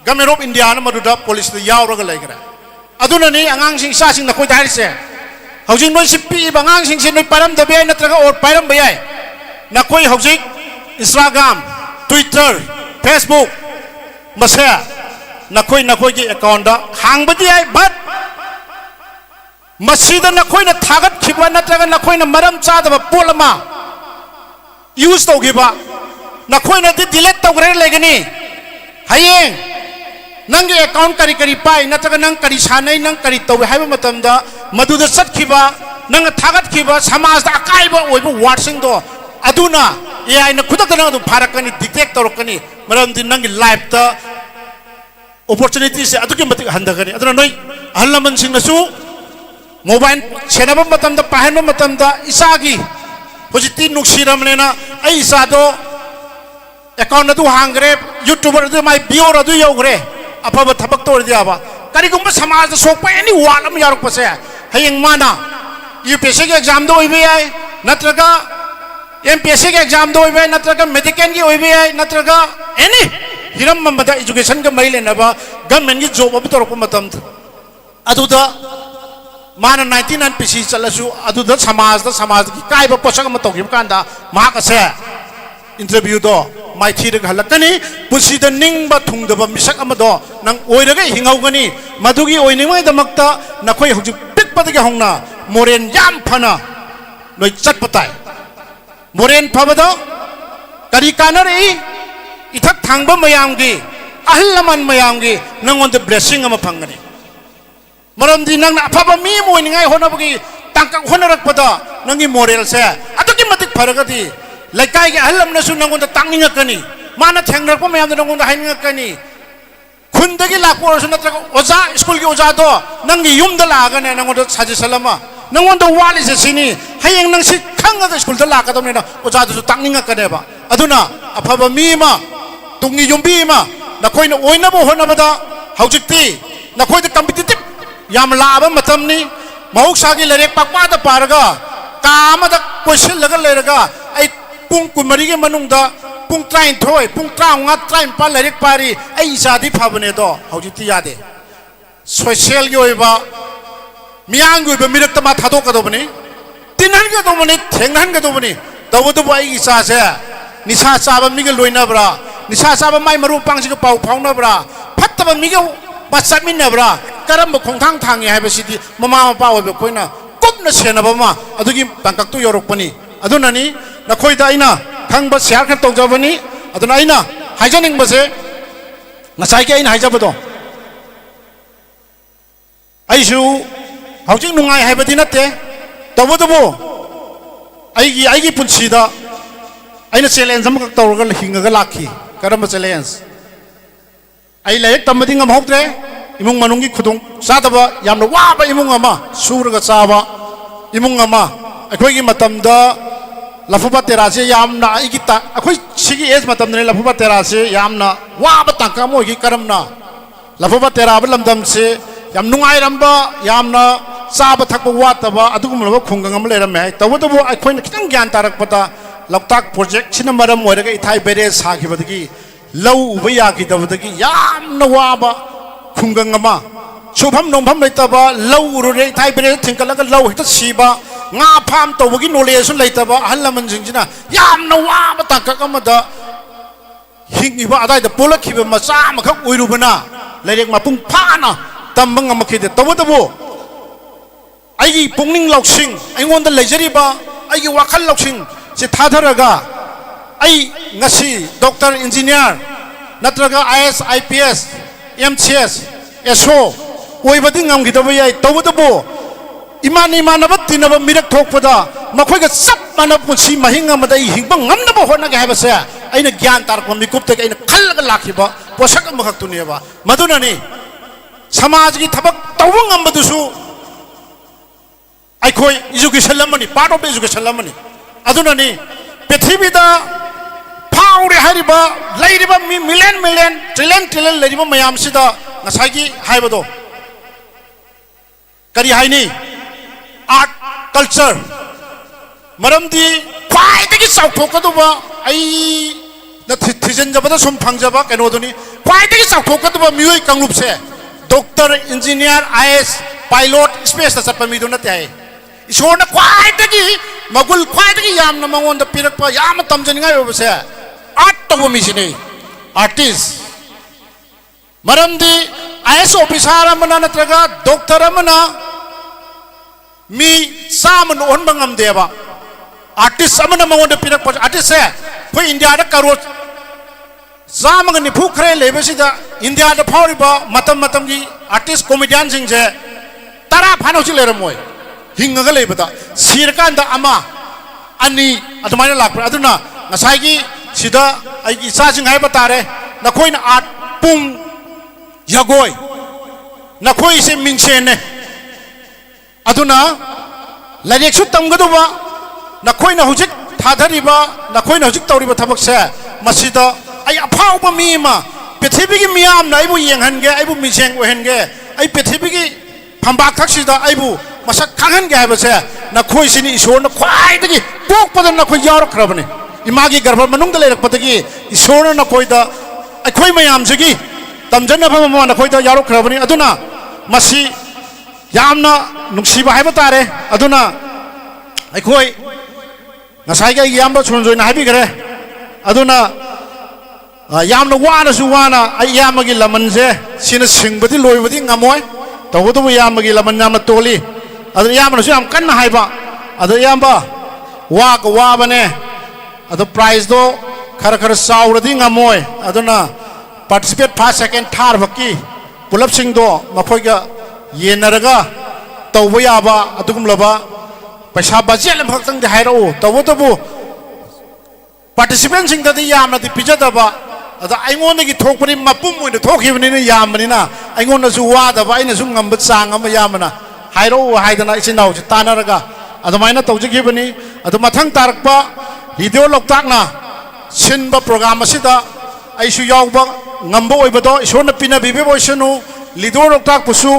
Government of India na maduda police the yauraga laigra aduna ni angang sing sa sing na koi dahil se hojing noi sipi bangang sing sin noi param da be na traga or param ba yai na koi hojik Instagram Twitter Facebook masaya na koi gi account da hang ba di ai but masida na koi na thagat khiba na traga na koi na maram cha da ba polama use to giba na koi na delete to gre legani hayeng nangi account kari kari pai na taga nang kari sanai nang kari to haiba matam da maduda sat khiba nang thagat khiba samaj da akai ba oibu watching do aduna AI na khudak na du pharakani detect torokani maram din nangi life ta opportunity se adu ki matik handagani aduna noi ahlaman sing na su mobile chenaba matam da pahenba matam da isagi hojiti nuksiram lena ai isa do account adu hangre youtuber adu mai bio adu yogre afaba thabak tor diaba karigumba samaj sokpa any walam yarok pase hayeng mana UPSC ke exam do hoibe ai natraga MPSC ke exam do hoibe natraga medical ki hoibe ai natraga any hiram mamada education ka maile na ba government ki job ab torok matam aduda mana 99 PC chalasu aduda samaj ki kai ba posak ma togim kanda ma ka se interview do mai thi rag halakani pusida ningba thungdaba misak amado nang oiraga hingaugani madugi oiningmai damakta nakhoi hujik pikpadagi hongna moren yam phana noi chatpatai moren phabado kari kanari ithak thangba mayamgi ahlaman mayamgi nangon the blessing ama phangani maramdi nang aphaba mi moiningai honabagi tangkak honarakpada nangi moral se atuki matik pharagati laikai ge halam na su nangon da tangninga kani mana thengrak pa mayam da nangon da hainga kani khundagi lakpo su natra oja school gi oja do nangi yum da laga ne nangon da saji salama nangon da wali se sini hayeng nang si khanga da school da laga da ne na oja da su tangninga kane ba aduna afaba mi ma tungi yumbi ma nakoi na oina bo hona bada haujikti nakoi da competitive yam laaba matam ni mahuksa gi lerek pakpa da paraga kama da question laga leraga ai pung kumari ge manung da pung train thoi pung traunga train pa lerek pari ai jadi phabane do haujikti yade social gi ba miang gi ba mirak ta ma thadok ka do bani tinhan ga do bani thenghan ga do bani dawu du bai isa se nisa chaba mi ge loina bra nisa chaba mai maru pang si ga pau phauna bra phattaba mi ge pasat min na bra karam khong thang thang hai ba sidi mama mapa wa be koina kupna sena ba ma adugi bangkak tu yorok pani aduna ni na khoi da ina thang ba share khan tong jabani aduna ina haijaning ba se ngasai ke ina haijaba do aisu haujing nungai hai ba di natte tabu tabu aigi punsida aina challenge am ka tawra ga hinga lakhi karam challenge ai laik tamadi ngam hoktre imung manungi khudung sadaba yamna waba imung ama suraga chaba imung ama akhoi gi matamda lafuba terase yamna igita akhoi sigi es matamne lafuba terase yamna waba tangka mo gi karamna lafuba teraba lamdam se yam nungai ramba yamna chaba thakba wataba adugum laba khungang am leram mai tawadu akhoi na kitang gyan tarak pata loktak project sina maram oiraga ithai bere sakhibadagi lau uba yakidabadagi yamna waba khungang ama chufam nompham leitaba lau urure ithai bere thingkalaga lau hita siba nga pham tawbagi knowledge leitaba ahal laman jingjina yamna waba takak amada hingiba adai da polakhiba macha makhak oirubana lerek mapung phana tambang amakhide tawadabu aigi pungning lauksing aingonda leijariba aigi wakhal lauksing se thadharaga ai ngasi doctor engineer natraga IS IPS MCS SO oibadi ngamgidaba yai tawadabu imani manaba tinaba mirak thokpada makhoi ga sap mana punsi mahinga madai hingba ngamnaba hona ga habase aina gyan tarpa mikupta aina khallaga lakhiba posak amakhak tuniba madunani samaj gi thabak tawang ambadusu akhoi education lamani part of education lamani adunani prithivida paure hariba lairiba million trillion lairiba mayam sida ngasagi haibado kari haini art culture maramdi kwai dagi chauthokadaba ai na thijen jabada sum phangjaba kanodoni kwai dagi chauthokadaba mioi kanglupse doctor engineer IS pilot space ta chapa miduna tai isona kwai dagi magul kwai dagi yamna mangonda pirakpa yam tamjaninga yobase art to misini artist maramdi IS officer amana natraga doctor amana mi saman on bangam deba artist amana mangonda pirakpa artist se poi India da karo zamang ni phukre lebesida India da phawriba matam gi artist comedian singje tara phano chi leramoi hingaga lebada sirkan da ama ani adumaina lakpra aduna ngasai gi sida ai gi sa sing hai batare nakhoi na art pung yagoi nakhoi se mingchen ne aduna larik su tamgaduba nakhoi na hujik thadhariba nakhoi na hujik tawriba thabak se masida ai aphauba mi ma prithibi gi miyam na aibu yenghange aibu mingchen ohenge ai prithibi gi phambak thaksida aibu masak khanghange habase nakhoi sini isor na khwai dagi pokpada nakhoi yarak khrabane imagi garbha manung da lerak patagi isor na nakhoi da akhoi mayam jagi tamjana phama nakhoi da yarak khrabane aduna masi yamna nungsiba haiba tare aduna akhoi ngasai ga yamba chonjoina habi gare aduna yamna wana su wana ai yamagi lamanje sina singbadi loibadi ngamoi tawdu yamagi laman namna toli adu yamna su yam kanna haiba adu yamba wa bane adu prize do khara sauradi ngamoi aduna participate first second third baki pulap sing do makhoi ga yenaraga tawba yaba adugum laba paisa budget lam phakang de hairo tawdu participant sing da yamna di pijadaba ada aingon gi thokpani mapum oina thokhibani na yamani na aingon su wada ba aina su ngamba chang ama yamana hairo haidana isinau ji tanaraga adamaina tawjigibani adu mathang tarakpa video loktak na सिंब programme असिदा आइसु यावबा ngamba oibado isona pina bibe boisanu lido roktak pusu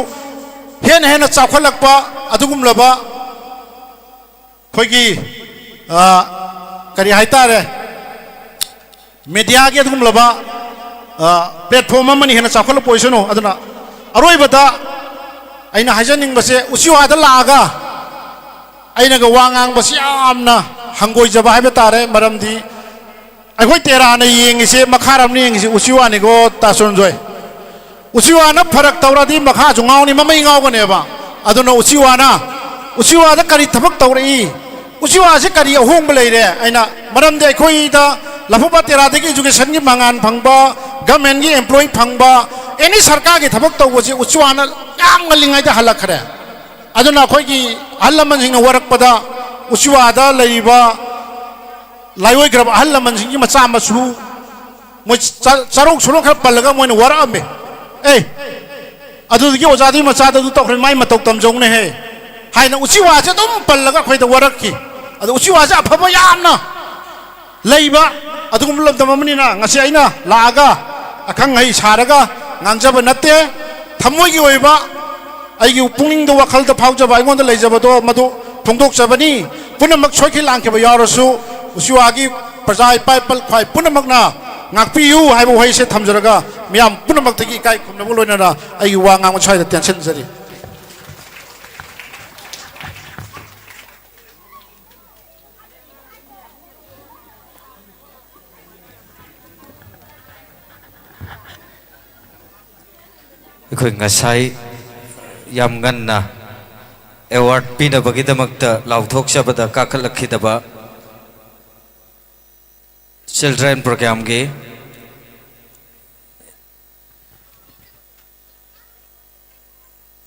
hen hen chawkhalakpa adugum laba khoigi kari haitare media gi adugum laba platform amani hen chawkhalak poisanu aduna aroibada aina hajaning base usiwada laaga aina ga wangang basi amna hangoi jaba haiba tare maramdi अखोई तेरा ने येंगिसे मखारम ने येंगिसे उसिवा ने को तासुनजोय उसिवा ना फरक तौरादी मखा जुंगाव नि ममई गाव गनेबा अदुना उसिवा दा करी थबक तौरई उसिवा से करी अहोंग बलेरे आइना मरम दे अखोई दा लफुबा तेरा दे एजुकेशन की मंगान फंगबा गवर्नमेंट की एम्प्लॉय फंगबा एनी सरकार की थबक तौबसे उसिवा ना याम गलिंगाय दा हलखरे अदुना अखोई की हल्लमन सिंग वरकपदा उसिवा दा लईबा लाइव ग्रब अहल लमन सिंह मचा मसू मैं चरौक सुरौक खर पल्लगा मोइन वरामे ए अदुदगी ओजादी मचा दु तखरे माइ मतौ तमजौने हे हाइना उचिवासे दुम पल्लगा खैदा वरककी अदु उचिवासे अफबा यामना लैबा अदुगुम लमदममनिना ngasi aina laaga akhang hai saraga nganjaba natte thamoigi oiba aigi pungning do wakhal da phaujaba aingon da leijaba do madu phongdok jabani punamak soikhi langkeba yarasu उसिवागी प्रजा पाइपल खाई पुनमकना ngakpiyu haibu hai se thamjaraga miam punamak tagi kai khumnabu loinara ai wa ngang chai da tension jari अखोई ngasai yam ganna award pina bagidamakta lauthokchabada kakhalakkhidaba children programme के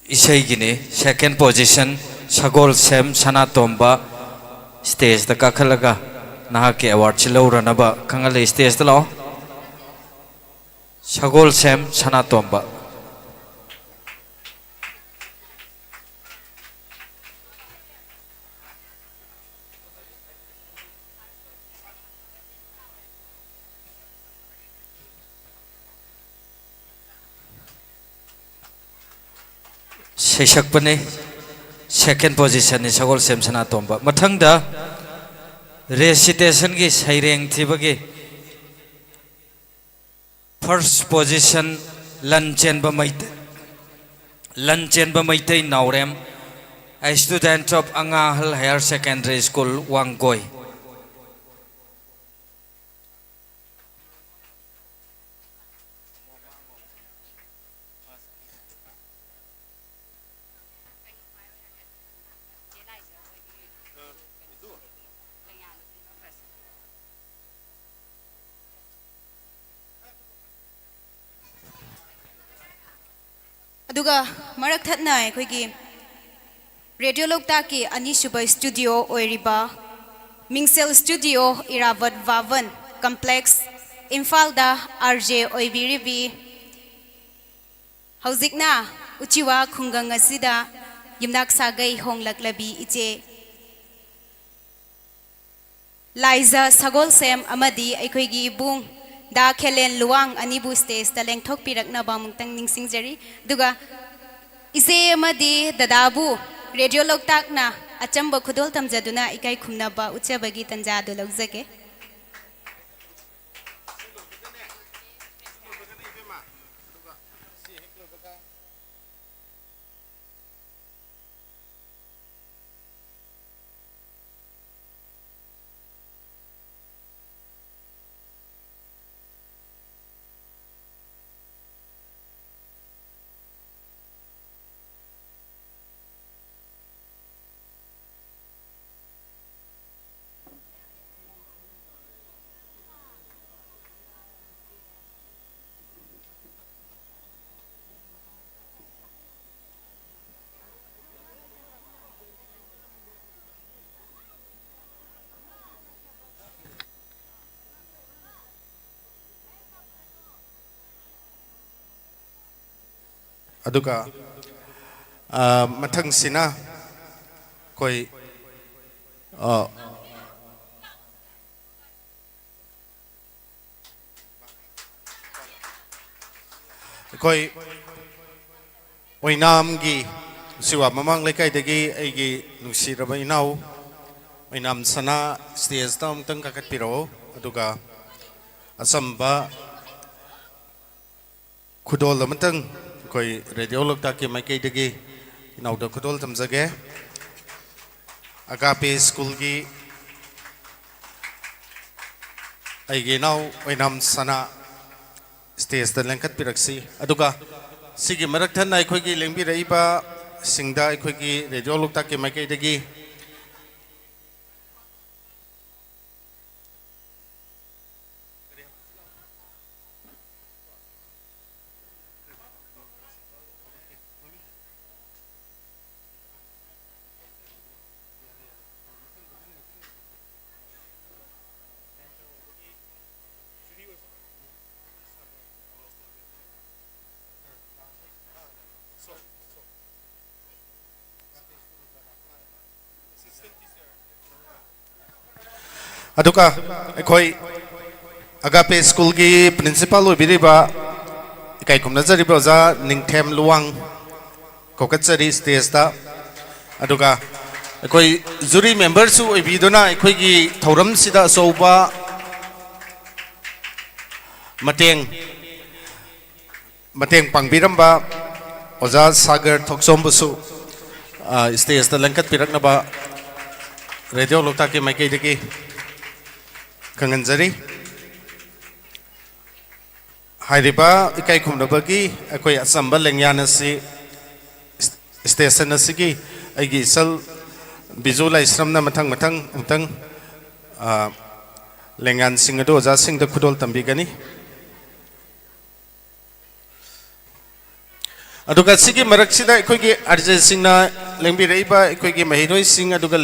इसे गिने second position Sagolsem Sanatomba stage द काखलगा नहा के award चिलौरनबा खंगले स्टेज द लो सगोल सेम सना तोंबा शेषकपने सेकेंड पोजीशन नि सगोल सेमसना तोंबा मथंगदा रेसिटेशन की सैरेंग थिबगे first position Lanchenba Meitei Naorem a student of Angahal Higher Secondary School Wangkoi अदुगा मरक थतना अखोगी रेडियो लोकता की अनिसुब स्टूडियो ओरिबा मिंगसेल स्टूडियो इरावत वावन कॉम्प्लेक्स इम्फाल दा आरजे ओइबिरिबी हौजिकना उचिवा खुंगंग असिदा यमनाक सागै होंगलकलबी इचे लाइजा सगोल सेम अमदी अखोगी बुंग दा खेलेन लुवांग अनिबु स्टेज दा लेंथोक पिरकनबा मुंगतंग निंगसिंगजरी दुगा इसे अमदी ददाबु रेडियो लोकताकना अचंब खुदोल तमजदुना इकाई खुमनबा उच्चबगी तंजादु लौजगे अदुगा मथंग सिना कोई ꯑꯩꯈꯣꯏ ꯑꯣꯏꯅꯥꯝꯒꯤ ꯁꯤꯋꯥ ꯃꯃꯥꯡ ꯂꯩꯀꯥꯏꯗꯒꯤ ꯑꯩꯒꯤ ꯅꯨꯡꯁꯤꯔꯕ ꯏꯅꯥꯎ ꯑꯣꯏꯅꯥꯝ ꯁꯅꯥ ꯁ꯭ꯇꯦꯖꯇ ꯑꯃꯨꯛꯇꯪ ꯀꯥꯈꯠꯄꯤꯔꯛꯑꯣ ꯑꯗꯨꯒ ꯑꯆꯝꯕ ꯈꯨꯗꯣꯜ ꯑꯃꯇꯪ ꯑꯩꯈꯣꯏ ꯔꯦꯗꯤꯑꯣ ꯂꯣꯛꯇꯥꯛꯀꯤ ꯃꯥꯏꯀꯩꯗꯒꯤ इनाउदा खुदोल तमजगे अगापे स्कूल की अगे नाउ ओइनाम सना स्टेज द लेंखत पिरक्सी अदुगा सिगी मरकथन अखोगी लेंबी रईबा सिंगदा अखोगी रेडियो लोकताक के माइकैदगी अदुका अखोई अगापे स्कूल की प्रिंसिपल ओबिरिबा इकाइकुम नजरिबा ओजा निंगथेम लुवांग कोकचरी स्टेज दा अदुगा अखोई जुरी मेंबर सु ओबिदुना अखोई की थौरम सिदा सोबा मतेंग मतेंग पांगबिरंबा ओजा सागर थोक्सोमबसु स्टेज दा लंकत पिरकनबा रेडियो लोकताक के माइकैदगी खंगनजरी हाइरिबा इकाई खुमनबगी अखोई असंबल लेंयानसी स्टेशन असिगी अगी सल बिजु लाइस्रमना मथंग मथंग उतंग लेंयान सिंह अदो ओजा सिंह द खुदोल तंबिगनी अदुगा सिगी मरक्सिदा अखोगी अर्जे सिंहना लेंबिरैबा अखोगी महिरोई सिंह अदुगा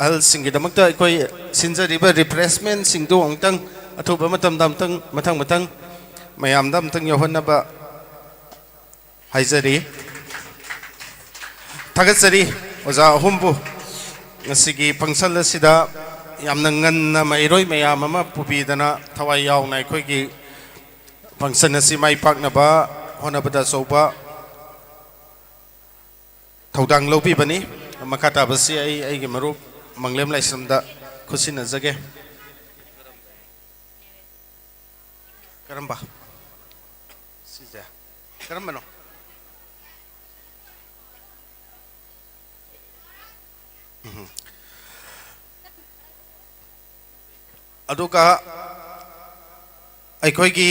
अहल सिंह दमकता अखोई सिंजरिबा रिफ्रेशमेंट सिंह दो अंतंग अथुबा मतम दमतंग मथंग मथंग मयाम दमतंग यौहनबा हाइजरी थागतसरी ओजा अहुमबु ngasiगी फंक्शन असिदा यामना ngannna महिरोई मयाम अमा पुबीदना थवाई यावना अखोगी फंक्शन असि माइ पाकनबा होनबदा सोबा थौदांग लौबीबनी मखाता बसी आई मरूप मंगलेम लाइसमदा खुसिनजगे करम्बा सिजा करम्बनो अदुका अखोगी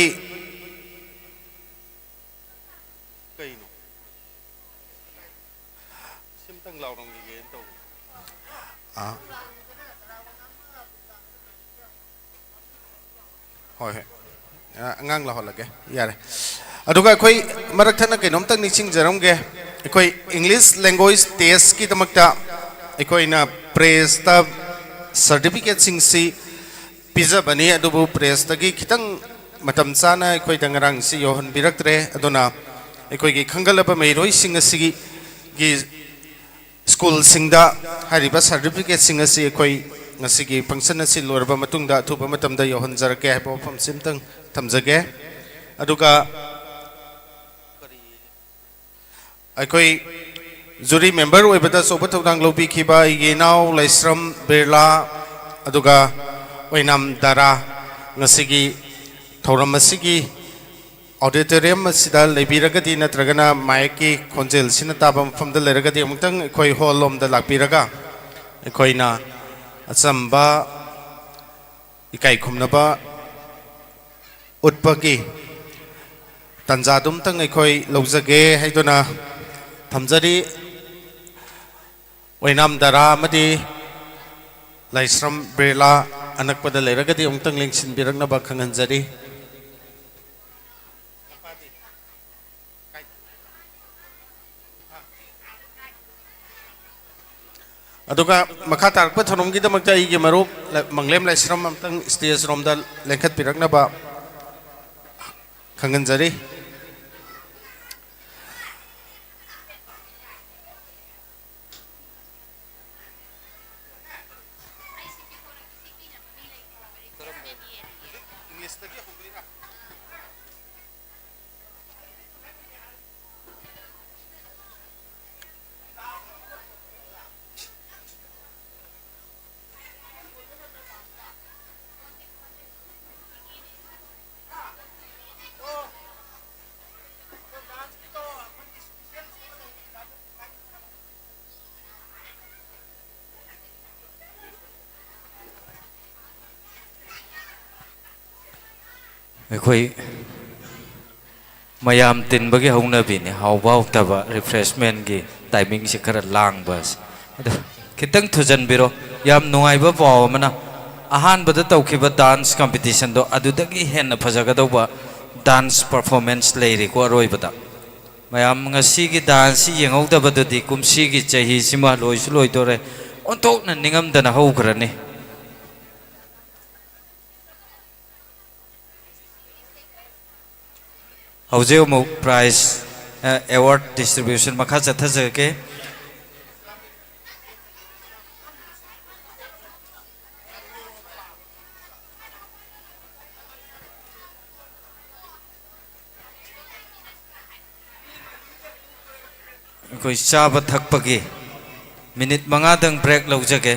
कईनो सिमतंग लाउरंगी गे तो होय अंगांग लाहौलगे यारे अदुगा अखोई मरकथना कईनोमतंग निचिंग जरमगे अखोई इंग्लिश लैंग्वेज टेस्ट की दमकता अखोइना प्रेस ता सर्टिफिकेट सिंगसी पिजबनी अदुबु प्रेस तगी खितंग मतम चाना अखोई दंगरांग सि योहन बिरक्तरे अदुना अखोई खंगलबा मैरोई सिंग सिगी गी स्कूल सिंगदा हरिबा सर्टिफिकेट सिंग असि अखोई ngasiगी फंक्शन असि लोरबा मतुंगदा अथुबा मतमदा योहन जरके हाइबो फम सिमतंग थमजगे अदुगा अखोई जुरी मेंबर ओइबदा सोबा थौदांग लौबिखिबा इगेनाव लाइस्रम बिरला अदुगा ओइनाम दारा ngasiगी थौरम असिगी ऑडिटोरियम असिदा लेबिरगदी नत्रगना माइकी खोंजेल सिना ताबा मफमदा लेरगदी अमुक्तंग अखोई हॉल लोमदा लाकबिरगा अखोइना अचंबा इकाई खुमनबा उत्पगी तंजादुमतंग अखोई लौजगे हाइदुना थमजरी ओइनाम दारा मदी लाइस्रम बिरला अनकपदा लेरगदी अमुक्तंग लिंक्सिन बिरगनबा खंगनजरी अदुगा मखा तारप थनोमगी दमकता इगे मरुप मंगलेम लाइस्रम अमतंग स्टेज रोमदा लेंखत पिरगनबा खंगनजरी ꯑꯩꯈꯣꯏ ꯃꯌꯥꯝ ꯇꯤꯟꯕꯒꯤ ꯍꯧꯅꯕꯤꯅꯤ ꯍꯥꯎꯕ ꯍꯥꯎꯇꯕ ꯔꯤꯐ꯭ꯔꯦꯁꯃꯦꯟꯒꯤ ꯇꯥꯏꯃꯤꯡꯁꯤ ꯈꯔ ꯂꯥꯡꯕ ꯑꯗꯣ ꯈꯤꯇꯪ ꯊꯨꯖꯟꯕꯤꯔꯣ ꯌꯥꯝ ꯅꯨꯡꯉꯥꯏꯕ ꯄꯥꯎ ꯑꯃꯅ ꯑꯍꯥꯟꯕꯗ ꯇꯧꯈꯤꯕ ꯗꯥꯟꯁ ꯀꯝꯄꯤꯇꯤꯁꯟꯗꯣ ꯑꯗꯨꯗꯒꯤ ꯍꯦꯟꯅ ꯐꯖꯒꯗꯧꯕ ꯗꯥꯟꯁ ꯄꯔꯐꯣꯔꯃꯦꯟꯁ ꯂꯩꯔꯤꯀꯣ ꯑꯔꯣꯏꯕꯗ ꯃꯌꯥꯝ ꯉꯁꯤꯒꯤ ꯗꯥꯟꯁꯁꯤ ꯌꯦꯡꯍꯧꯗꯕꯗꯨꯗꯤ ꯀꯨꯝꯁꯤꯒꯤ ꯆꯍꯤꯁꯤꯃ ꯂꯣꯏꯁꯨ ꯂꯣꯏꯗꯣꯔꯦ ꯑꯣꯟꯊꯣꯛꯅ ꯅꯤꯡꯉꯝꯗꯅ ꯍꯧꯈ꯭ꯔꯅꯤ ꯍꯧꯖꯤꯛ ꯑꯃꯨꯛ ꯄ꯭ꯔꯥꯏꯖ ꯑꯦꯋꯥꯔꯗ ꯗꯤꯁꯇ꯭ꯔꯤꯕ꯭ꯌꯨꯁꯟ ꯃꯈꯥ ꯆꯠꯊꯖꯒꯦ ꯑꯩꯈꯣꯏ ꯆꯥꯕ ꯊꯛꯄꯒꯤ ꯃꯤꯅꯤꯠ 5ꯗꯪ ꯕ꯭ꯔꯦꯛ ꯂꯧꯖꯒꯦ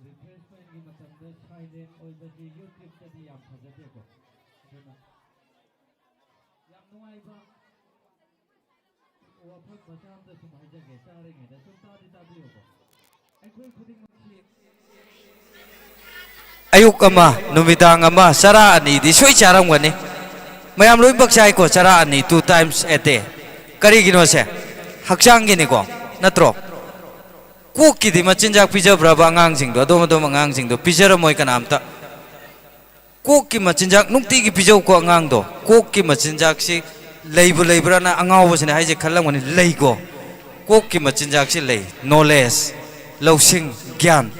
ꯔꯤꯐ꯭ꯔꯦꯁꯃꯦꯟꯒꯤ ꯃꯇꯝꯗ ꯁꯥꯏꯂꯦꯟ ꯑꯣꯏꯕꯁꯤ ꯌꯨꯇ꯭ꯌꯨꯕꯇꯗꯤ ꯌꯥꯝ ꯐꯖꯗꯦꯀꯣ ꯑꯗꯨꯅ ꯌꯥꯝ ꯅꯨꯡꯉꯥꯏꯕ ꯋꯥꯐꯝ ꯃꯆꯥ ꯑꯃꯗ ꯁꯨꯝ ꯍꯥꯏꯖꯒꯦ ꯆꯥꯔꯤꯉꯩꯗ ꯁꯨꯝ ꯇꯥꯕꯤꯌꯨꯀꯣ ꯑꯩꯈꯣꯏ ꯈꯨꯗꯤꯡꯃꯛꯁꯤ ꯑꯌꯨꯛ ꯑꯃ ꯅꯨꯃꯤꯗꯥꯡ ꯑꯃ ꯆꯔꯥ ꯑꯅꯤꯗꯤ ꯁꯣꯏ ꯆꯥꯔꯝꯒꯅꯤ ꯃꯌꯥꯝ ꯂꯣꯏꯅꯃꯛ ꯆꯥꯏꯀꯣ ꯆꯔꯥ ꯑꯅꯤ 2 times a day ꯀꯔꯤꯒꯤꯅꯣꯁꯦ ꯍꯛꯆꯥꯡꯒꯤꯅꯤꯀꯣ ꯅꯠꯇ꯭ꯔꯣ ꯀꯣꯛꯀꯤꯗꯤ ꯃꯆꯤꯟꯖꯥꯛ ꯄꯤꯖꯕ꯭ꯔꯕ ꯑꯉꯥꯡꯁꯤꯡꯗꯣ ꯑꯗꯣꯝ ꯑꯉꯥꯡꯁꯤꯡꯗꯣ ꯄꯤꯖꯔꯝꯃꯣꯏ ꯀꯅꯥꯝꯇ ꯀꯣꯛꯀꯤ ꯃꯆꯤꯟꯖꯥꯛ ꯅꯨꯡꯇꯤꯒꯤ ꯄꯤꯖꯧꯀꯣ ꯑꯉꯥꯡꯗꯣ ꯀꯣꯛꯀꯤ ꯃꯆꯤꯟꯖꯥꯛꯁꯤ ꯂꯩꯕ꯭ꯔꯥꯅ ꯑꯉꯥꯎꯕꯁꯤꯅ ꯍꯥꯏꯁꯦ ꯈꯜꯂꯝꯒꯅꯤ ꯂꯩꯀꯣ ꯀꯣꯛꯀꯤ ꯃꯆꯤꯟꯖꯥꯛꯁꯤ ꯂꯩ ꯅꯣꯂꯦꯖ ꯂꯧꯁꯤꯡ ꯒ꯭ꯌꯥꯟ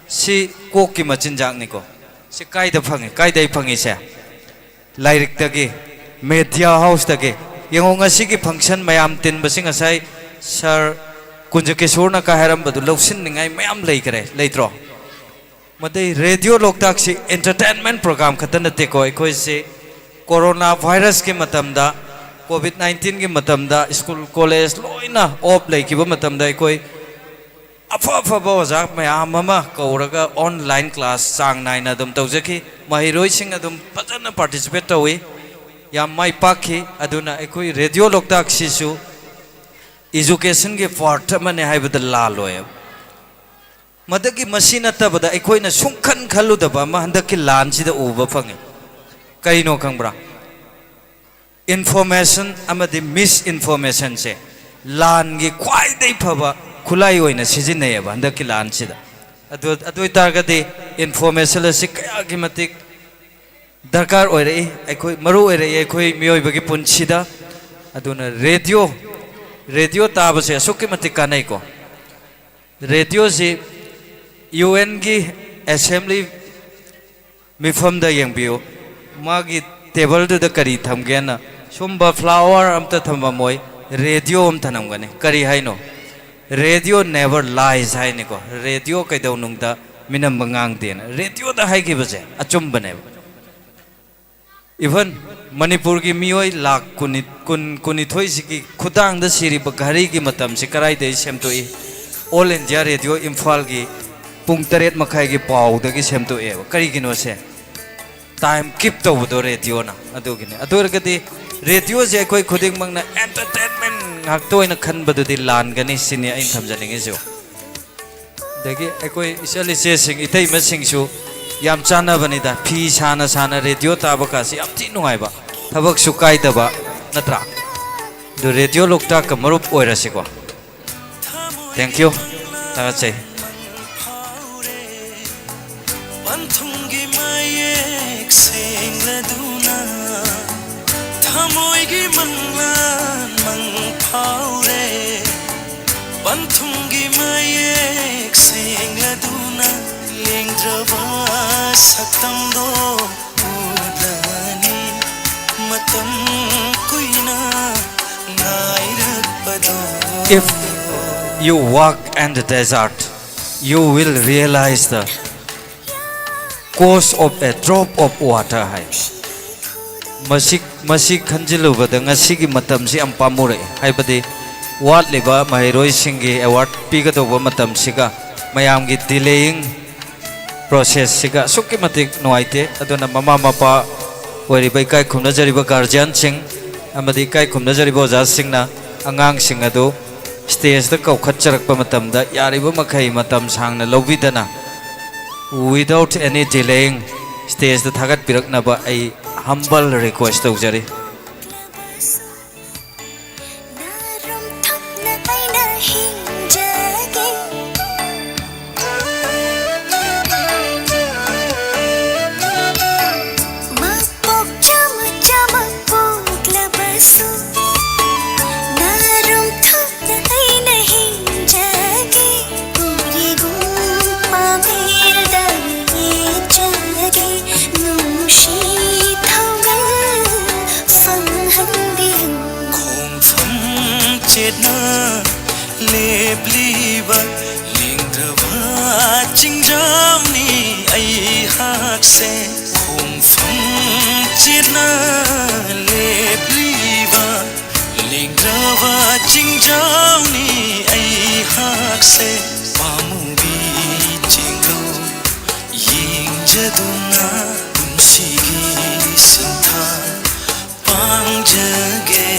ꯁꯤ ꯀꯣꯛꯀꯤ ꯃꯆꯤꯟꯖꯥꯛꯅꯤꯀꯣ ꯁꯤ ꯀꯥꯏꯗ ꯐꯪꯉꯤ ꯀꯥꯏꯗꯩ ꯐꯪꯉꯤꯁꯦ ꯂꯥꯏꯔꯤꯛꯇꯒꯤ ꯃꯦꯗꯤꯌꯥ ꯍꯥꯎꯁꯇꯒꯤ ꯌꯦꯡꯉꯣ ꯉꯁꯤꯒꯤ ꯐꯪꯁꯟ ꯃꯌꯥꯝ ꯇꯤꯟꯕꯁꯤ ꯉꯁꯥꯏ ꯁꯔ ꯀꯨꯟꯖꯀꯦꯁꯣꯔꯅ ꯀꯥ ꯍꯥꯏꯔꯝꯕꯗꯨ ꯂꯧꯁꯤꯟꯅꯤꯡꯉꯥꯏ ꯃꯌꯥꯝ ꯂꯩꯈ꯭ꯔꯦ ꯂꯩꯇ꯭ꯔꯣ ꯃꯗꯩ ꯔꯦꯗꯤꯑꯣ ꯂꯣꯛꯇꯥꯛꯁꯤ ꯑꯦꯟꯇꯔꯇꯦꯟꯃꯦꯟ ꯄ꯭ꯔꯣꯒ꯭राꯝ ꯈꯛꯇ ꯅꯠꯇꯦꯀꯣ ꯑꯩꯈꯣꯏꯁꯤ ꯀꯣꯔꯣꯅꯥ ꯚꯥꯏꯔꯁꯀꯤ ꯃꯇꯝꯗ ꯀꯣꯚꯤꯗ 19ꯒꯤ ꯃꯇꯝꯗ ꯁ꯭ꯀꯨꯜ ꯀꯣꯂꯦꯖ ꯂꯣꯏꯅ ꯑꯣꯐ ꯂꯩꯈꯤꯕ ꯃꯇꯝꯗ ꯑꯩꯈꯣꯏ ꯑꯐꯕ ꯑꯣꯖꯥ ꯃꯌꯥꯝ ꯑꯃ ꯀꯧꯔꯒ ꯑꯣꯟꯂꯥꯏꯟ ꯀ꯭ꯂꯥꯁ ꯆꯥꯡ ꯅꯥꯏꯅ ꯑꯗꯨꯝ ꯇꯧꯖꯈꯤ ꯃꯍꯩꯔꯣꯏꯁꯤꯡ ꯑꯗꯨꯝ ꯐꯖꯅ ꯄꯥꯔꯇꯤꯁꯤꯄꯦꯠ ꯇꯧꯏ ꯌꯥꯝ ꯃꯥꯏ ꯄꯥꯛꯈꯤ ꯑꯗꯨꯅ ꯑꯩꯈꯣꯏ ꯔꯦꯗꯤꯑꯣ ꯂꯣꯛꯇꯥꯛꯁꯤꯁꯨ ꯏꯖꯨꯀꯦꯁꯟꯒꯤ ꯄꯥꯔꯠ ꯑꯃꯅꯦ ꯍꯥꯏꯕꯗ ꯂꯥꯜꯂꯣꯏ ꯃꯗꯒꯤ ꯃꯁꯤ ꯅꯠꯇꯕꯗ ꯑꯩꯈꯣꯏꯅ ꯁꯨꯡꯈꯟ ꯈꯜꯂꯨꯗꯕ ꯑꯃ ꯍꯟꯗꯛꯀꯤ ꯂꯥꯟꯁꯤꯗ ꯎꯕ ꯐꯪꯉꯤ ꯀꯩꯅꯣ ꯈꯪꯕ꯭ꯔꯥ ꯏꯟꯐꯣꯔꯃꯦꯁꯟ ꯑꯃꯗꯤ ꯃꯤꯁ ꯏꯟꯐꯣꯔꯃꯦꯁꯟꯁꯦ ꯂꯥꯟꯒꯤ ꯈ꯭ꯋꯥꯏꯗꯒꯤ ꯐꯕ ꯈꯨꯠꯂꯥꯏ ꯑꯣꯏꯅ ꯁꯤꯖꯤꯟꯅꯩꯌꯦꯕ ꯍꯟꯗꯛꯀꯤ ꯂꯥꯟꯁꯤꯗ ꯑꯗꯨ ꯑꯣꯏꯇꯥꯔꯒꯗꯤ ꯏꯟꯐꯣꯔꯃꯦꯁꯟ ꯑꯁꯤ ꯀꯌꯥꯒꯤ ꯃꯇꯤꯛ ꯗꯔꯀꯥꯔ ꯑꯣꯏꯔꯛꯏ ꯑꯩꯈꯣꯏ ꯃꯔꯨ ꯑꯣꯏꯔꯛꯏ ꯑꯩꯈꯣꯏ ꯃꯤꯑꯣꯏꯕꯒꯤ ꯄꯨꯟꯁꯤꯗ ꯑꯗꯨꯅ ꯔꯦꯗꯤꯑꯣ ꯇꯥꯕꯁꯦ ꯑꯁꯨꯛꯀꯤ ꯃꯇꯤꯛ ꯀꯥꯟꯅꯩꯀꯣ ꯔꯦꯗꯤꯑꯣꯁꯤ UNꯒꯤ ꯑꯦꯁꯦꯝꯕ꯭ꯂꯤ ꯃꯤꯐꯝꯗ ꯌꯦꯡꯕꯤꯌꯨ ꯃꯥꯒꯤ ꯇꯦꯕꯜꯗꯨꯗ ꯀꯔꯤ ꯊꯝꯒꯦꯅ ꯁꯨꯝꯕ ꯐ꯭ꯂꯥꯋꯔ ꯑꯝꯇ ꯊꯝꯃꯝꯃꯣꯏ ꯔꯦꯗꯤꯑꯣ ꯑꯃ ꯊꯝꯃꯝꯒꯅꯤ ꯀꯔꯤ ꯍꯥꯏꯅꯣ ꯔꯦꯗꯤꯑꯣ ꯅꯦꯚꯔ ꯂꯥꯏꯁ ꯍꯥꯏꯅꯤꯀꯣ ꯔꯦꯗꯤꯑꯣ ꯀꯩꯗꯧꯅꯨꯡꯗ ꯃꯤꯅꯝꯕ ꯉꯥꯡꯗꯦꯅ ꯔꯦꯗꯤꯑꯣꯗ ꯍꯥꯏꯈꯤꯕꯁꯦ ꯑꯆꯨꯝꯕꯅꯦꯕ ꯏꯚꯟ ꯃꯅꯤꯄꯨꯔꯒꯤ ꯃꯤꯑꯣꯏ ꯂꯥꯛ 22ꯁꯤꯒꯤ ꯈꯨꯗꯥꯡꯗ ꯁꯤꯔꯤꯕ ꯘꯔꯤꯒꯤ ꯃꯇꯝꯁꯤ ꯀꯗꯥꯏꯗꯒꯤ ꯁꯦꯝꯗꯣꯛꯏ ꯑꯣꯜ ꯏꯟꯗꯤꯌꯥ ꯔꯦꯗꯤꯑꯣ ꯏꯝꯐꯥꯜꯒꯤ ꯄꯨꯡ 8:30ꯒꯤ ꯄꯥꯎꯗꯒꯤ ꯁꯦꯝꯗꯣꯛꯑꯦꯕ ꯀꯔꯤꯒꯤꯅꯣꯁꯦ ꯇꯥꯏꯝ ꯀꯤꯞ ꯇꯧꯕꯗꯣ ꯔꯦꯗꯤꯑꯣꯅ ꯑꯗꯨꯒꯤꯅꯦ ꯑꯗꯨ ꯑꯣꯏꯔꯒꯗꯤ ꯔꯦꯗꯤꯑꯣꯁꯦ ꯑꯩꯈꯣꯏ ꯈꯨꯗꯤꯡꯃꯛꯅ ꯑꯦꯟꯇꯔꯇꯦꯟꯃꯦꯟ ꯉꯥꯛꯇ ꯑꯣꯏꯅ ꯈꯟꯕꯗꯨꯗꯤ ꯂꯥꯟꯒꯅꯤ ꯁꯤꯅꯤ ꯑꯩꯅ ꯊꯝꯖꯅꯤꯡꯉꯤꯁꯨ ꯑꯗꯒꯤ ꯑꯩꯈꯣꯏ ꯏꯆꯜ ꯏꯆꯦꯁꯤꯡ ꯏꯇꯩꯃꯁꯤꯡꯁꯨ ꯌꯥꯝ ꯆꯥꯟꯅꯕꯅꯤꯗ ꯐꯤ ꯁꯥꯅ ꯔꯦꯗꯤꯑꯣ ꯇꯥꯕ ꯀꯥꯁꯤ ꯌꯥꯝ ꯊꯤ ꯅꯨꯡꯉꯥꯏꯕ ꯊꯕꯛꯁꯨ ꯀꯥꯏꯗꯕ ꯅꯠꯇ꯭ꯔꯥ ꯑꯗꯨ ꯔꯦꯗꯤꯑꯣ ꯂꯣꯛꯇꯥꯛꯀ ꯃꯔꯨꯞ ꯑꯣꯏꯔꯁꯤꯀꯣ ꯊꯦꯡꯛ ꯌꯨ ꯊꯥꯒꯠꯆꯩ ꯄꯟꯊꯨꯡꯒꯤ ꯃꯌꯦꯛ ꯁꯦꯡꯂꯗꯨꯅ ꯊꯃꯣꯏꯒꯤ ꯃꯪꯂꯥꯟ ꯐꯥꯎꯔꯦ ꯄꯟꯊꯨꯡꯒꯤ ꯃꯌꯦꯛ ꯁꯦꯡꯂꯗꯨꯅ ꯂꯦꯡꯗ꯭ꯔꯕ ꯁꯛꯇꯝꯗꯣ ꯎꯗꯅꯤ matam kuina ngairakpado. If you walk in the desert, you will realize the cost of a drop of water. Hai masi khanjilubada ngasigi matamsi am pamure haibadi wat leba mahiroi singi award pigatoba matamsiga mayamgi delaying process siga sukki matik noaite aduna mama mapa waribai kai khumna jariba guardian sing amadi kai khumna jariba oja singna angang sing adu stage da kau khatcharakpa matamda yariba makhai matam sangna lobidana without any delaying stage da thagat pirakna ba ai humble request tawjari. narum thapna aina hinjage mapok chama chama poglabasu narum thapna aina hinjage puri gumpa merda ye chage nushi Chetna lebliba lingdrava chingjamni ai hakse khumfam chetna lebliba lingdrava chingjamni ai hakse pamubi chingo yingjaduna punsigi santha pangjage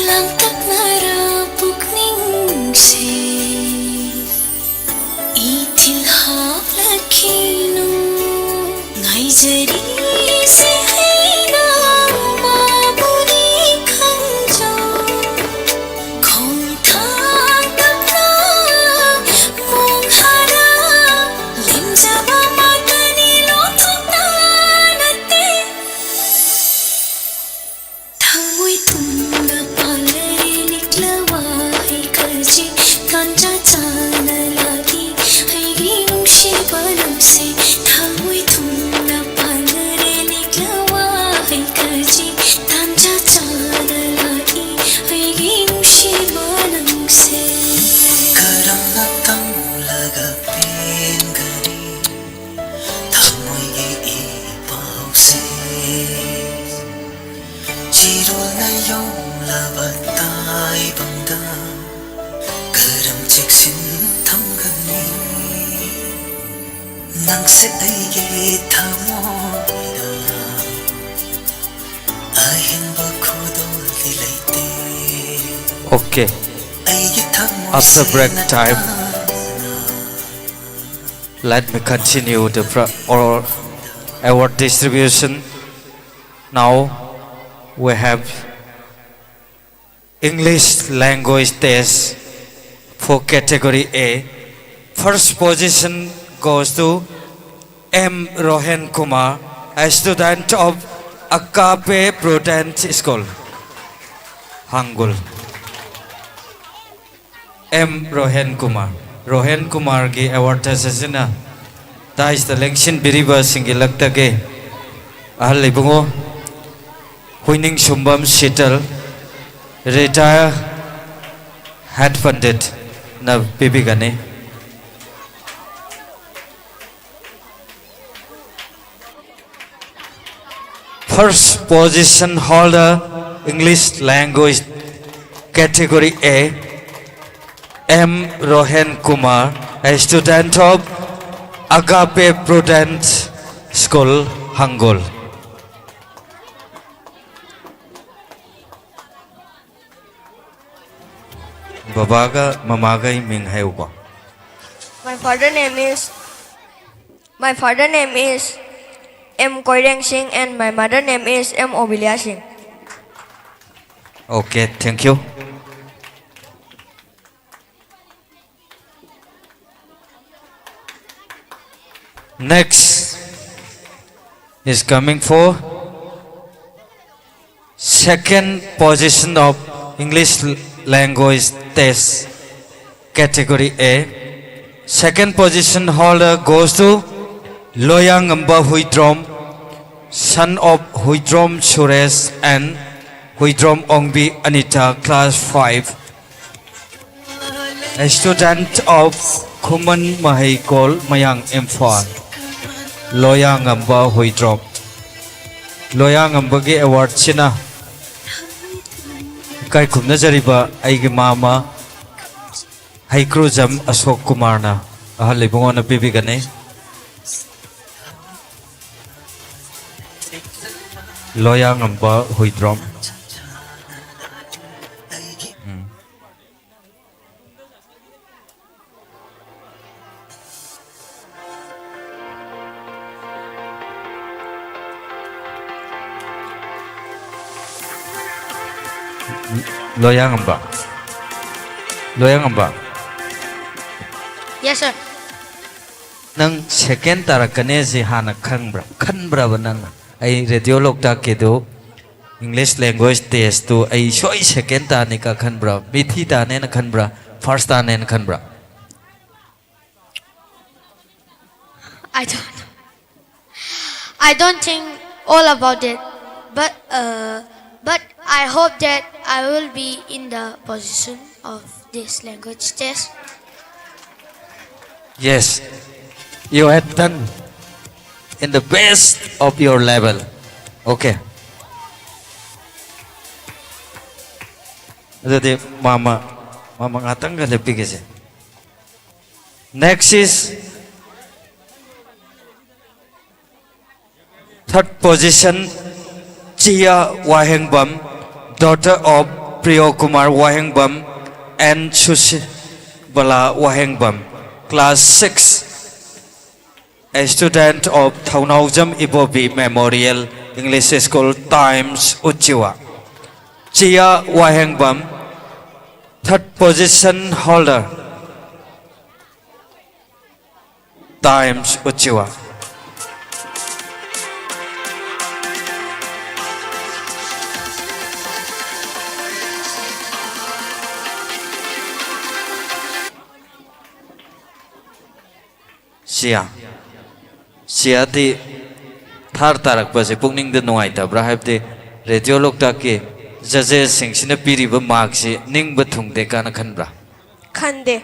lang tak narapuk ning si नजरी से है ना मामूली खंजो खोम थांगना मोंघारा लिंजाबा मातनी लोथुना नते थामुई तुंगा पालरे निकलवा है खर्ची कांचा चाना लागी है गिनुशी बलम से थामुई तुंगा पालरे निकलवा है खर्ची कांचा चाना लागी है गिनुशी बलम से करंगा तंगलागा पेन गरी थामुई गे पाउ से जिरो न योंगलाबा ताई बंगा करम चेक्सिन थमगनी नंगसे अइगे थामोइदा अहिंबा खुदोल दिलैते Okay. अइगे थामोइ After break time, let me continue the or award distribution. Now we have English language test for category A. First position goes to M. Rohan Kumar, a student of Akape Prudent School, Hangul. M. Rohan Kumar. Rohan Kumar ki award tasasina. Tais the lengshin biriba singilakta ke. Ahal ibungo. Huining Shumbam Shital. Retire head funded na bibigane. First position holder English language category A, M. Rohan Kumar, a student of Agape Prudent School, Hangul. Babaga mamaga ming hayuba. My father name is M. Koireng Singh and my mother name is M. Obilia Singh. Okay, thank you. Next is coming for second position of English language test category A. Second position holder goes to Loyang Amba Huidrom, son of Huidrom Suresh and Huidrom Ongbi Anita, class 5. A student of Kuman Mahikol Mayang Imphal. Loyang Amba Huidrom. Loyang Amba gi award sina. Kai kumna jariba aigi mama Haikrujam Ashok Kumarna. Ahal ibungo na bibigane. Loyang Amba Huidrom. Loyang Amba. Loyang Amba. Yes, sir. Nang second tarakane si hana khanbra ba nang ay radio lokta ke do English language test to ay shoi second ta ne ka khanbra mithi ta ne na khanbra first ta ne na khanbra. I don't think all about it, but I hope that I will be in the position of this language test. Yes, you have done in the best of your level. Okay. Jadi mama ngatang ka lebih kasi. Next is third position Chia Wahengbam, daughter of Priyo Kumar Wahengbam and Sushi Bala Wahengbam, class 6. a student of Thaunaujam Ibobi Memorial English School Times Uchiwa. Chia Wahengbam, third position holder, Times Uchiwa. Sia di thar tarak pa se pungning de nuai ta bra haib de radio lokta ke jaje sing sina piri ba mark si ning ba thung de kana khan bra Khande.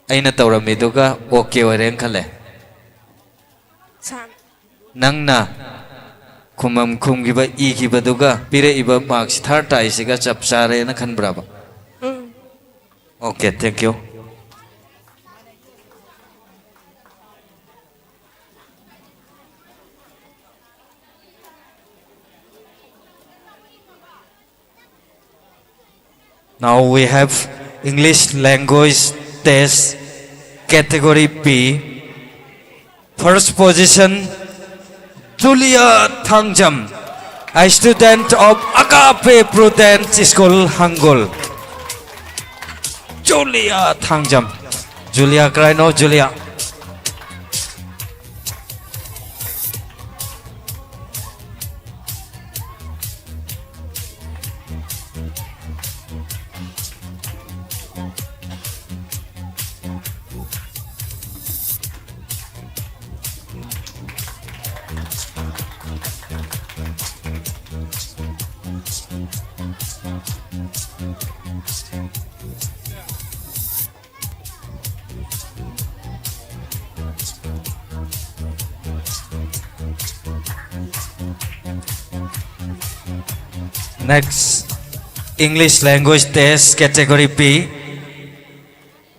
aina tawra mi do ka okay wa reng khale San. nang na khumam khum gi ba I gi ba do ka pire I ba mark si thar tai si ga chap sare na khan bra ba okay thank you. Now we have English language test category B. First position, Julia Thangjam, a student of Agape Prudence School, Hangul. Julia Thangjam. Julia, cry no, Julia. Next, English language test category B.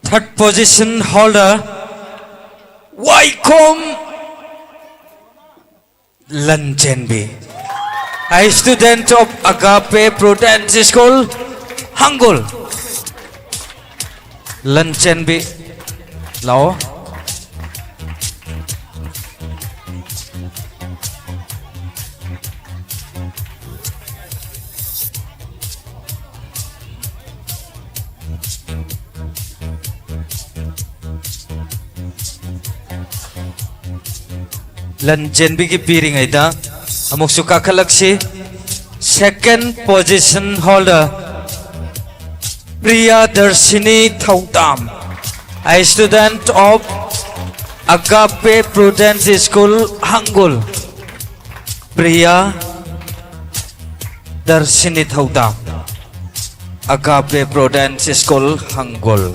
Third position holder, Waikom Lanchenbi, a student of Agape Prudence School, Hangul. Lanchenbi, Lao. Lanjenbi ki piring aida amuk suka kalaksi second position holder Priya Darshini Thautam, a student of Agape Prudence School, Hangul. Priya Darshini Thautam, Agape Prudence School, Hangul.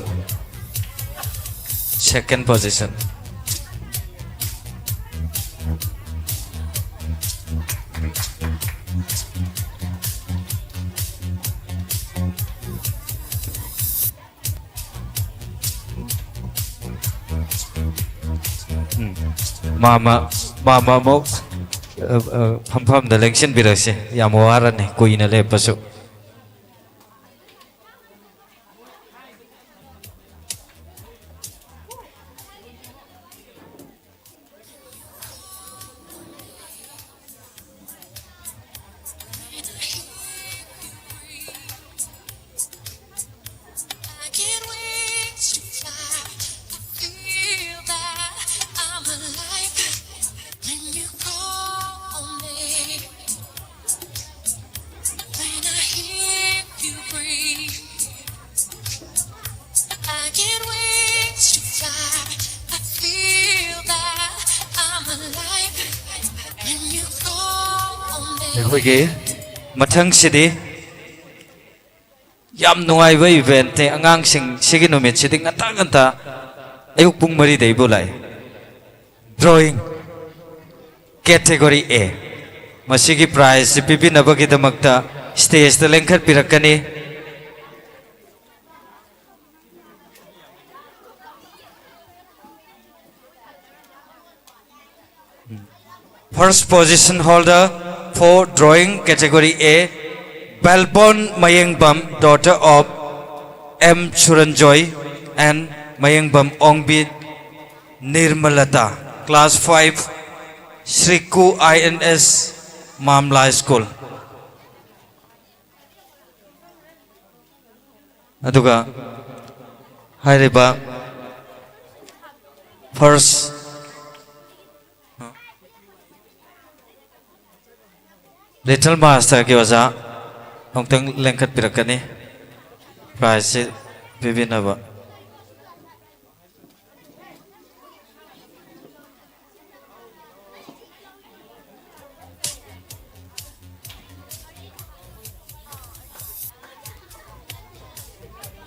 Second position. Mama mo pham da election birase ya mawara ne koi na le pasu I can't wait to fly. I feel that I'm alive when you call me. When I hear you breathe, I can't wait to fly. I feel that I'm alive when you call me. hoi ge mathang sidi yam nuai ba event te angang sing sigi no met sidi ngata ayuk pung mari dei bolai drawing category A masigi prize pipi nabagi damakta stage ta lengkhat pirakani first position holder for drawing category A, Balbon Mayengbam, daughter of M. Churanjoy and Mayengbam Ongbi Nirmalata, class 5, Sriku INS Mamla School. Aduga, Hairiba, first, Little Master Gyoza, Hongtang Lenkat Pirakani, Price Vivinava.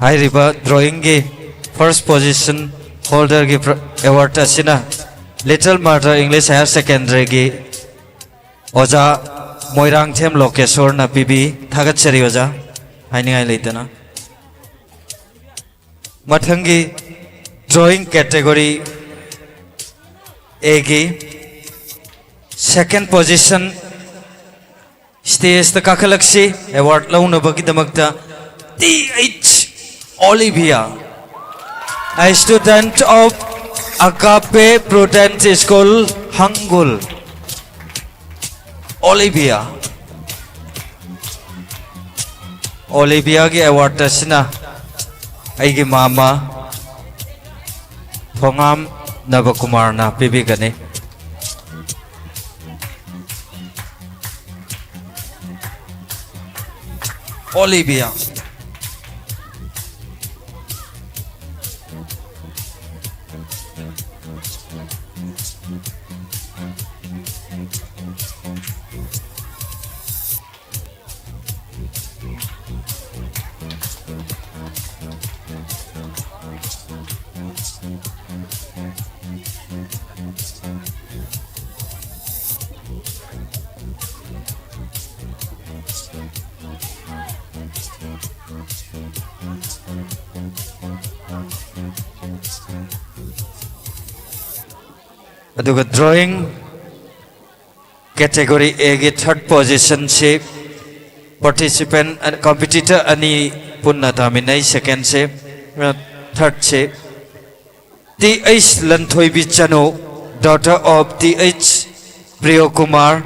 High River drawing ge first position holder ge award asina Little Mother English Higher Secondary ge Oja Moirang Them Lokeshwar na PB Thagat Cheri Oja Hainingai leitana Mathangi drawing category A ge second position stage the Kakalaksi award launa bagi damakta TH Olivia, a student of Agape Prudent School, Hangul. Olivia ki award tasina aigi mama Thongam Navakumar na pibigani. Olivia. Aduga drawing category A ge third position se participant and competitor ani punna thaminai second se third se TH Lanthoi Bichano, daughter of TH Priyo Kumar,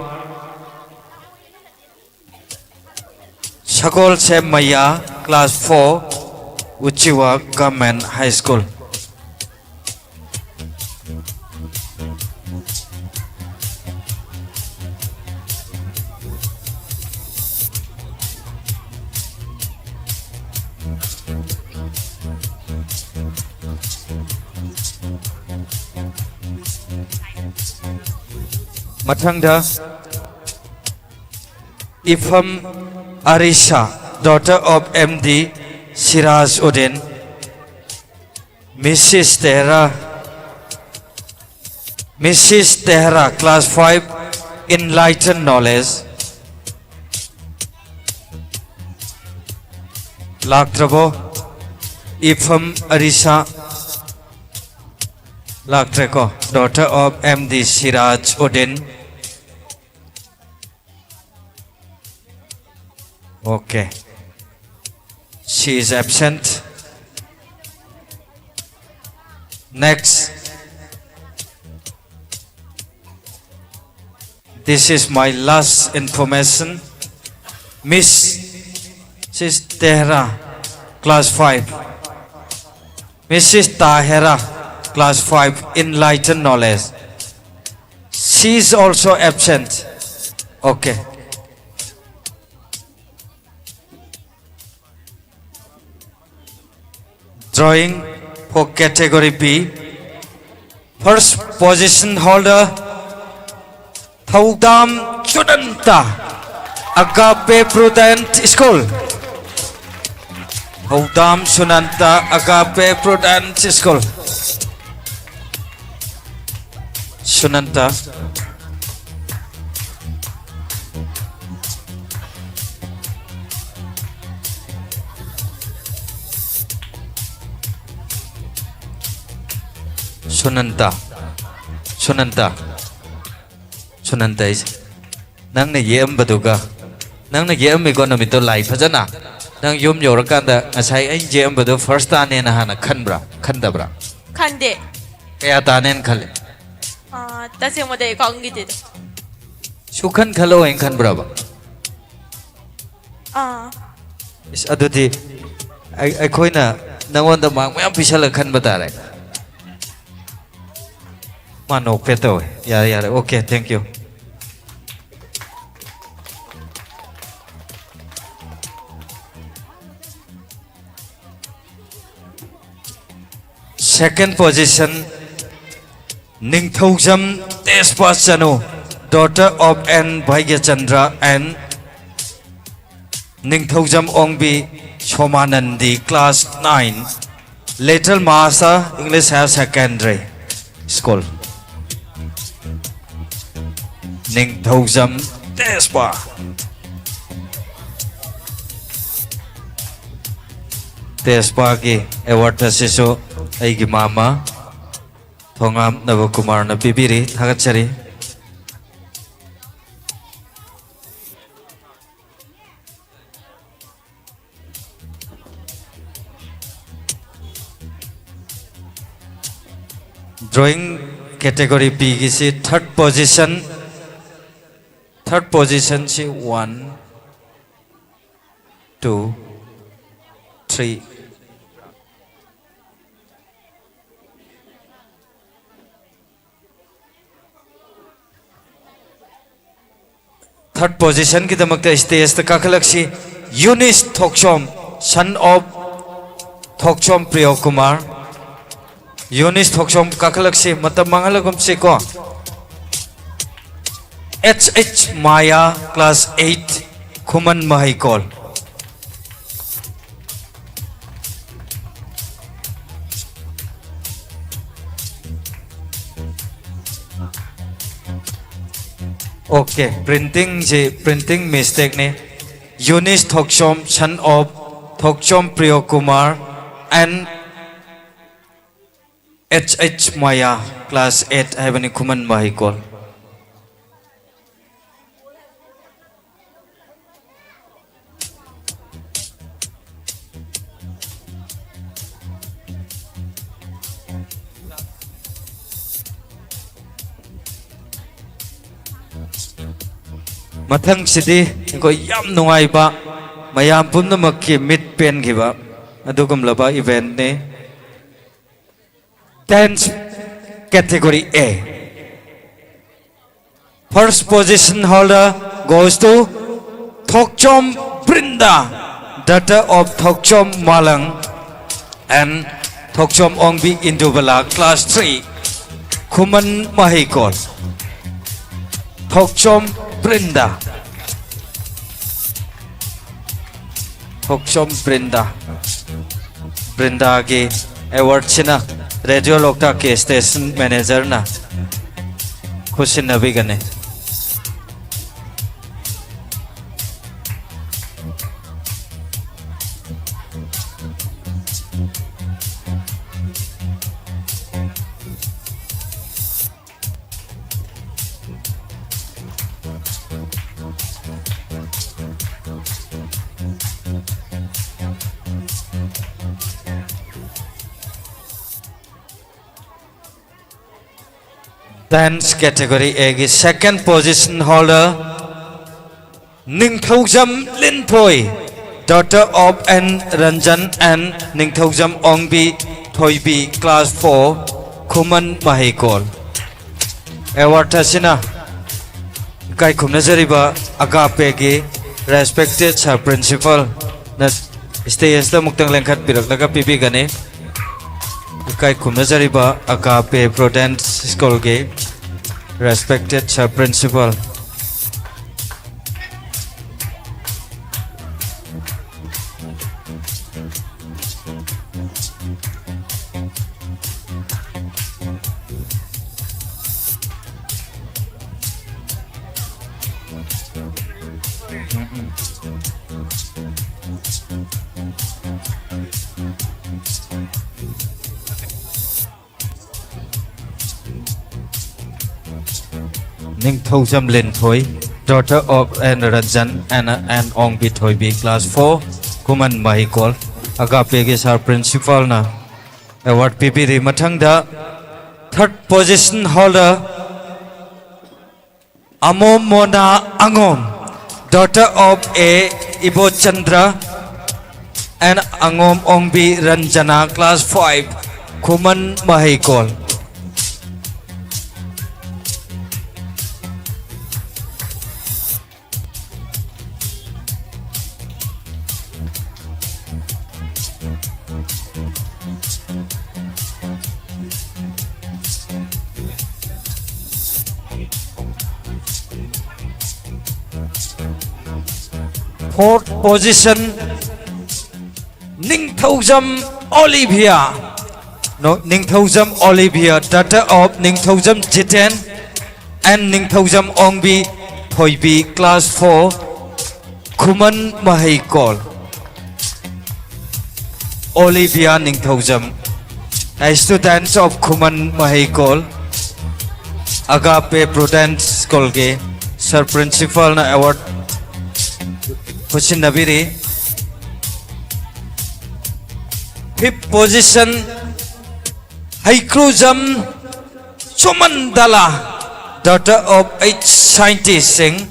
Shakol Sem Maya, class 4, Uchiwa Government High School. Mathangda Ifam Arisha, daughter of MD Siraj Udin, Mrs. Tehra, class 5, enlightened knowledge. Laktrabo Ifam Arisha Laktreko, daughter of MD Siraj Udin. Okay. She is absent. Next. This is my last information. Mrs. Tehra, class 5. Mrs. Tahera, class 5, enlightened knowledge. She is also absent. Okay. Drawing for category B. First position holder Thaudam Sunanta, Agape Prudent School. Thaudam Sunanta, Agape Prudent School. Sunanta. Sunanta is nang na yem baduga nang na yem economy to life fajana nang yum yorakanda asai ai yem badu first ane na hana khanbra khandabra Khande kaya tanen khale तसेमध्ये कांगिते sukhan khalo eng khan braba is aduti ai khoina nangon da mang mayam pisala khan batare manok pe to ya okay thank you second position Ningthoujam Tespa Chanu, daughter of N. Bhagyachandra and Ningthoujam Ongbi Chomanandi, class 9, Little Master English Higher Secondary School. Ningthoujam Tespa. Tespa ki award asiso aigi mama Thongam Navakumar na pipiri thagachari drawing category P ki si third position si 1 2 3 third position ki damakta stage ta kakalaksi Eunice Thokchom, son of Thokchom Priyo Kumar. Eunice Thokchom kakalaksi matam mangalagum si ko HH Maya, class 8, Khuman Mahikol. Okay, printing mistake ne. Eunice Thokchom, son of Thokchom Priyo Kumar and HH Maya, class 8, Havani Khuman Mahikol. Mathang sidi ko yam nungai ba mayam pumna makki mid pen giba adugum laba event ne dance category A. First position holder goes to Thokchom Brinda, daughter of Thokchom Malang and Thokchom Ongbi Indubala, class 3, Khuman Mahikol. Thokchom Brinda. Thokchom Brinda. Brinda ki award china Radio Lokta ke station manager na Khushin Nabi gane. Dance category A ki second position holder Ningthoujam Linthoi, daughter of N. Ranjan and Ningthoujam Ongbi Thoibi, class 4, Khuman Mahikol. Award tasina kai khumna jariba agape ki respected sir principal na stage ta muktang lengkhat pirak laga pipi gane kai khumna jariba agape Prudence School ke respected sir principal Ningthoujam Linthoi, daughter of N. Ranjan and Ongbi Thoibi, class 4, Khuman Mahikol. Agape ki sir principal na award pipiri mathangda third position holder Amom Mona Angom, daughter of A. Ibo Chandra and Angom Ongbi Ranjana, class 5, Kuman Mahikol. Fourth position Ningthaujam Olivia, no, Ningthaujam Olivia, daughter of Ningthaujam Jiten and Ningthaujam Ongbi Thoibi, class 4, Kuman Mahikol. Olivia Ningthaujam, a student of Kuman Mahikol, Agape Prudence School ke Sir Principal na award Husin Nabiri. Fifth position Haikrujam Chomandala, daughter of H. Scientist Singh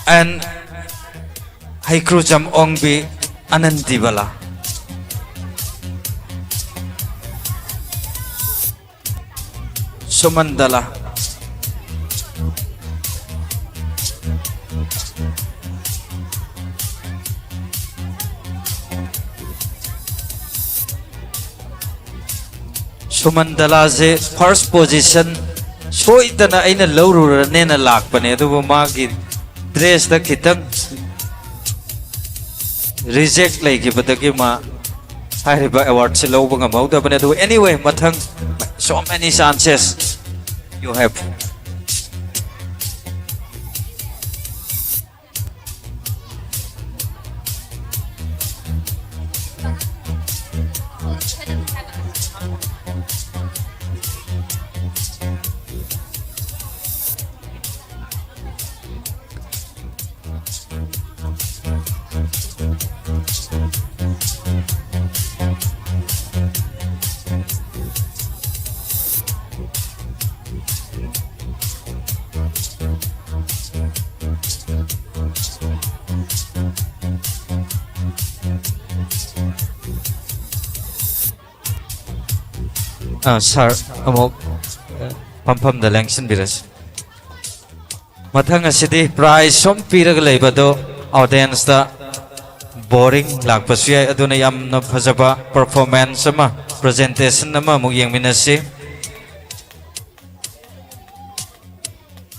and Haikrujam Ongbi Anandibala. Chomandala. Sumandala se first position soidana aina lawrurane na lakpane adubu magi dress da khitang reject laigibadagi ma hariba award se lawba ngamauda bane adu anyway mathang so many chances you have. Sir, amok pampam da lengsin biras. Mathang asidi prize som pirag leibado audience da boring lakpasya aduna yam na phajaba performance ama presentation nama muyeng minasi.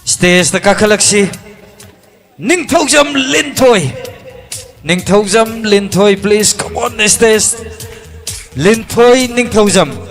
Stage da kakalaksi Ningthaujam Linthoi. Ningthaujam Linthoi, please come on the stage. Linthoi Ningthaujam.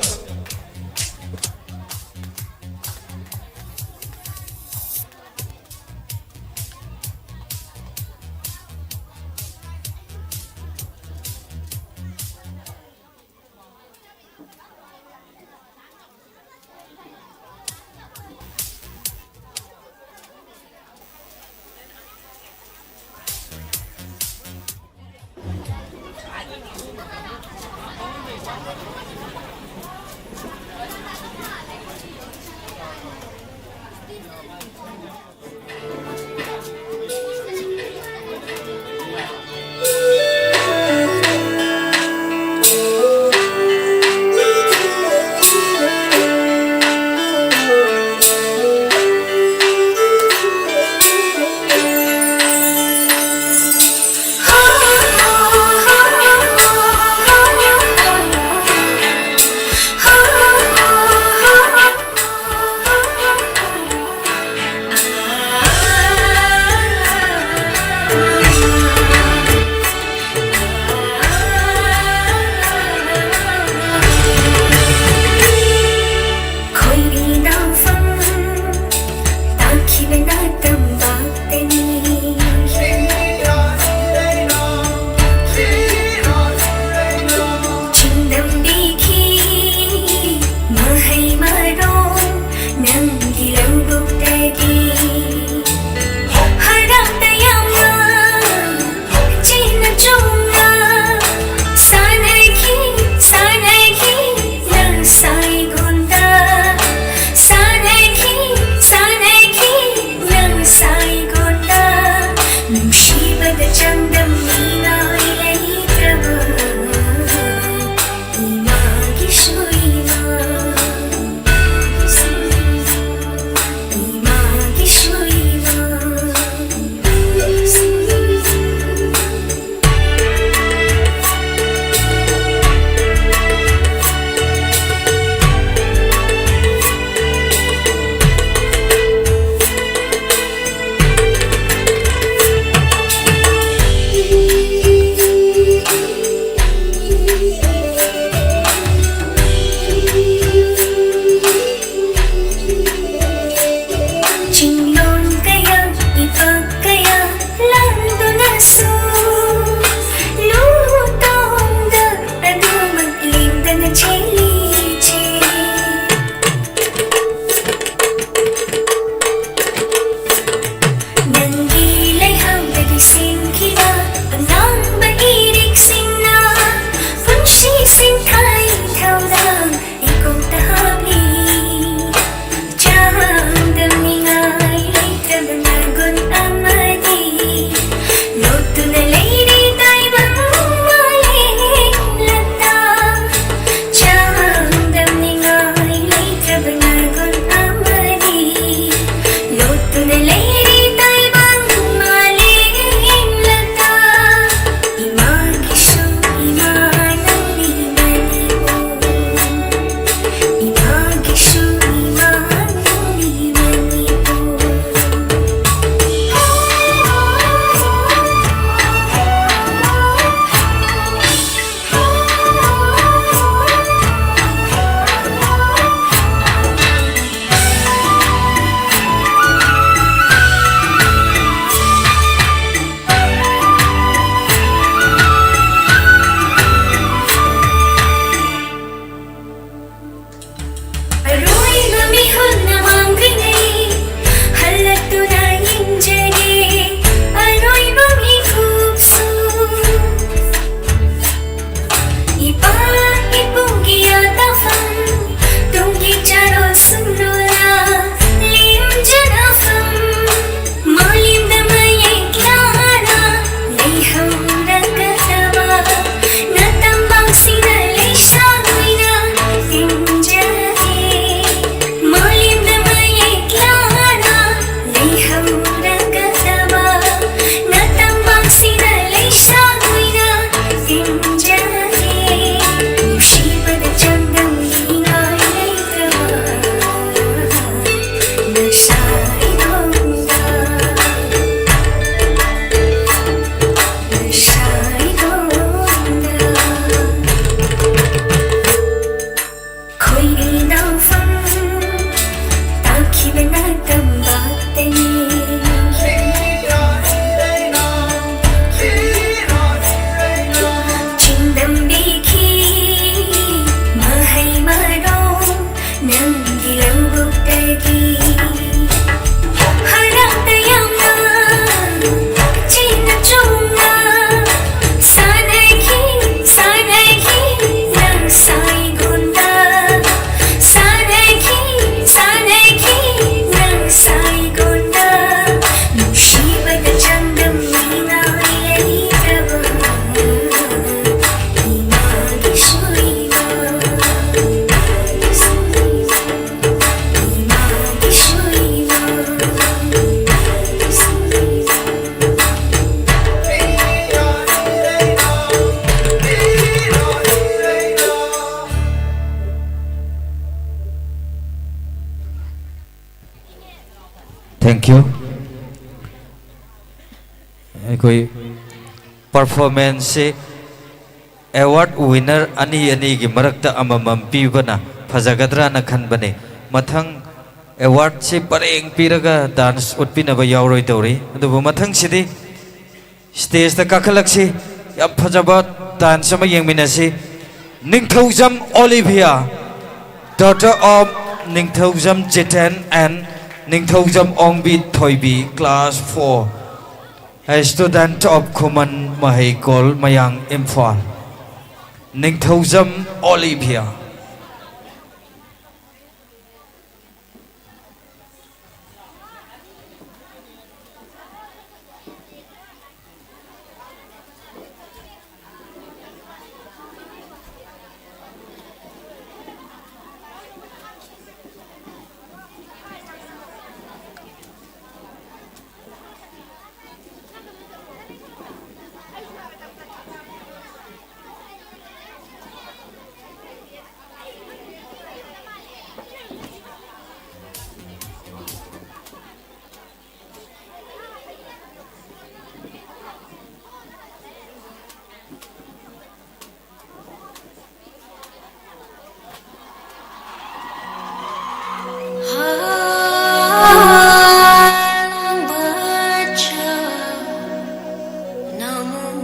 Thank you. कोई performance से award winner अनि की मरक्ता अममम पीबना फजगद्रा न खनबने मथंग award से परेंग पीरगा dance उत्पिनब यावरोय तौरी अदुबु मथंग सिदि stage ता काखलक्सी या फजबा dance अमा यंगमिनसी Ningthoujam Olivia daughter of Ningthaujam Jiten and Ningthaujam Ongbi Thoibi class 4 a student of Kuman Mahikol Mayang Imphal Ningthaujam Olivia na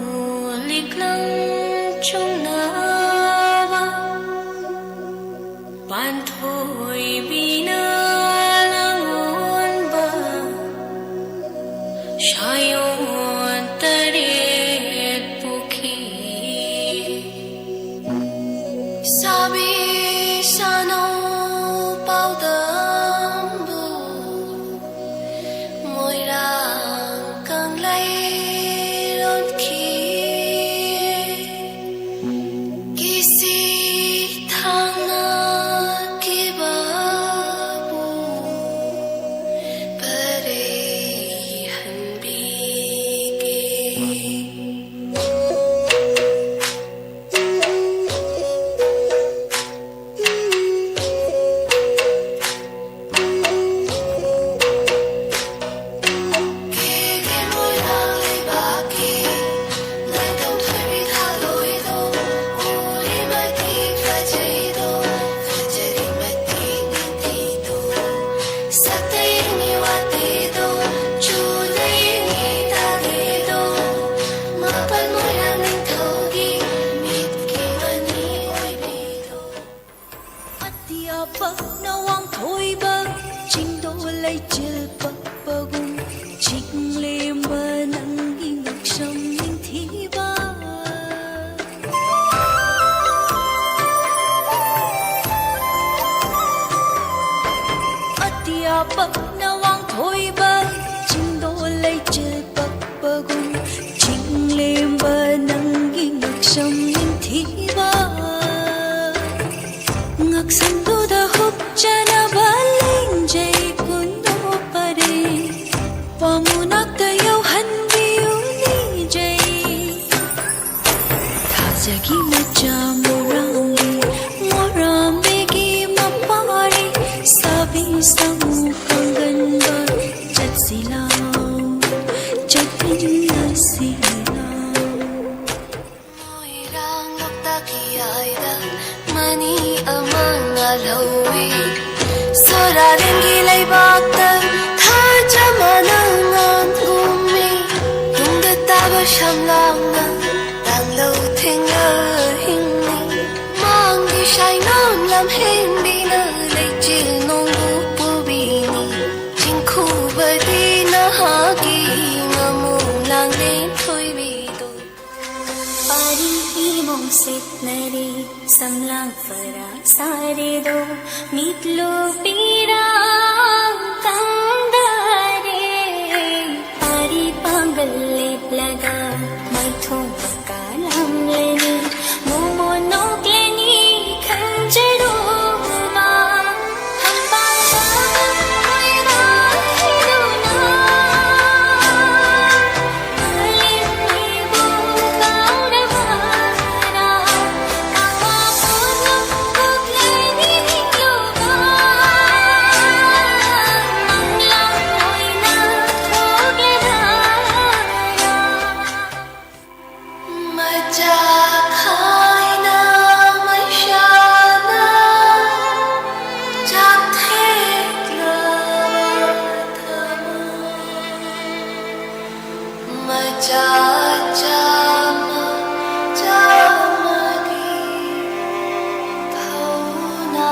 cha chama chama di thau na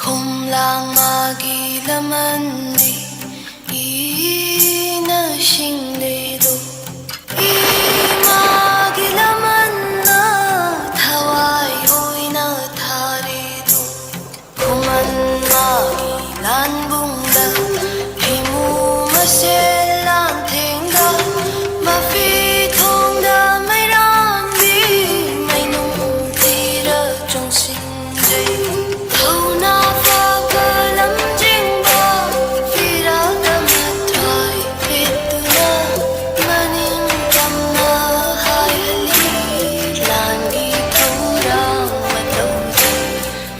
khum lang magi laman di ina shing de do i magi laman na thawai oi na thare do kuman magi lan bung da himu maselan theng da ma fi thong da mai ran bi mai nung ti ra trong sinh dây thâu na pha cơ lắm jing ba phi ra da ma thai phi tu na manin kam na hai li lan gi thâu ra ma thâu dây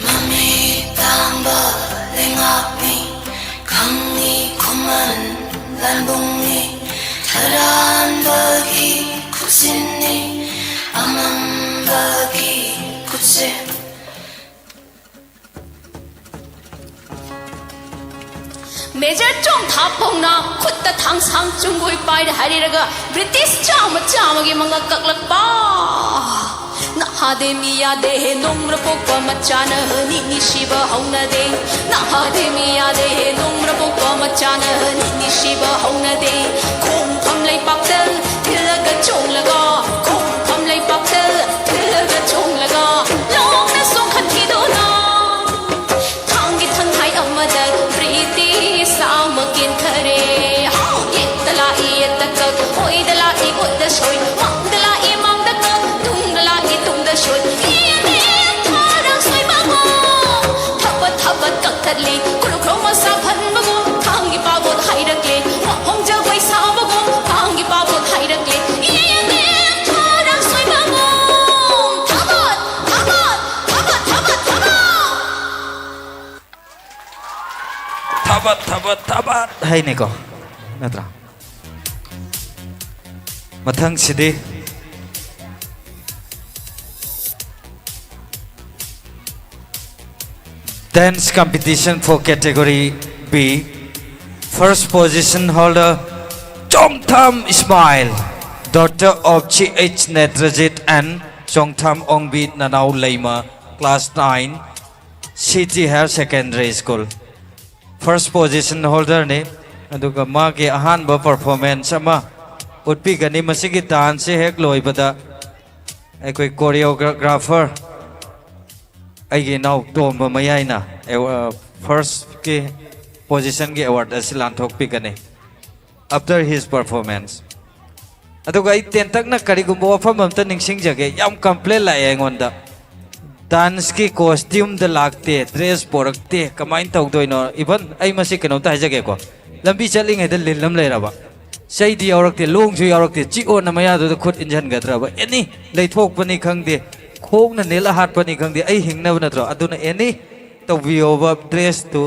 ma mi tang ba leng ap ni khang ni kuman lan bung ni tharan ba gi khusin ni amam ba gi khusin मेजर चोंग थापोंगना खुद थांग सांग चुंगुई pied हरिरगा British चाम चामगी मंगा ककलकपा नहादे मिया दे नोम्र Poco मचान निनी शिव हौना दे नहादे मिया दे नोम्र Poco मचान निनी शिव हौना दे खोम फम लै पाक्तल तिलगा चोंग लगा खोम फम लै पाक्तल तिलगा चोंग लगा लोंग न सोखथि दोना थांगी थंथाई अमदा प्रीति सामकिन खरे येतला येतक होइदला इगोद सोय मंगला इ मंगदक तुंगला इ तुंगद सोय येने थारा सोय बागो थप थप कक्तली कुरुक्रोम सा भनबगो थांगी पाबोद हाइरकले होंग जगोय साबगो थांगी पाबोद हाइरकले येने थारा सोय बागो थबत थबत थबत थबत थबत थाबत थाबत है निको नत्रा मथंग सिदि dance competition for category B. First position holder Chongtham Ismail, daughter of G.H. Netrajit and Chongtham Ongbi Nanau Leima, class 9, City Higher Secondary School. First position holder ne aduga magi ahanba performance ama utpigani masigi dance hek loibada ekoi choreographer aigi nau tomba mayaina first ki position ki award asilan thok pigane after his performance aduga I tentak na karigumbo wafam amta ningsing jage yam complain la engonda dance की costume the लागते dress पोरकते कमाइन तौदोइनो even I मसी कनो ता जगे को लंबी चलिंग है लिलम लेरबा सही दी औरकते लोंग जु औरकते चिओ नमया दो खुद इंजन गद्रबा एनी लेथोक पनी खंगदे खोंग न नेला हाट पनी खंगदे आई हिंगनब नत्रो अदुना एनी तौबियोबा ड्रेस तो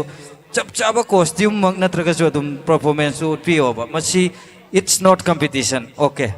चप चाबा costume मंग नत्रगा जो तुम परफॉर्मेंस उठपियोबा मसी it's not competition okay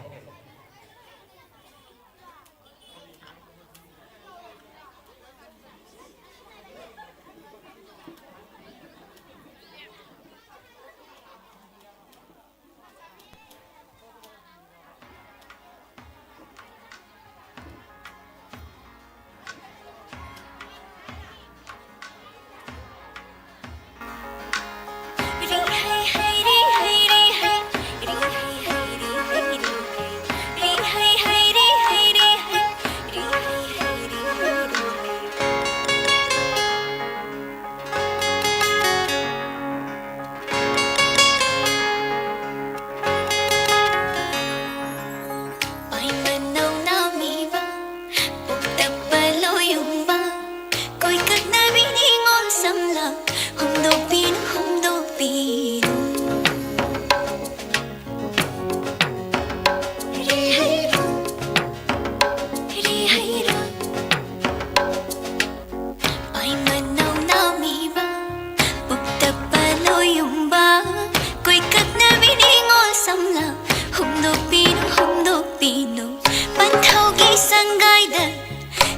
संगाइदा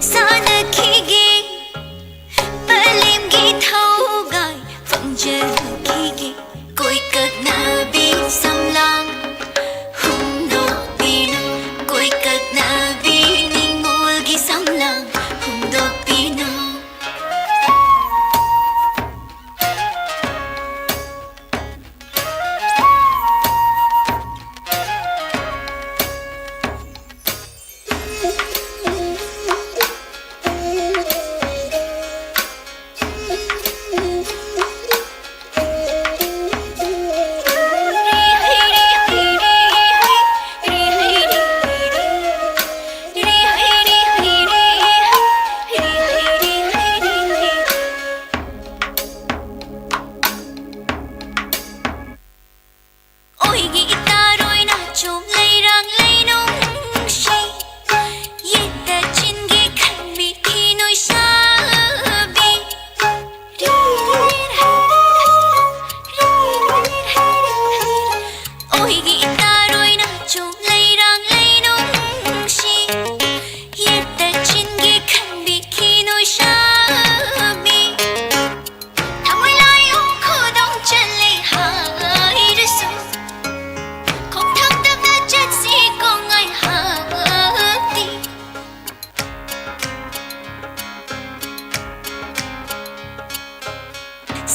सानखिगे पलेमगी थौ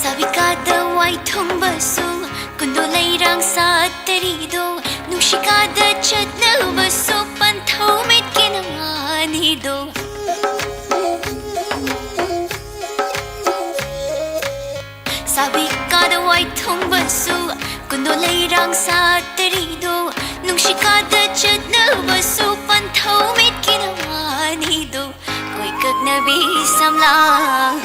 Sabikada wai thongbasu kundo leirang sa tarido nushikada chatnabasu panthau met kinangani do Sabikada wai thongbasu kundo leirang sa tarido nushikada chatnabasu panthau met kinangani do koi kaknabi samlang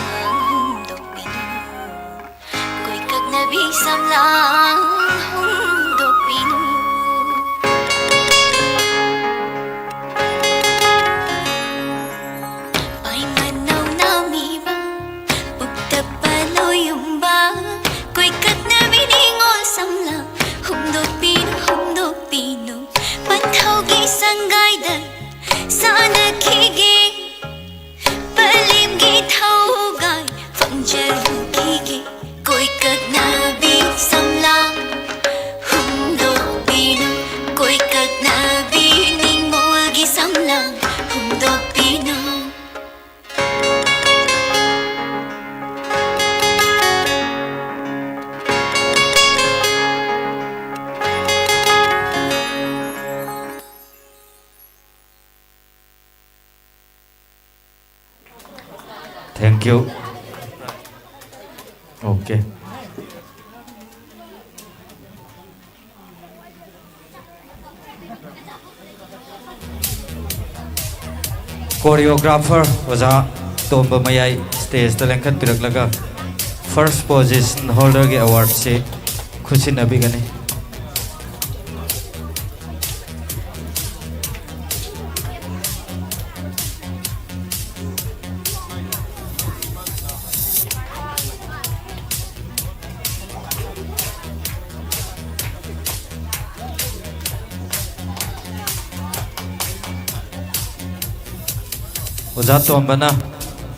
Nabi samlang do pinu Pai manau nami ba Ukta paloyum ba Koi kat nabi ningol samlang do pinu Panthau gi sangai da Sana khige Palim gi thau gai Phang jaru khige Koi kat nabi samlang do pinu Koi kat nabi ningol gi samlang do pinu Thank you. Okay. Choreographer Oza Tomba Mayai stage the Lankan Piraklaga first position holder ge award se khushi nabigani Oza Tombana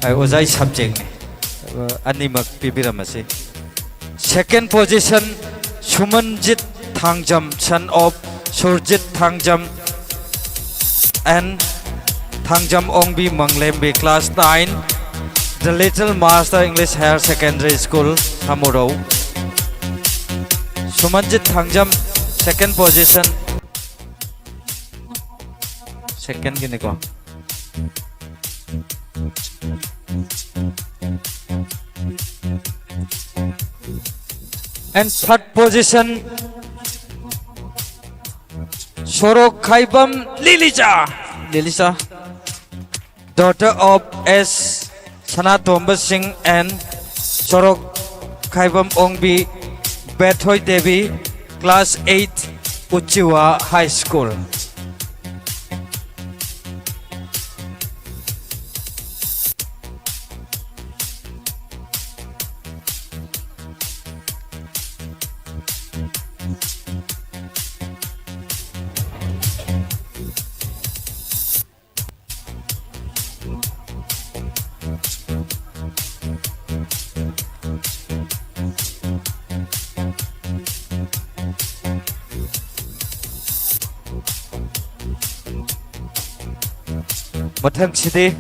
ai Ozai subject animak pibiramasi second position Shumanjit Thangjam son of Surjit Thangjam and Thangjam Ongbi Manglembe class 9 the Little Master English Higher Secondary School Samuro Shumanjit Thangjam second position second gini ko and third position Sorok Khaibam Lilisa daughter of S Sanatomba Singh and Sorok Khaibam Ongbi Bethoy Devi class 8 Uchiwa High School Mathang Sidi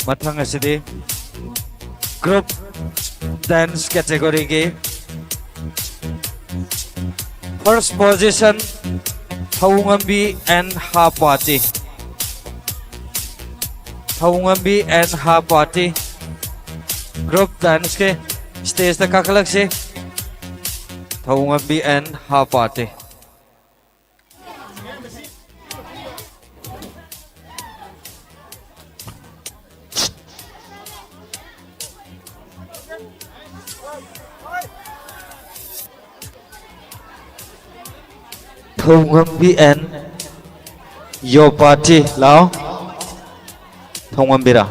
Mathang Sidi group dance category ke first position Thaungambi and Ha Party Thaungambi and Ha Party group dance ke stage ta kakalak se Thaungambi and Ha Party Thaungambi and Your Party lao Thaungambi ra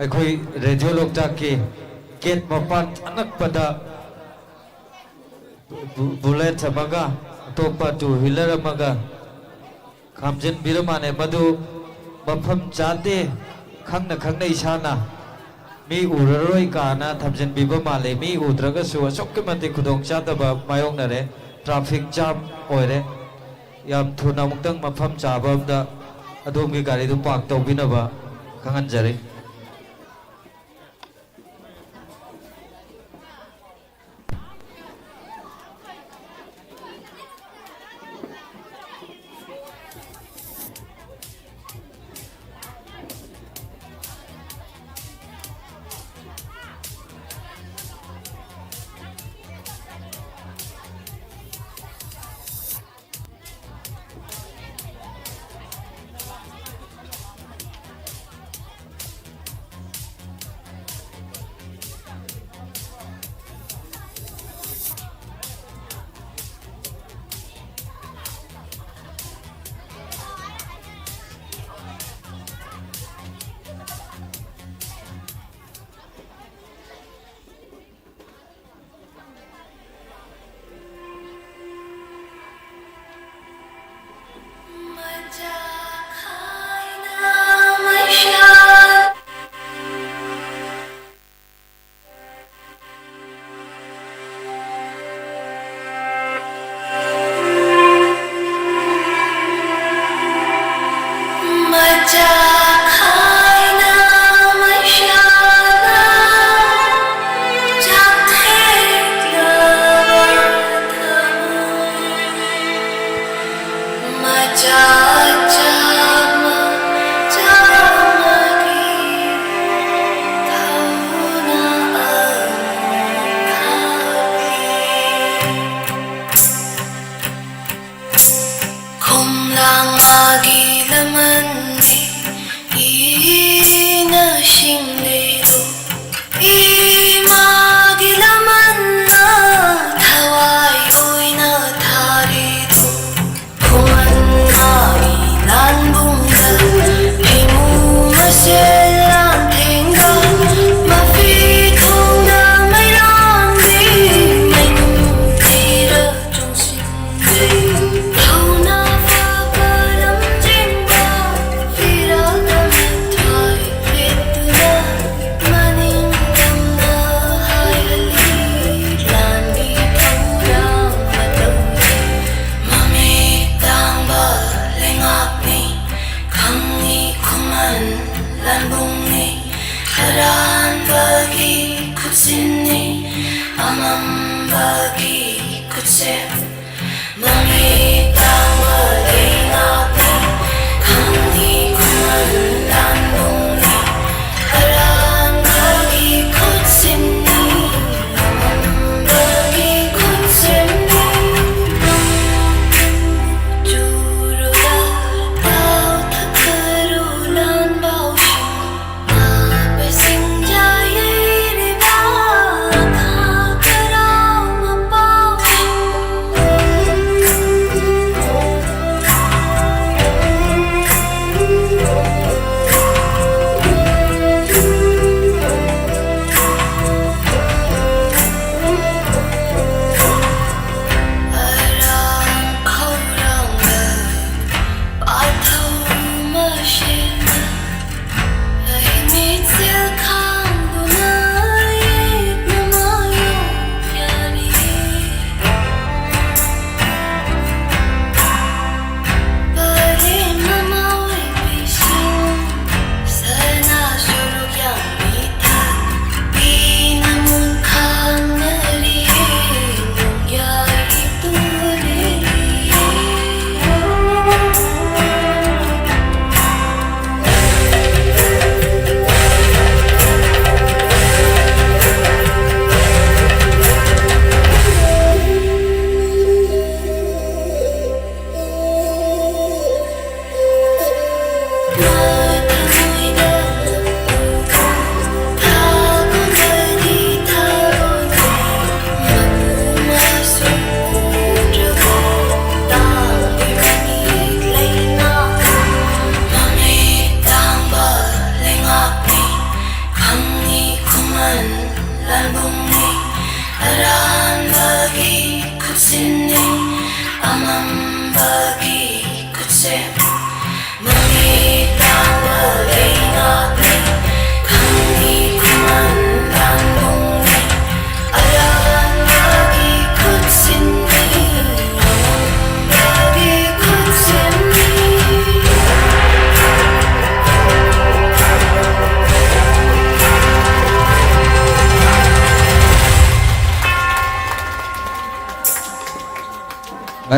ꯑꯩꯈꯣꯏ radio ꯂꯣꯛꯇꯥꯛꯀꯤ get ꯃꯄꯥꯟ ꯑꯅꯛꯄꯗ bullet ꯑꯃꯒ ꯑꯇꯣꯞꯄ two wheeler ꯑꯃꯒ ꯈꯥꯝꯖꯤꯟꯕꯤꯔꯝꯃꯥꯅꯦ ꯃꯗꯨ ꯃꯐꯝ ꯆꯥꯗꯦ ꯈꯪꯅ ꯈꯪꯅ ꯏꯁꯥꯅ ꯃꯤ ꯎꯔꯔꯣꯏ ꯀꯥꯅ ꯊꯝꯖꯤꯟꯕꯤꯕ ꯃꯥꯜꯂꯦ ꯃꯤ ꯎꯗ꯭ꯔꯒꯁꯨ ꯑꯁꯨꯛꯀꯤ ꯃꯇꯤꯛ ꯈꯨꯗꯣꯡꯆꯥꯗꯕ ꯃꯥꯌꯣꯛꯅꯔꯦ ꯇ꯭ꯔꯥꯐꯤꯛ ꯖꯥꯝ ꯑꯣꯏꯔꯦ ꯌꯥꯝ ꯊꯨꯅ ꯑꯃꯨꯛꯇꯪ ꯃꯐꯝ ꯆꯥꯕ ꯑꯃꯗ ꯑꯗꯣꯝꯒꯤ ꯒꯥꯔꯤꯗꯨ ꯄꯥꯔꯛ ꯇꯧꯕꯤꯅꯕ ꯈꯪꯍꯟꯖꯔꯤ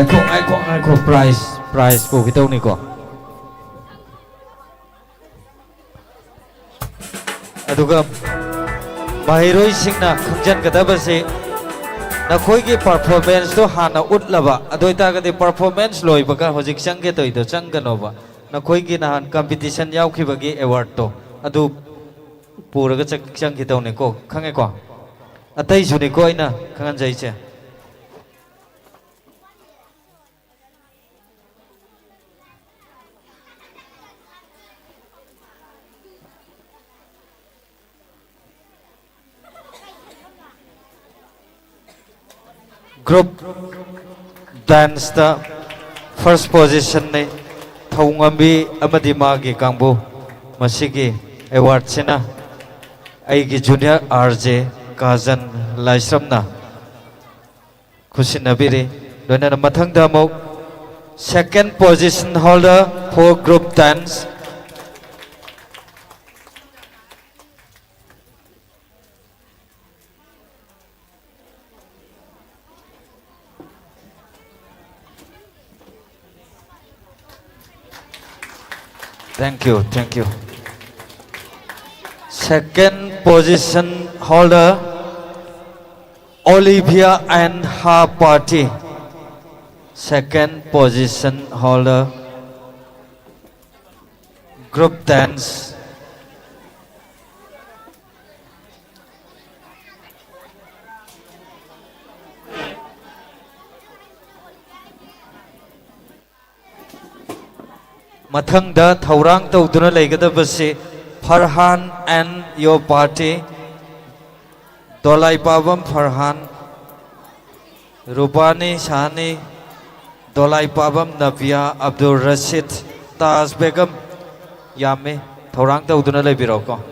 ngài khổ prize của cái tàu này có aduga mahiroi singna khangjan kadaba se na khoi gi performance to hana utlaba adoi ta ga de performance loi baka hojik changge toi to changanova na khoi gi na han competition yau khi bagi award to adu pura ga chang ki tau ne ko khange ko atai ju ne ko ina khangan jai che group dance the first position ne thongambi amadi magi kangbu masigi award sina aigi junior RJ Kazan Laisramna Kushinabiri doina mathang da mo second position holder for group dance Thank you. Second position holder, Olivia and her party. Second position holder, group dance. Mathangda thaurang tawduna leigadabasi Farhan and your party Dolai Pabam Farhan Rubani Shani Dolai Pabam Nabia Abdul Rashid Taz Begum Yami thaurang tawduna leibiroko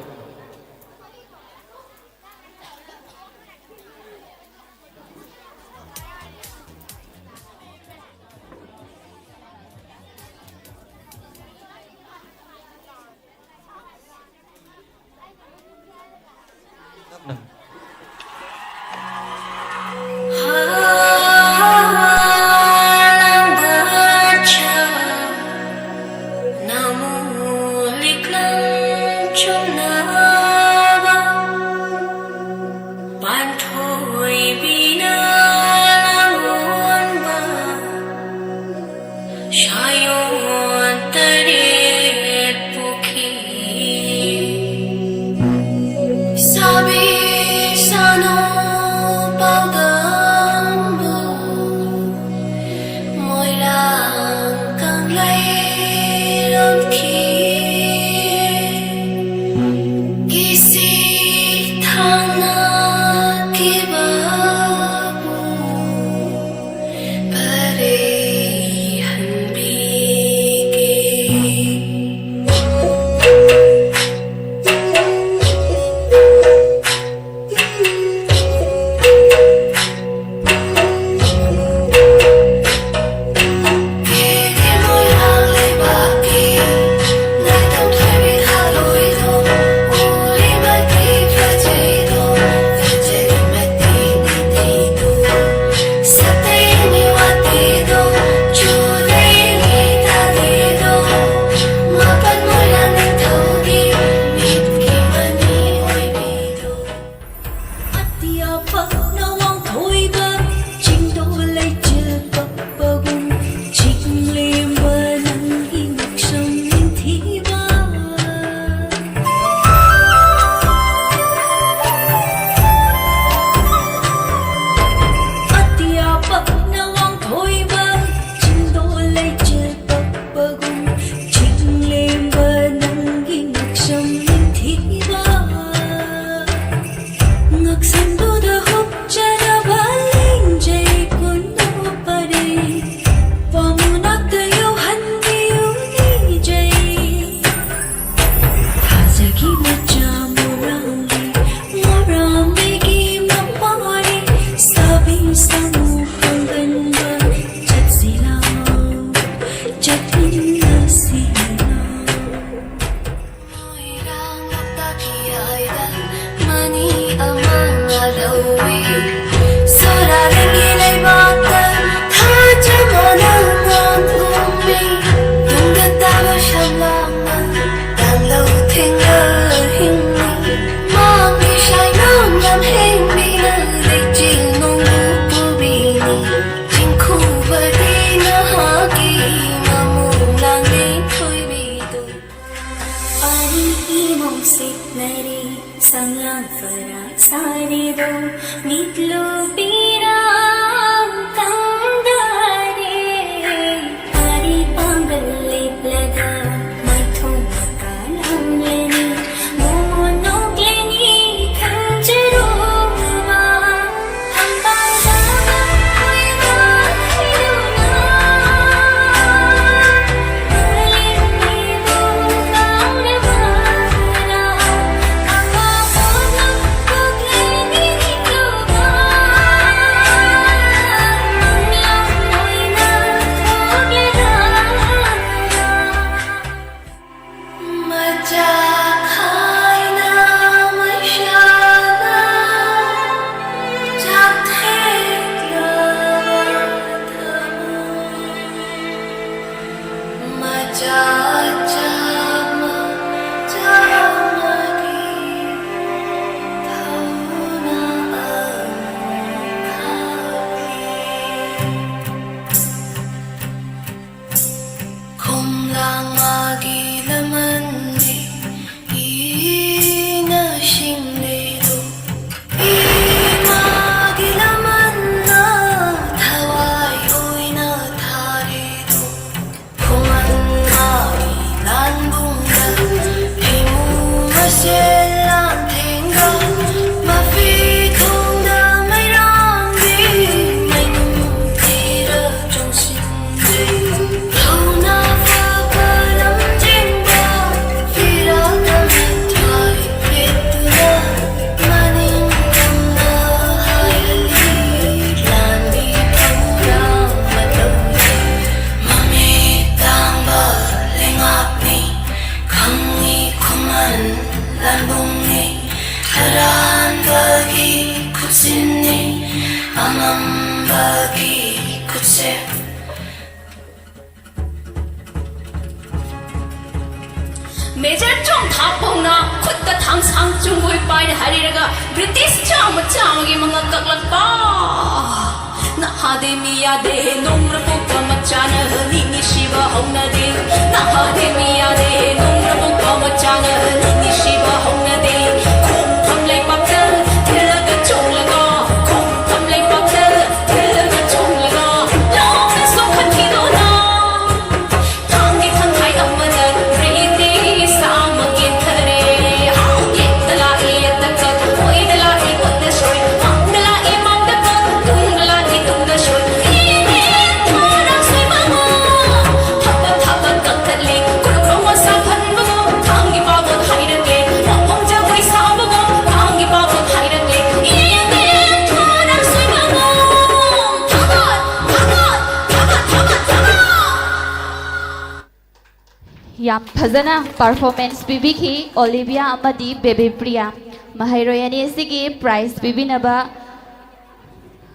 Nari sanglang fara sare do mitlo pira tangdare ari pangal laga mai thong kalam leni mono kleni khanjero ma hambang sama koi ma hiruna leni bo kaam ne Major Chong Thapongna khutta thang sang chungoi pai hariraga British chama chamagi manga kaklakpa na hade miya de nomra pukka machana ni shiva honna de na hade miya de nomra pukka machana ni shiva honna de khum tham lai pakta thilaga chong laga khum tham lai pakta thilaga chong laga long na so khathi do na tangi thang thai amana priti samagin thare how yetla yetaka oidla ikunda shoi mangla e mangda tungla ikunda shoi thara sai mamo thapa thapa kaktale kurkhwa sa phan bago tangi bago hairage mong ja wai sa bago tangi bago hairage thara sai mamo thapa thapa thapa thapa thapa Yam Phazana performance Bibiki Olivia Amadi Baby Priya Mahairoyani Sigi Prize Bibinaba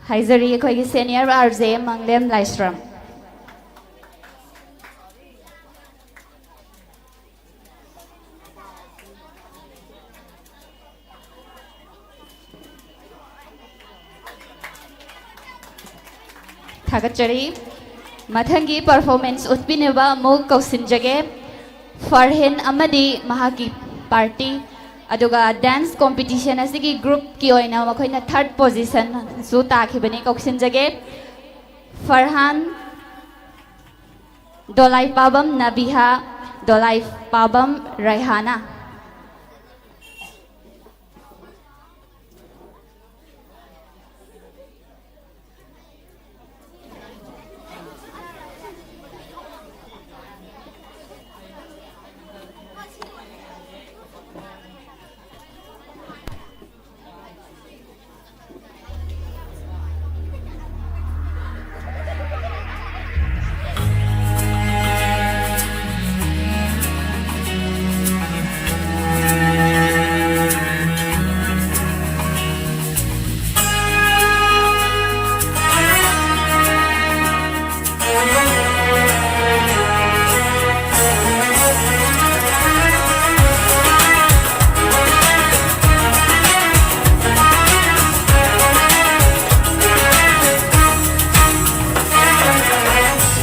Haizari Koi Senior RJ Manglem Lystrom Thagachari Mathangi performance Utpineba Mug Kausinjage Farhin Amadi Mahaki Party aduga dance competition asigi group ki oina makoina third position su takhibani Kausinjage Farhan Dolai Pabam Nabiha Dolai Pabam Raihana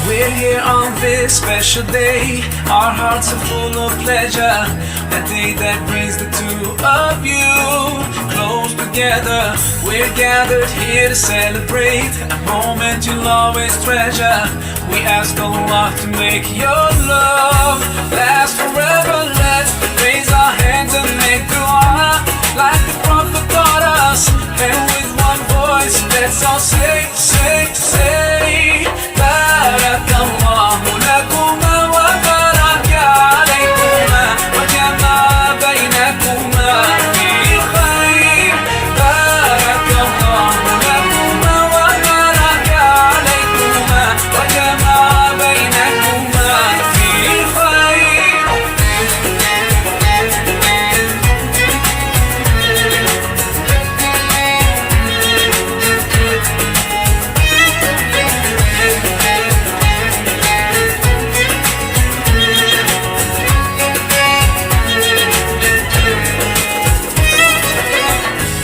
We're here on this special day. Our hearts are full of pleasure, the day that brings the two of you close together. We're gathered here to celebrate a moment you'll always treasure. We ask Allah to make your love last forever. Let's raise our hands and make dua like the Prophet taught us, and with one voice let's all say, Barakallahu lakuma wa baraka alaykuma wa jama'a baynakuma fil khair. Barakallahu lakuma wa baraka alaykuma wa jama'a baynakuma fil khair.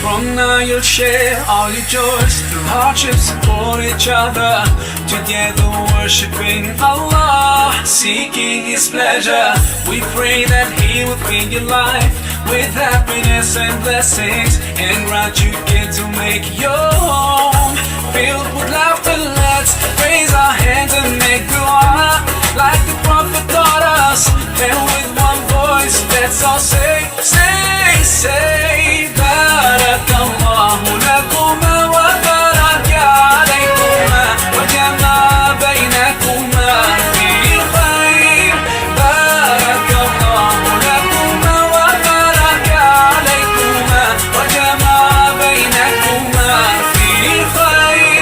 From now you'll share all your joys, through hardships support each other, together worshiping Allah, seeking His pleasure. We pray that He will fill your life with happiness and blessings, and grant you get to make your home filled with laughter. Let's raise our hands and make dua like the Prophet taught us, and with one voice let's all say, Barakallahu lakuma wa baraka alaykuma wa jama'a baynakuma fil khair. Barakallahu lakuma wa baraka alaykuma wa jama'a baynakuma fil khair.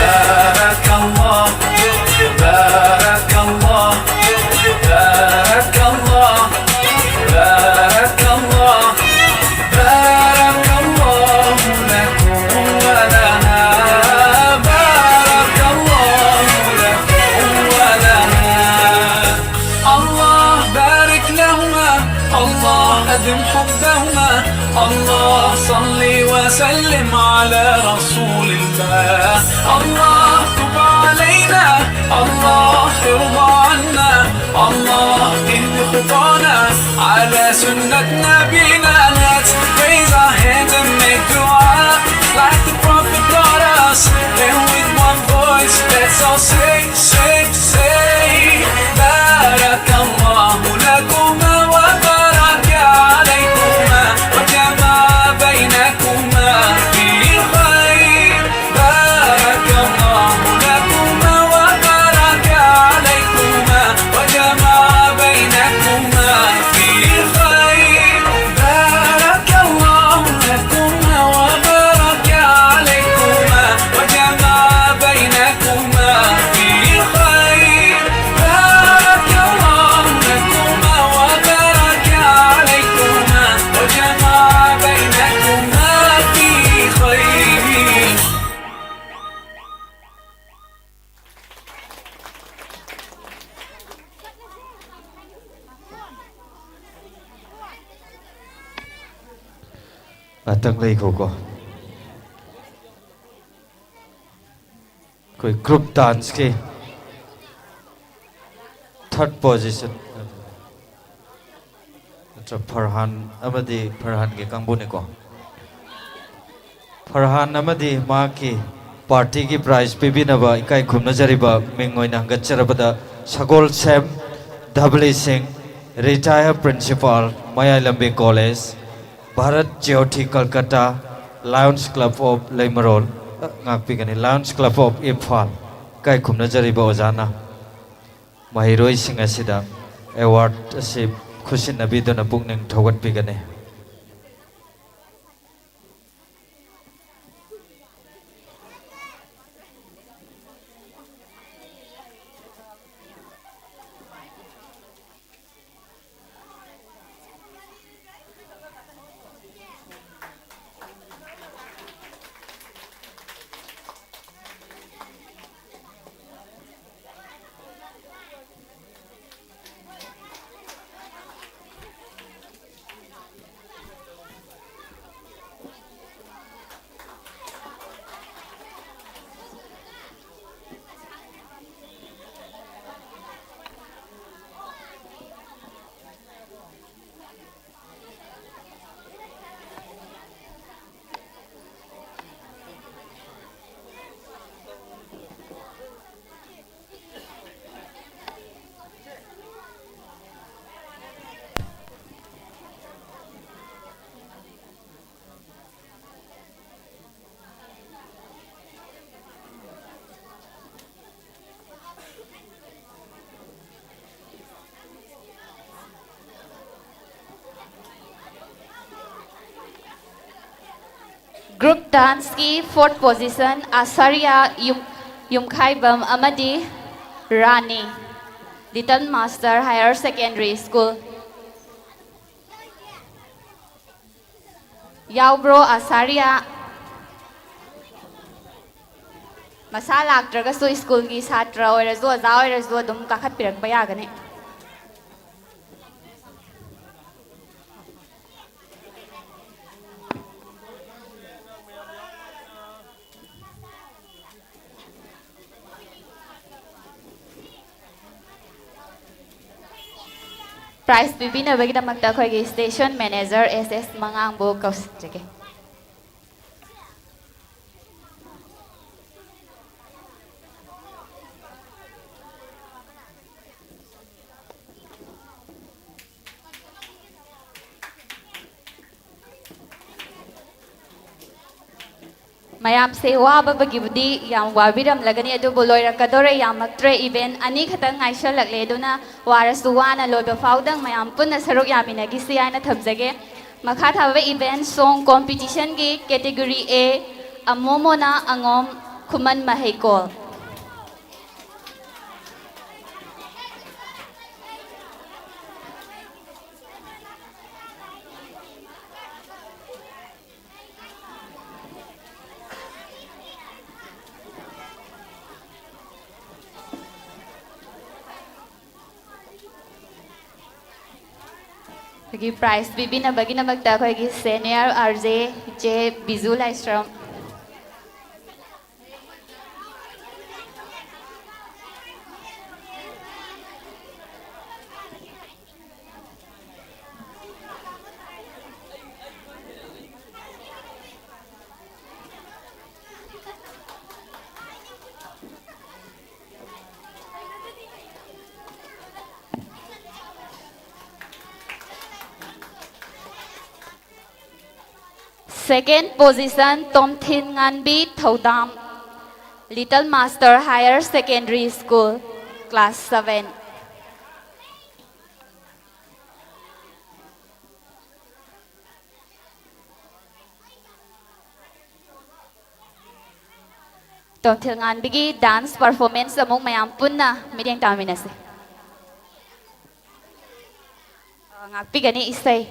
Barakallah, Barakallah, Barakallah, Barakallah, Barakallah lakum wa lana, Barakallah lakum wa lana. Allah barik lahuma, Allah adim hubbahuma, Allah salli wa sallim ala rasulillah. Allah tub alayna, Allah irda anna, Allah ihdi khutana ala sunnat nabina. Let's raise our hands and make dua like the Prophet taught us, and with one voice let's all say, Barakallahu lakuma wa baraka alaykuma wa jama'a baynakuma fil khair. Barakallahu lakuma wa baraka alaykuma wa jama'a baynakuma fil khair. Barakallahu lakuma wa baraka alaykuma wa jama'a baynakuma fil khair. Barakallahu lakuma wa baraka alaykuma wa jama'a baynakuma fil khair. Tang lei ko ko. Koi group dance ke third position. Farhan amadi Farhan ke kangbu ne ko. Farhan amadi ma ki party ki prize pibinaba ikai khumna jariba mingoina gacharabada Sagol Sam Dhabli Singh, retired principal Mayalambi College, Bharat Jyoti Calcutta, Lions Club of Leimarol, Lions Club of Imphal, Kai Khumna Jariba Ozana, Mahiroi Singh Asida, award si Khusin Nabidona Pungning Thawat Pigane. Group dance ki 4th position Asaria Yumkhaibam amadi Rani Little Master Higher Secondary School Yaubro Asaria Masa laktraga su school ki satra oirasu aja oirasu adum kakhat pirakpa yagani Prize pibinabagidamagta akhoi station manager SS Mangangbu kausjage Mayam se waba bagibudi yam wabiram lagani adu boloira kadore yamaktre event ani khatang ngaisha lagle duna warasuwana lodo faudang mayam punna saruk yaminagi siana thamjage makha thaba event song competition gi category A amomona angom khuman mahekol Bagi prize bibina bagina magta ko gi senior RJ J Bizu Laistrom Second position Tom Thin Nganbi Thodam Little Master Higher Secondary School Class 7 Tom Thin Nganbi gi dance performance among mayam punna mideng taminase Ngakpi gani isay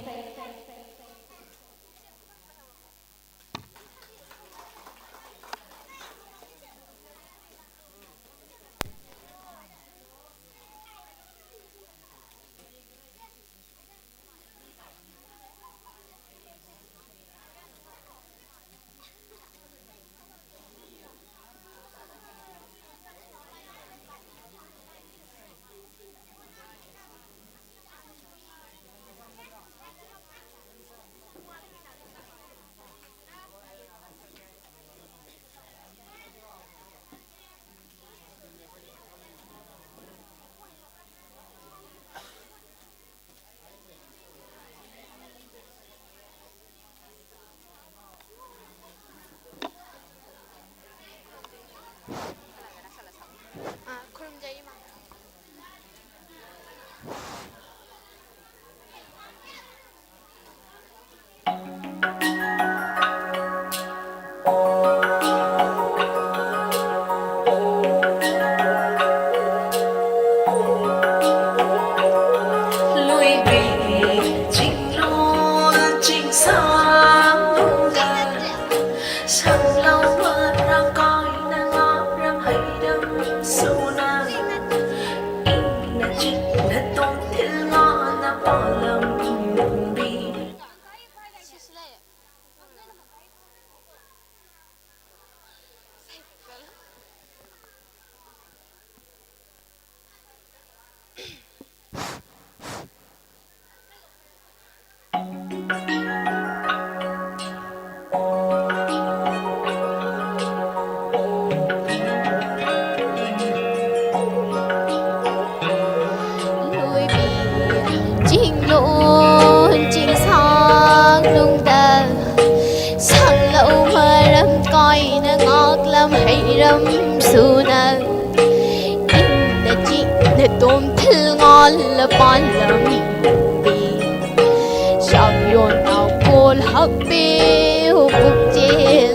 Hấp biêu bục chế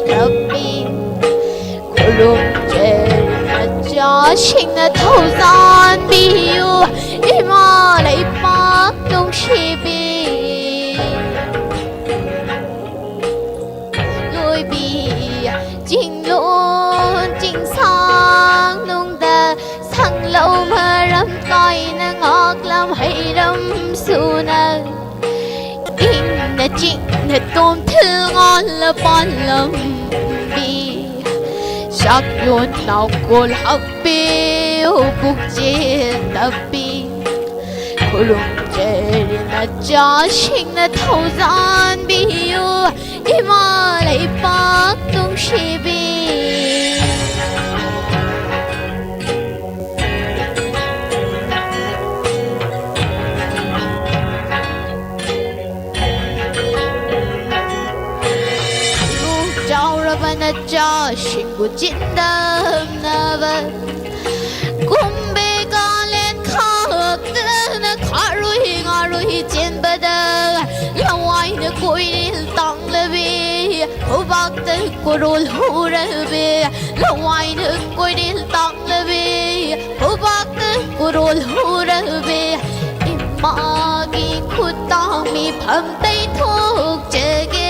자식나 thousand 비유 이마레 빡동 시비 lôi bì chính luôn chính sang nung đà sang lâu mà rắm coi na ngọt làm hay rắm su na in na chính na tôm thư ngon là bon lầm bì sắc yun nào cô hấp biêu bục chế tập bì cô lùng chế na cha sinh na thâu gian biêu ima lấy bác tung shi bi na cha shingu jindam na va kumbe ga len khak na kharui ngarui chen bada lawai na koi tang le bi ho bak te korol hu ra be lawai na koi tang le bi ho bak te korol hu ra be imma gi khutang mi pham tai thok chege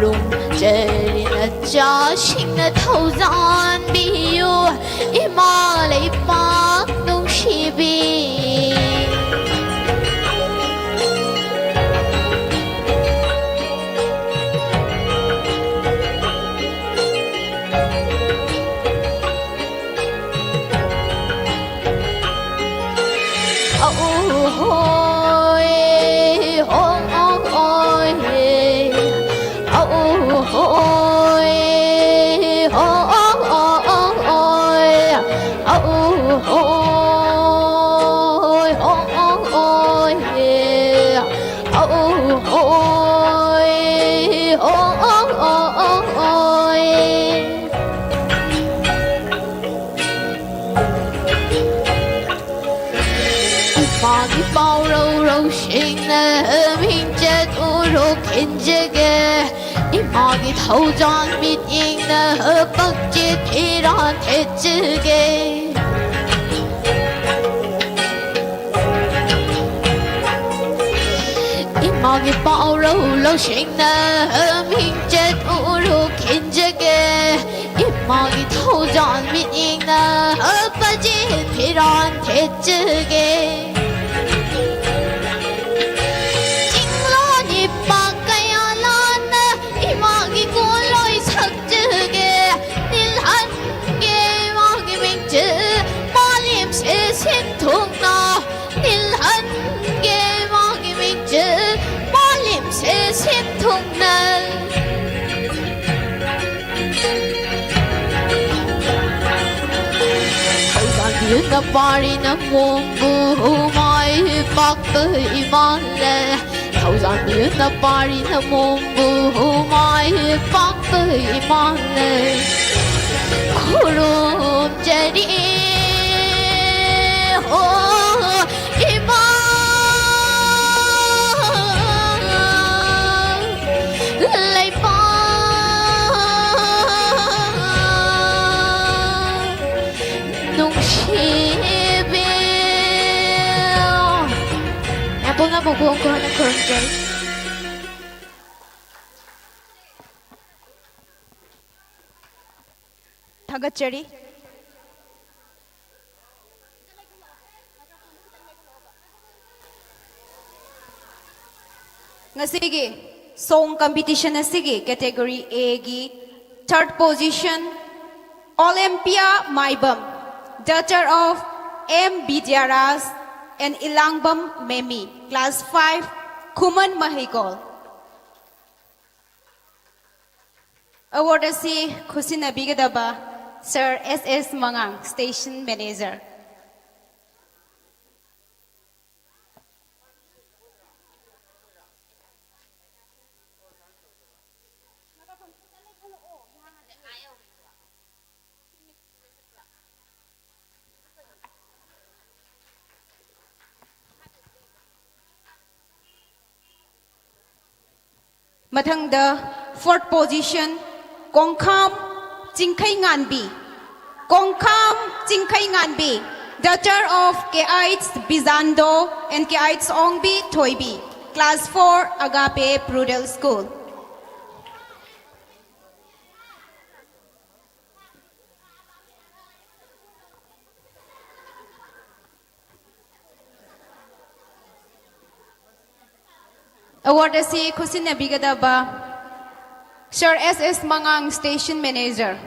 lùng chơi na cha sinh na thâu gian biu ima lấy bác nung shi bi bao râu râu sinh na mình chết u rô kinh jege ima gi thâu giòn mít in na bắc chết thi ran thế jege ima gi bao râu râu sinh na mình chết u rô kinh jege ima gi thâu giòn mít in na bắc chết thi ran thế jege na pari na mumbu mai pak tới man le thâu giang biết na pari na mumbu mai pak tới man le kurum jadi oh iman lay pa nung Bunga bubuong ko ng kurunjay. Thagachari. Ngasigi song competition asigi category A gi third position Olympia Maibam, daughter of M. Bidyaras and Ilangbam Memi, class 5, Kuman Mahikol. Award asi Khusina Bigadaba, Sir S.S. Mangang, Station Manager. Mathangda Fourth position, Kongkham Chingkhai Nganbi. Kongkham Chingkhai Nganbi, daughter of Keites Bizando and Keites Ongbi Toibi, Class 4, Agape Prudel School. Award asi khusin bigadaba Sir SS Mangang Station Manager.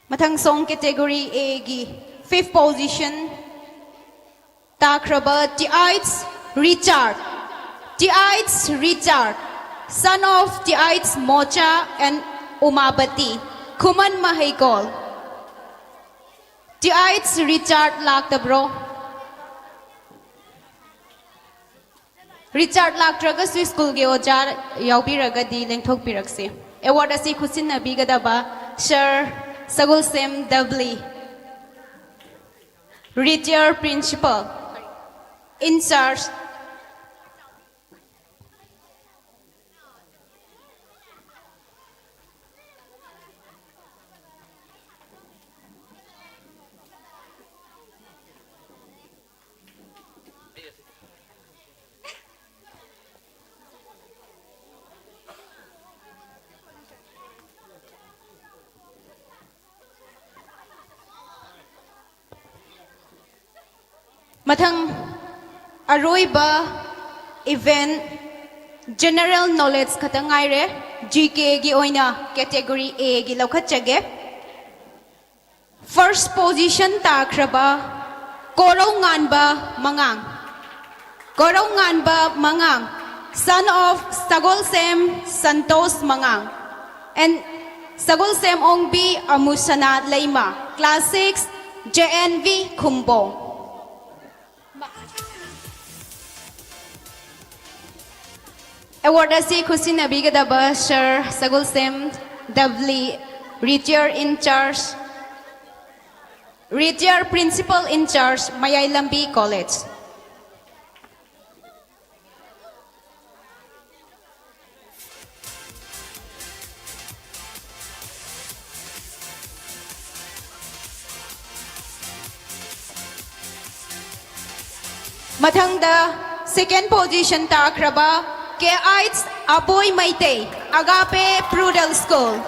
Mathang song category A gi 5th position Takraba Tiites Richard. Tiites Richard, son of Tiites Mocha and Umabati, Kuman Mahaykol. Tiites Richard Laktabro. Richard Laktraga Swiss School ge ojar yaubiraga di lengthok pirakse. Award asi khusin na bigadaba Sir Sagul Sem Dubly, Retired Principal, in charge. Mathang Aroiba event general knowledge khatangai re GK gi oina category A gi lokhatchage. First position takraba Korau Nganba Mangang. Korau Nganba Mangang, son of Sagol Sem Santos Mangang and Sagol Sem Ongbi Amusana Leima, Class 6, JNV Kumbo. Award asi khusin abigadaba Sir Sagul Sem Dubly, Retired in charge, Retired Principal in charge, Mayaylambi College. Mathangda second position takraba Keites Aboy Maite, Agape Prudel School.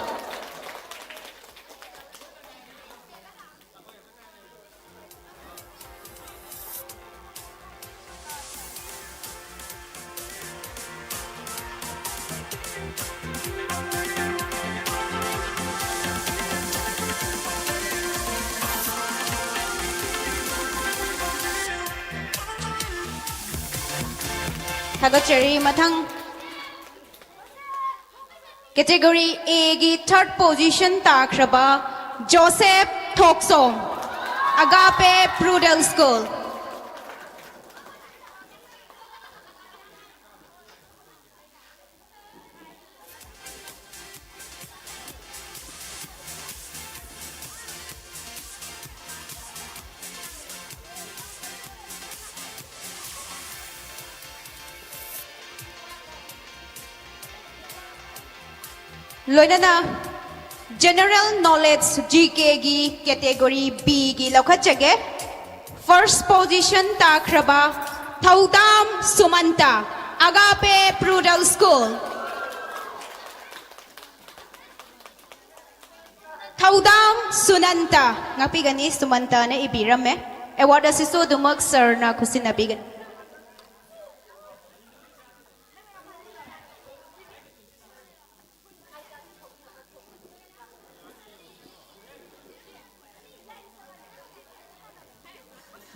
Thagachari mathang category A gi third position takraba Joseph Thoksong, Agape Prudel School. Loinana general knowledge GK gi category B gi lokhatchage. First position takraba Thaudam Sumanta, Agape Prudel School. Thaudam Sunanta ngapigani Sumanta na ibirame. Award asiso dumag sir na kusinabigan.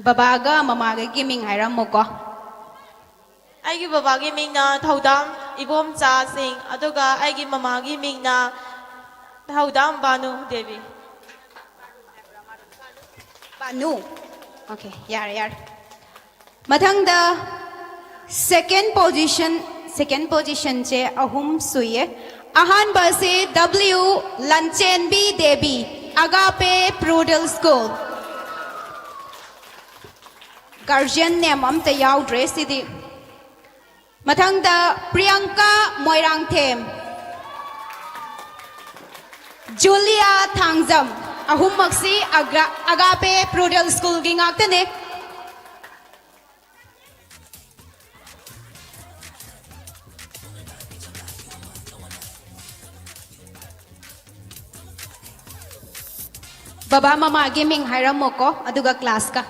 Babaga mamaga giming hairam mo ko. Aigi babagi ming na Thaudam Ibom Cha Singh, aduga aigi mamagi ming na Thaudam Banu Devi. Banu. Okay, yar. Mathangda second position che ahum suye. Ahan base W Lanchenbi Devi Agape Prudel School. Guardian name am te yaw dress idi. Mathangda Priyanka Moirangthem. Julia Thangzam. Ahum maksi Agape Prudel School gi ngaktene. Baba mama gaming hiram mo ko aduga class ka.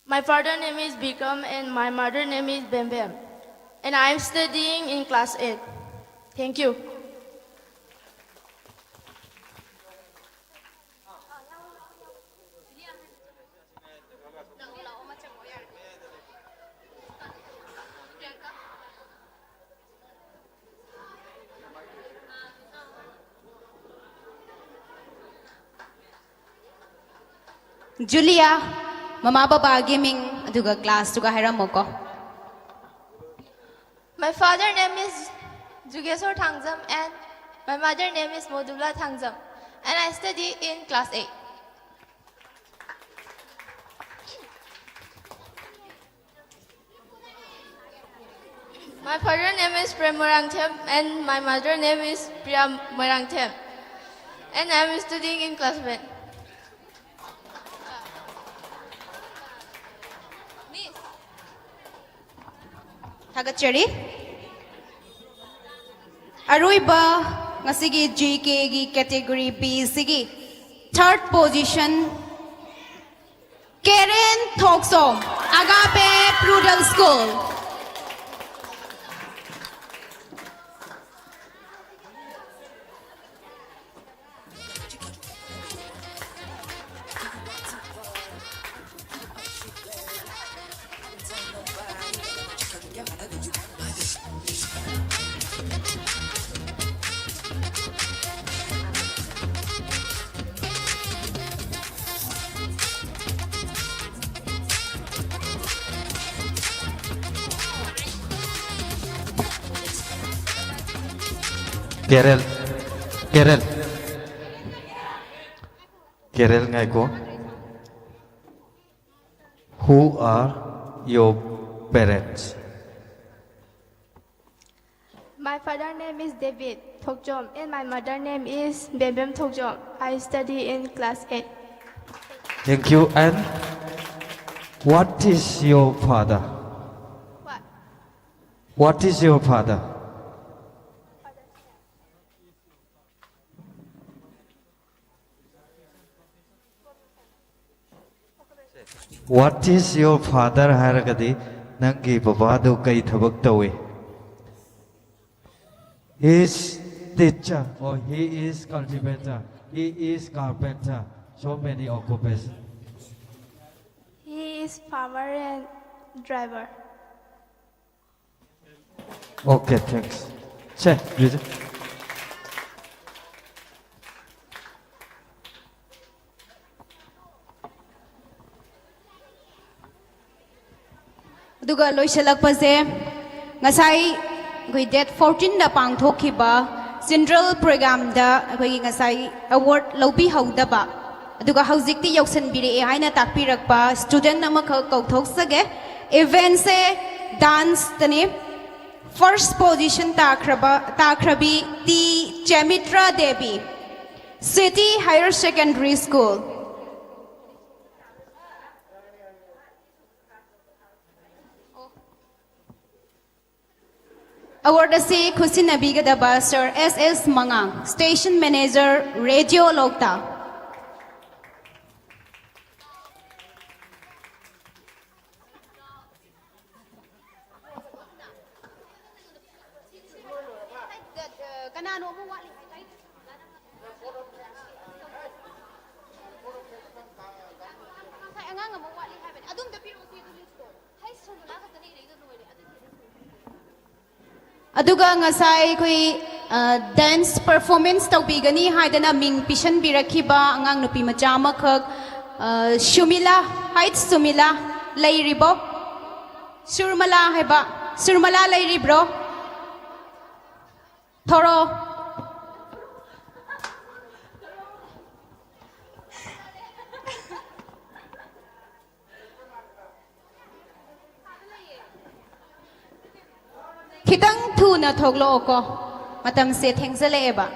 My father name is Bikram and my mother name is Bembem. And I am studying in class 8. Thank you. Julia, mama baba gaming aduga class tuga hiram mo ko. My father name is Jugesor Thangzam and my mother name is Modula Thangzam. And I study in class 8. My father name is Prem Morangthem and my mother name is Priya Morangthem. And I am studying in class 7. Thagachari. Aruiba ngasigi GK gi category B sigi third position Karen Thoksom Agape Prudel School. Kerel ngay ko. Who are your parents? My father name is David Thokjom and my mother name is Bembem Thokjom. I study in class 8. Thank you. And what is your father? What? What is your father? What is your father haragadi nangi babado kai thabak tawe? He is teacher or he is cultivator. He is carpenter. So many occupations. He is farmer and driver. Okay, thanks. Check. Aduga loisalakpase ngasai goi date 14 da pangthokhiba central program da goi ngasai award lobi haudaba aduga haujikti yauksanbire haina takpirakpa student namakha kauthok event se dance tani first position takrabi T Chamitra Devi City Higher Secondary School. Award asi khusi nabigadaba Sir SS Mangang, Station Manager, Radio Lokta. Aduga ngasai kui dance performance tawbigani haidana ming pishan birakiba angang nupi macha amakhak Shumila height Sumila leiribo Surmala haiba Surmala leiribro Thoro Kitang thuna thoglo ko matam se thengzale eba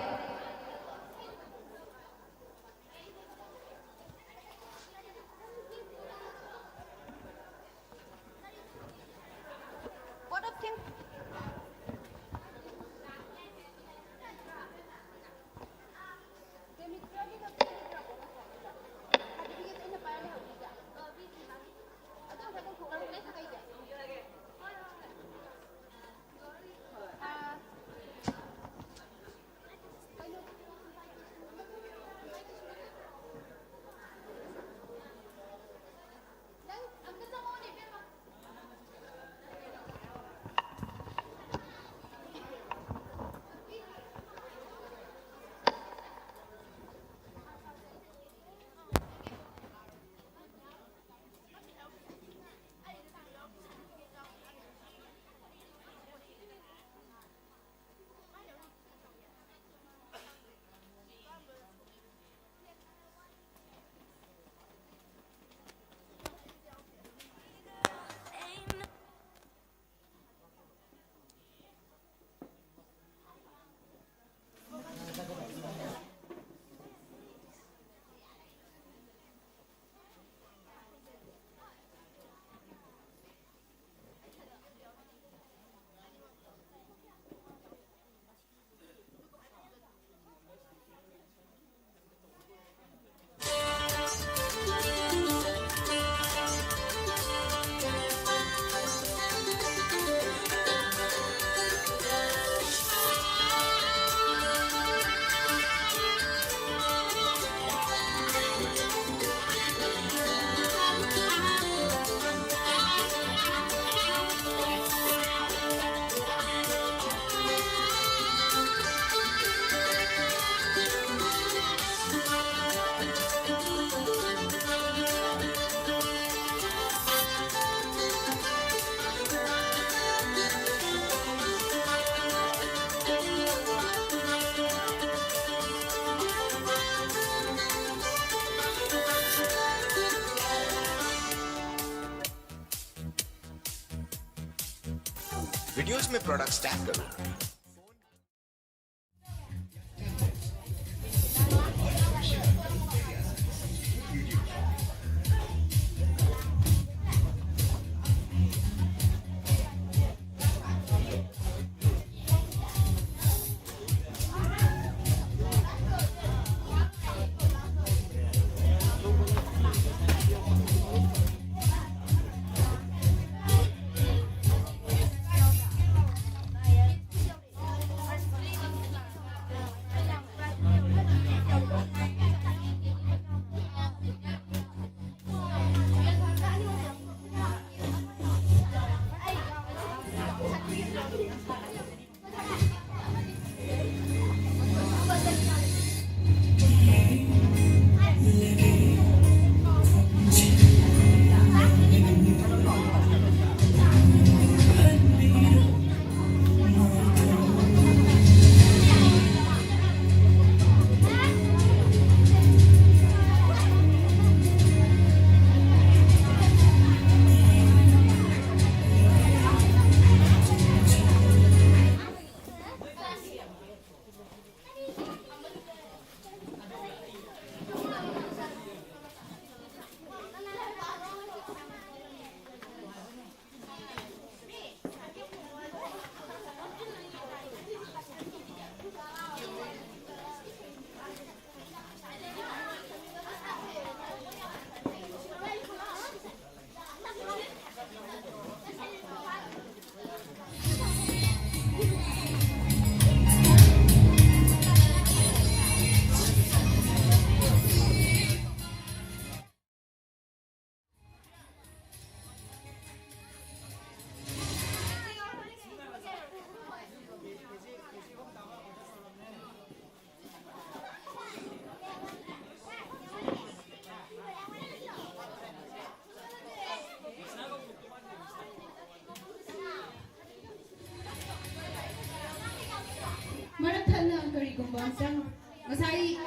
videos में products tag करो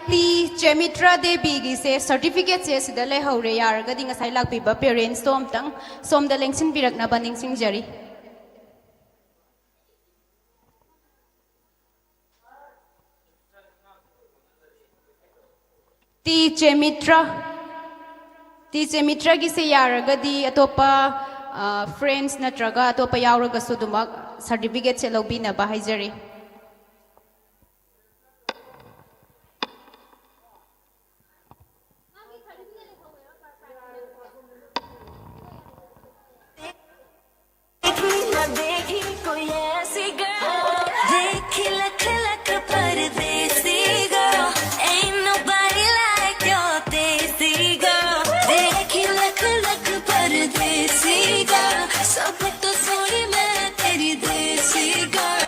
T चेमित्रा देवी की से certificate से सिदा ले हौरे यारगदी ngasai lakpiba parents to amtang somda lengsin birakna baning singjari T Chemitra की से यारगदी अतोपा friends नत्रगा अतोपा यावरगसु दुमक certificate से लौबीना बाहाइजरी देखी कोई ऐसी girl, देखी लख लख परदेसी girl, ain't nobody like your देसी girl, देखी लख लख परदेसी girl, सब तो सोई मैं तेरी देसी girl.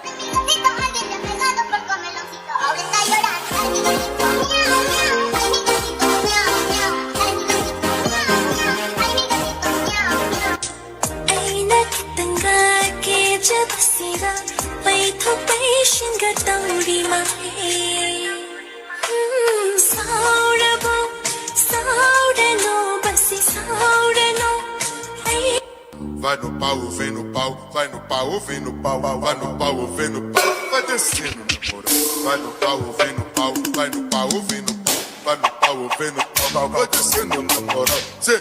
Vai no pau, vem no pau, vai no pau, vem no pau, vai no pau, vem no pau, vai descendo na moral. Vai no pau, vem no pau, vai no pau, vem no pau, vai no pau, vem no pau, vai descendo na moral. Se,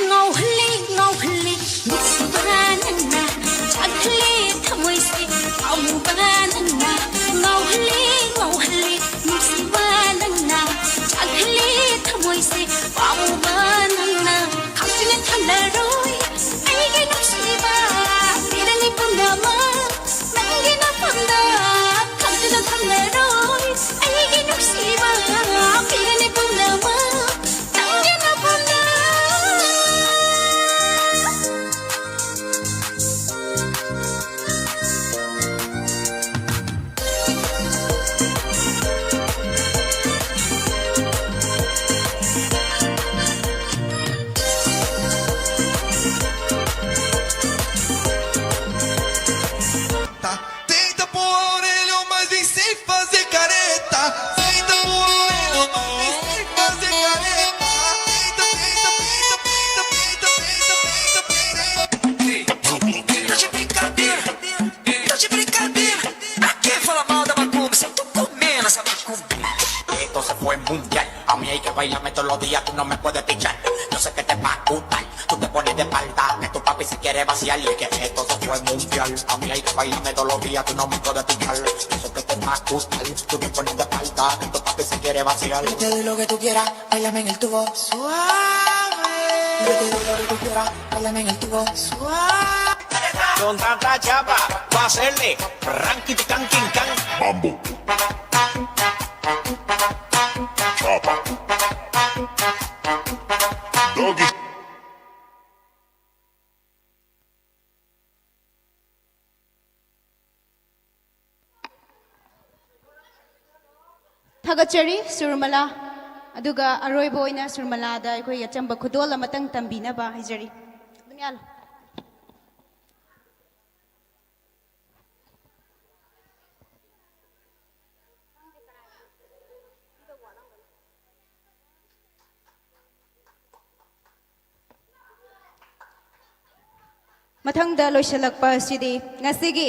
ngौहली मुस्कानना चखले थमोई से अमुबानना ngौहली मुस्कानना चखले थमोई से अमुबानना खासिने थलरोई आइगे नुसीबा बिरनी पुंदामा नंगे ना पुंदा खासिने थलरोई आइगे नुसीबा बिरनी पुंदामा नंगे ना पुंदा Tenta pôr a orelha, mas vem sem fazer careta. Tenta pôr a orelha, mas vem sem fazer careta. Tô de brincadeira. Pra que fala mal da macumba? Se eu tô comendo essa macumba. Esto se fue mundial. A mí hay que bailarme todos los días, tú no me puedes pichar. Yo sé que te va a gustar, tú te pones de espalda, que tu papi se quiere vaciar. Y es que esto se fue mundial. A mí hay que bailarme todos los días, tú no me puedes pichar. Yo sé que te va a gustar, tú te pones de espalda, que tu papi se quiere vaciar. Yo te doy lo que tú quieras, bailame en el tubo suave. Yo te doy lo que tú quieras, bailame en el tubo suave. Con tanta chapa, va a hacerle ranking can king can. Mambo. Chapa. Doggy. Thagachari Surmala aduga aroibo ina Surmala da akhoi achamba khudol amatang tambina ba haijari dunyal mathangda loisalakpa sidi ngasigi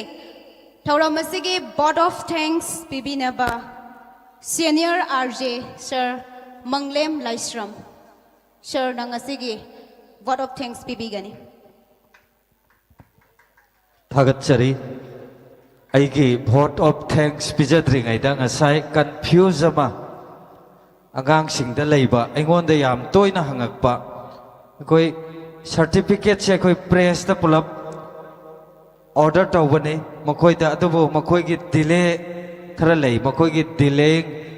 thauram asigi board of thanks pibina ba Senior RJ Sir Manglem Laisram Sir nangasigi vote of thanks pibigani Thagachari aigi vote of thanks pijadring aida ngasai confuse ama agang singda leiba aingonda yam toina hangakpa koi certificate se koi press ta pulap order tawbani makoi da adubu makoi gi delay khara lei makoi gi delay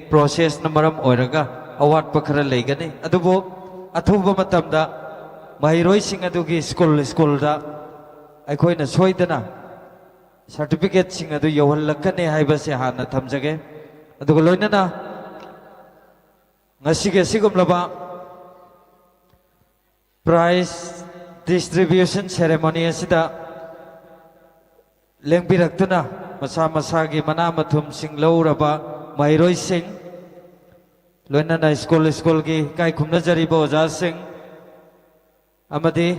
process na maram oiraga awat pa khara lei gani adubu athuba matamda mairoi sing adugi school da aikoi na soidana certificate sing adu yohallakane haiba se hana thamjage aduga loinana ngasige sigumlaba prize distribution ceremony asida ꯂꯦꯡꯕꯤꯔꯛꯇꯨꯅ ꯃꯁꯥ ꯃꯁꯥꯒꯤ ꯃꯅꯥ ꯃꯊꯨꯝꯁꯤꯡ ꯂꯧꯔꯕ ꯃꯍꯩꯔꯣꯏꯁꯤꯡ ꯂꯣꯏꯅꯅ ꯁ꯭ꯀꯨꯜꯒꯤ ꯏꯀꯥꯏ ꯈꯨꯝꯅꯖꯔꯤꯕ ꯑꯣꯖꯥꯁꯤꯡ ꯑꯃꯗꯤ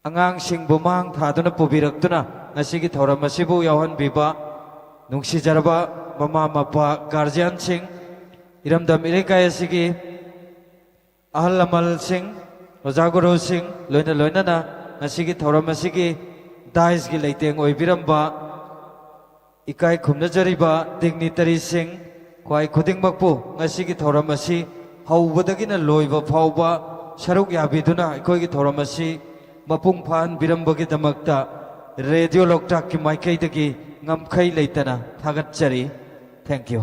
ꯑꯉꯥꯡꯁꯤꯡꯕꯨ ꯃꯥꯡ ꯊꯥꯗꯨꯅ ꯄꯨꯕꯤꯔꯛꯇꯨꯅ ꯉꯁꯤꯒꯤ ꯊꯧꯔꯝ ꯑꯁꯤꯕꯨ ꯌꯥꯎꯍꯟꯕꯤꯕ ꯅꯨꯡꯁꯤꯖꯔꯕ ꯃꯃꯥ ꯃꯄꯥ ꯒꯥꯔꯖꯤꯌꯟꯁꯤꯡ ꯏꯔꯝꯗꯝ ꯏꯔꯩꯀꯥꯏ ꯑꯁꯤꯒꯤ ꯑꯍꯜ ꯂꯃꯟꯁꯤꯡ ꯑꯣꯖꯥ ꯒꯨꯔꯨꯁꯤꯡ ꯂꯣꯏꯅꯅ ꯉꯁꯤꯒꯤ ꯊꯧꯔꯝ ꯑꯁꯤꯒꯤ ꯗꯥꯏꯁꯀꯤ ꯂꯩꯇꯦꯡ ꯑꯣꯏꯕꯤꯔꯝꯕ ꯏꯀꯥꯏ ꯈꯨꯝꯅꯖꯔꯤꯕ ꯗꯤꯒꯅꯤꯇꯔꯤꯁꯤꯡ ꯈ꯭ꯋꯥꯏ ꯈꯨꯗꯤꯡꯃꯛꯄꯨ ꯉꯁꯤꯒꯤ ꯊꯧꯔꯝ ꯑꯁꯤ ꯍꯧꯕꯗꯒꯤꯅ ꯂꯣꯏꯕ ꯐꯥꯎꯕ ꯁꯔꯨꯛ ꯌꯥꯕꯤꯗꯨꯅ ꯑꯩꯈꯣꯏꯒꯤ ꯊꯧꯔꯝ ꯑꯁꯤ ꯃꯄꯨꯡ ꯐꯥꯍꯟꯕꯤꯔꯝꯕꯒꯤꯗꯃꯛꯇ ꯔꯦꯗꯤꯑꯣ ꯂꯣꯛꯇꯥꯛꯀꯤ ꯃꯥꯏꯀꯩꯗꯒꯤ ꯉꯝꯈꯩ ꯂꯩꯇꯅ ꯊꯥꯒꯠꯆꯔꯤ ꯊꯦꯡꯛ ꯌꯨ